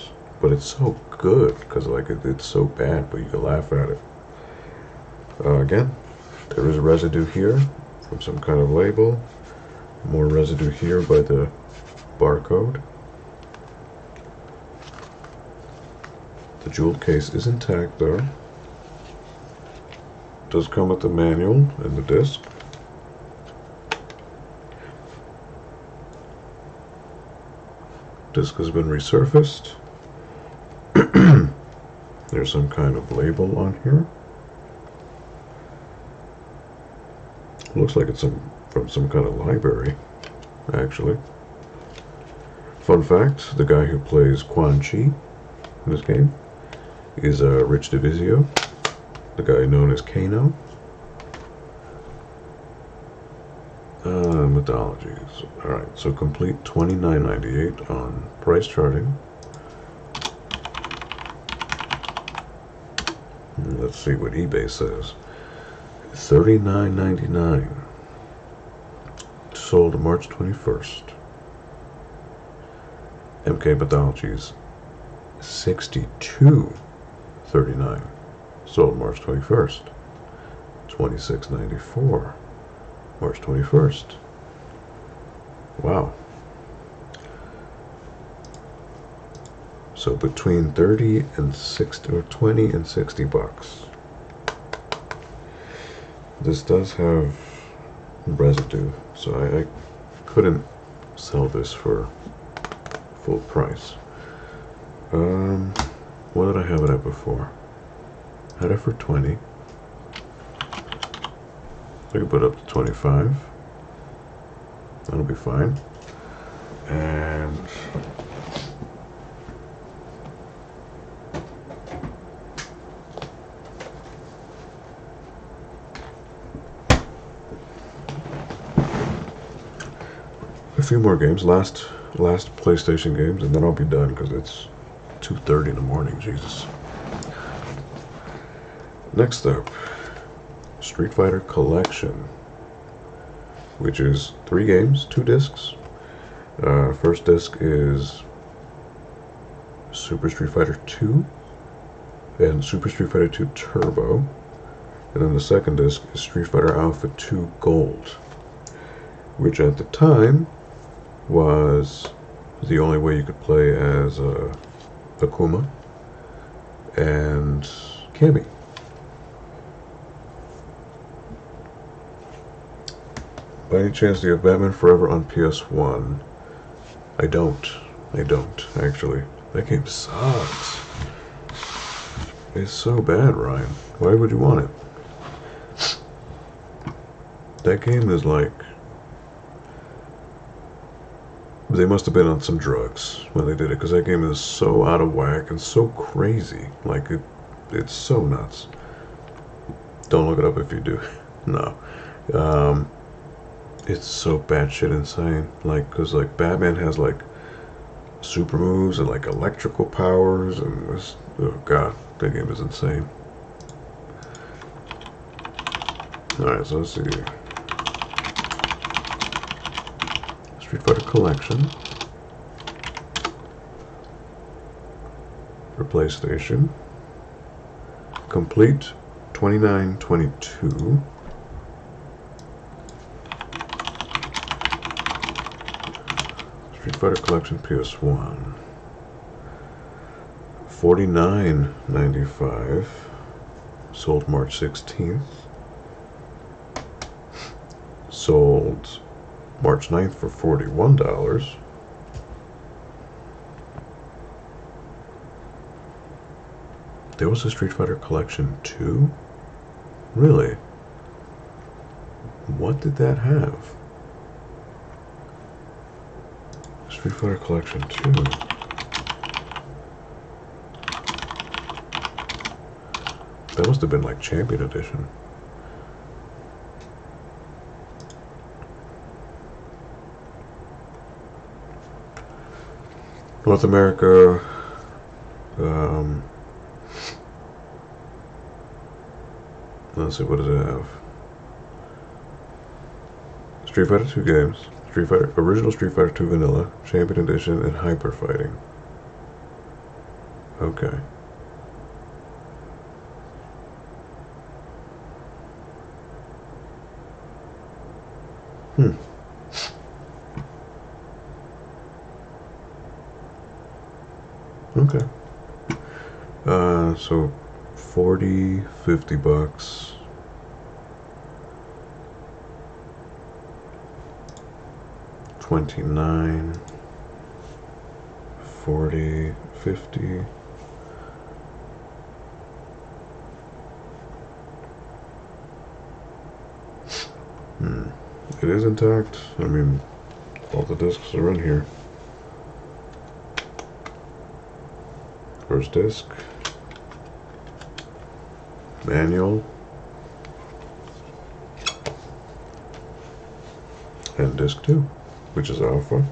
But it's so good, because like it's so bad, but you can laugh at it. Again, there is residue here from some kind of label. More residue here by the barcode. The jeweled case is intact though. Does come with the manual and the disc. Disc has been resurfaced. There's some kind of label on here. Looks like it's from some kind of library, actually. Fun fact, the guy who plays Quan Chi in this game is Rich DeVizio, the guy known as Kano. Mythologies. Alright, so complete $29.98 on price charting. Let's see what eBay says. $39.99. Sold March 21st. MK Mythologies $62.39. Sold March 21st. $26.94. March 21st. Wow. So between 30 and 60, or 20 and 60 bucks. This does have residue, so I couldn't sell this for full price. What did I have it at before? Had it for 20. I can put it up to 25. That'll be fine. And a few more games, last PlayStation games, and then I'll be done because it's 2:30 in the morning. Jesus. Next up, Street Fighter Collection, which is 3 games, 2 discs. First disc is Super Street Fighter 2 and Super Street Fighter 2 Turbo, and then the second disc is Street Fighter Alpha 2 Gold, which at the time was the only way you could play as Akuma and Cammy. By any chance do you have Batman Forever on PS1? I don't actually. That game sucks. It's so bad, Ryan. Why would you want it? That game is like, they must have been on some drugs when they did it, because that game is so out of whack and so crazy. Like it's so nuts. Don't look it up if you do. No. It's so batshit insane. Like, cause like Batman has like super moves and like electrical powers, and this, oh god, that game is insane. Alright, so let's see. Street Fighter Collection. For PlayStation. Complete $29.22. Street Fighter Collection PS1. $49.95. Sold March 16th. Sold March 9th for $41. There was a Street Fighter Collection 2? Really? What did that have? Street Fighter Collection 2. That must have been like Champion Edition. North America, let's see, what does it have? Street Fighter 2 games, original Street Fighter 2 Vanilla, Champion Edition, and Hyper Fighting. Okay. Okay. So 40, 50 bucks. $29, 40, 50. It is intact. I mean, all the discs are in here. First disc. Manual. And disc 2, which is alpha.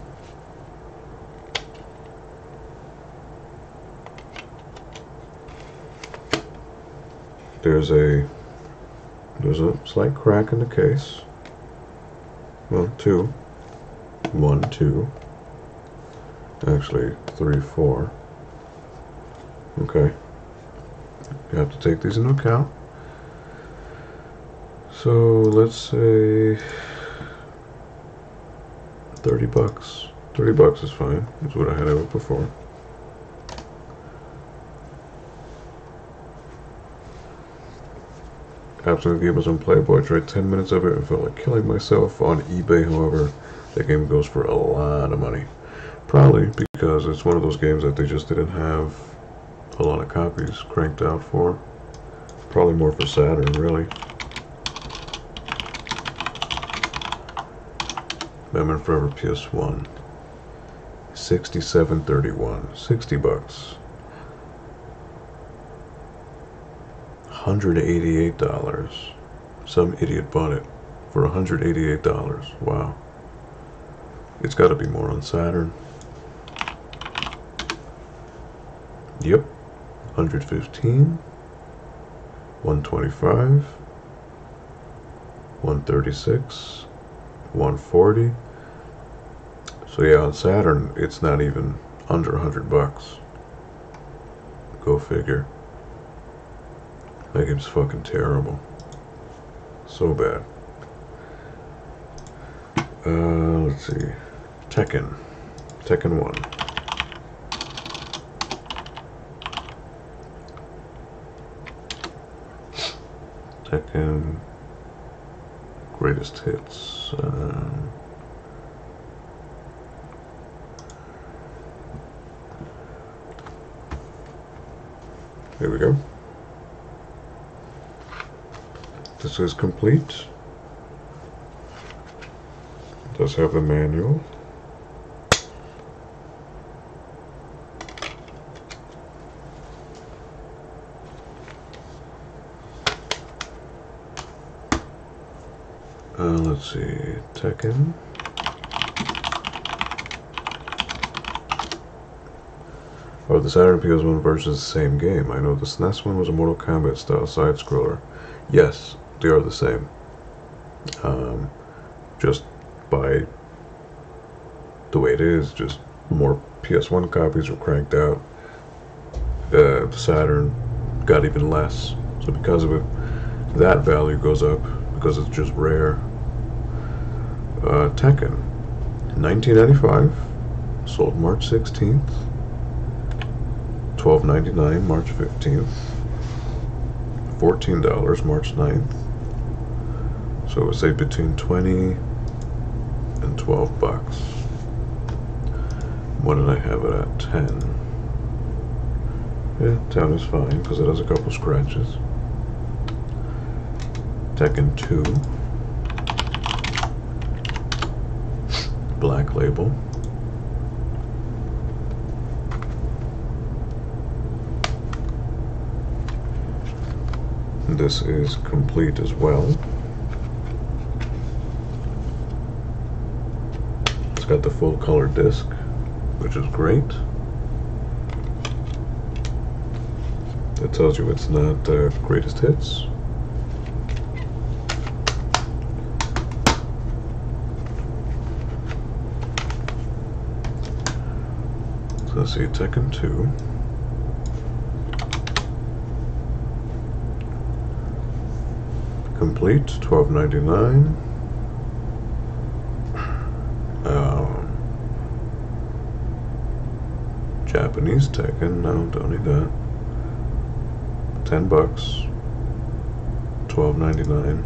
There's a slight crack in the case. Well, 2. 1, 2. Actually, 3, 4. Okay. You have to take these into account. So let's say 30 bucks. 30 bucks is fine. That's what I had it before. Absolute Game was on Playboy. I tried 10 minutes of it and felt like killing myself. On eBay, however, that game goes for a lot of money. Probably because it's one of those games that they just didn't have a lot of copies cranked out for. Probably more for Saturn, really. Batman Forever PS1. $67.31. 60 bucks. $188. Some idiot bought it for $188. Wow. It's got to be more on Saturn. Yep. 115. 125. 136. 140. So yeah, on Saturn, it's not even under 100 bucks. Go figure. That game's fucking terrible. So bad. Let's see. Tekken. Tekken 1. Tekken. Greatest hits. Here we go. This is complete. It does have the manual. Let's see, Tekken. Oh, the Saturn PS1 version is the same game. I know the SNES one was a Mortal Kombat style side-scroller. Yes, they are the same. Just by the way it is, just more PS1 copies were cranked out. Saturn got even less, so because of it, that value goes up because it's just rare. Tekken, 1995, sold March 16th, $12.99 March 15th, $14 March 9th. So it would say between 20 and 12 bucks. What did I have it at? 10. Yeah, 10 is fine because it has a couple scratches. Tekken 2. Black Label. This is complete as well. It's got the full color disc, which is great. That tells you it's not greatest hits. So let's see, Tekken 2. Complete, $12.99. Japanese Tekken, no, don't need that. 10 bucks, $12.99.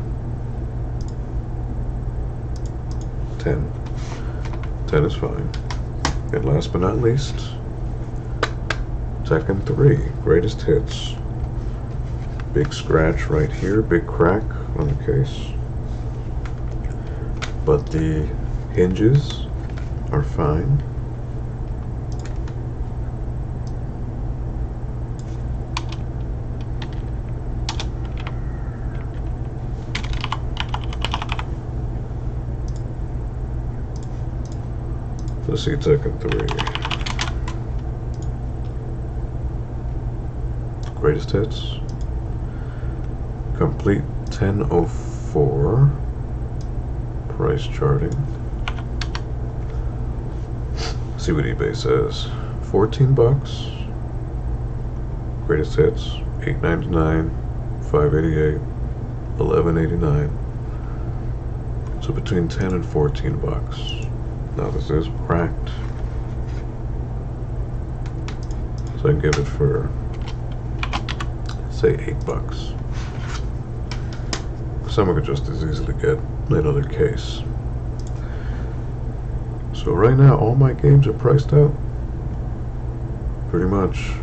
10 is fine. And last but not least, Tekken 3, greatest hits. Big scratch right here, big crack on the case. But the hinges are fine. Let's see Tekken 3. Greatest hits. Complete 1004. Price charting. See what eBay says. 14 bucks. Greatest hits. $8.99. $5.88. $11.89. So between 10 and 14 bucks. Now this is cracked, so I can give it for, say, 8 bucks. Someone could just as easily get another case. So right now, all my games are priced out. Pretty much.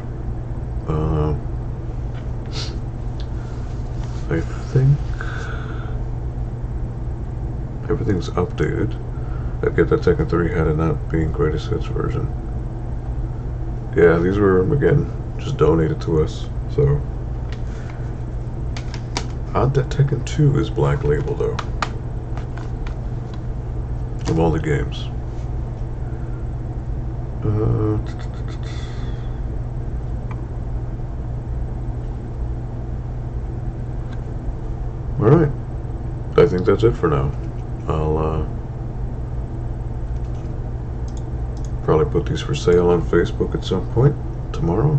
I think everything's updated. I get that Tekken 3 had it not being greatest hits version. Yeah, these were, again, just donated to us, so. Odd that Tekken 2 is Black Label, though. Of all the games. Alright. I think that's it for now. I'll, probably put these for sale on Facebook at some point tomorrow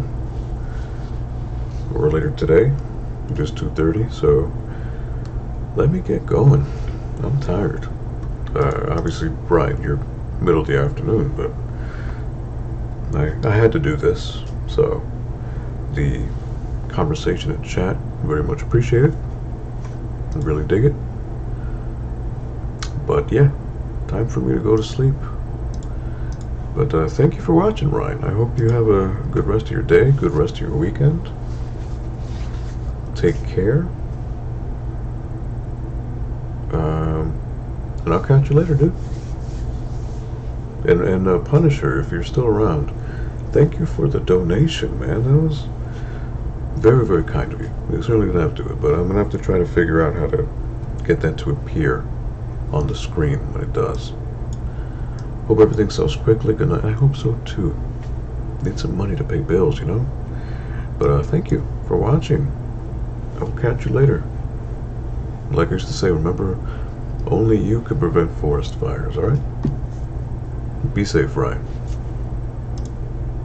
or later today. It is 2:30, so let me get going. I'm tired. Obviously, right, you're middle of the afternoon, but I had to do this. So the conversation and chat, very much appreciated. I really dig it. But yeah, time for me to go to sleep. But thank you for watching, Ryan. I hope you have a good rest of your day, good rest of your weekend. Take care. And I'll catch you later, dude. And Punisher, if you're still around, thank you for the donation, man. That was very, very kind of you. You certainly didn't have to do it, but I'm going to have to try to figure out how to get that to appear on the screen when it does. Hope everything sells quickly. Good night. I hope so too. Need some money to pay bills, you know. But thank you for watching. I will catch you later. Like I used to say, remember, Only you could prevent forest fires, alright? Be safe, Ryan.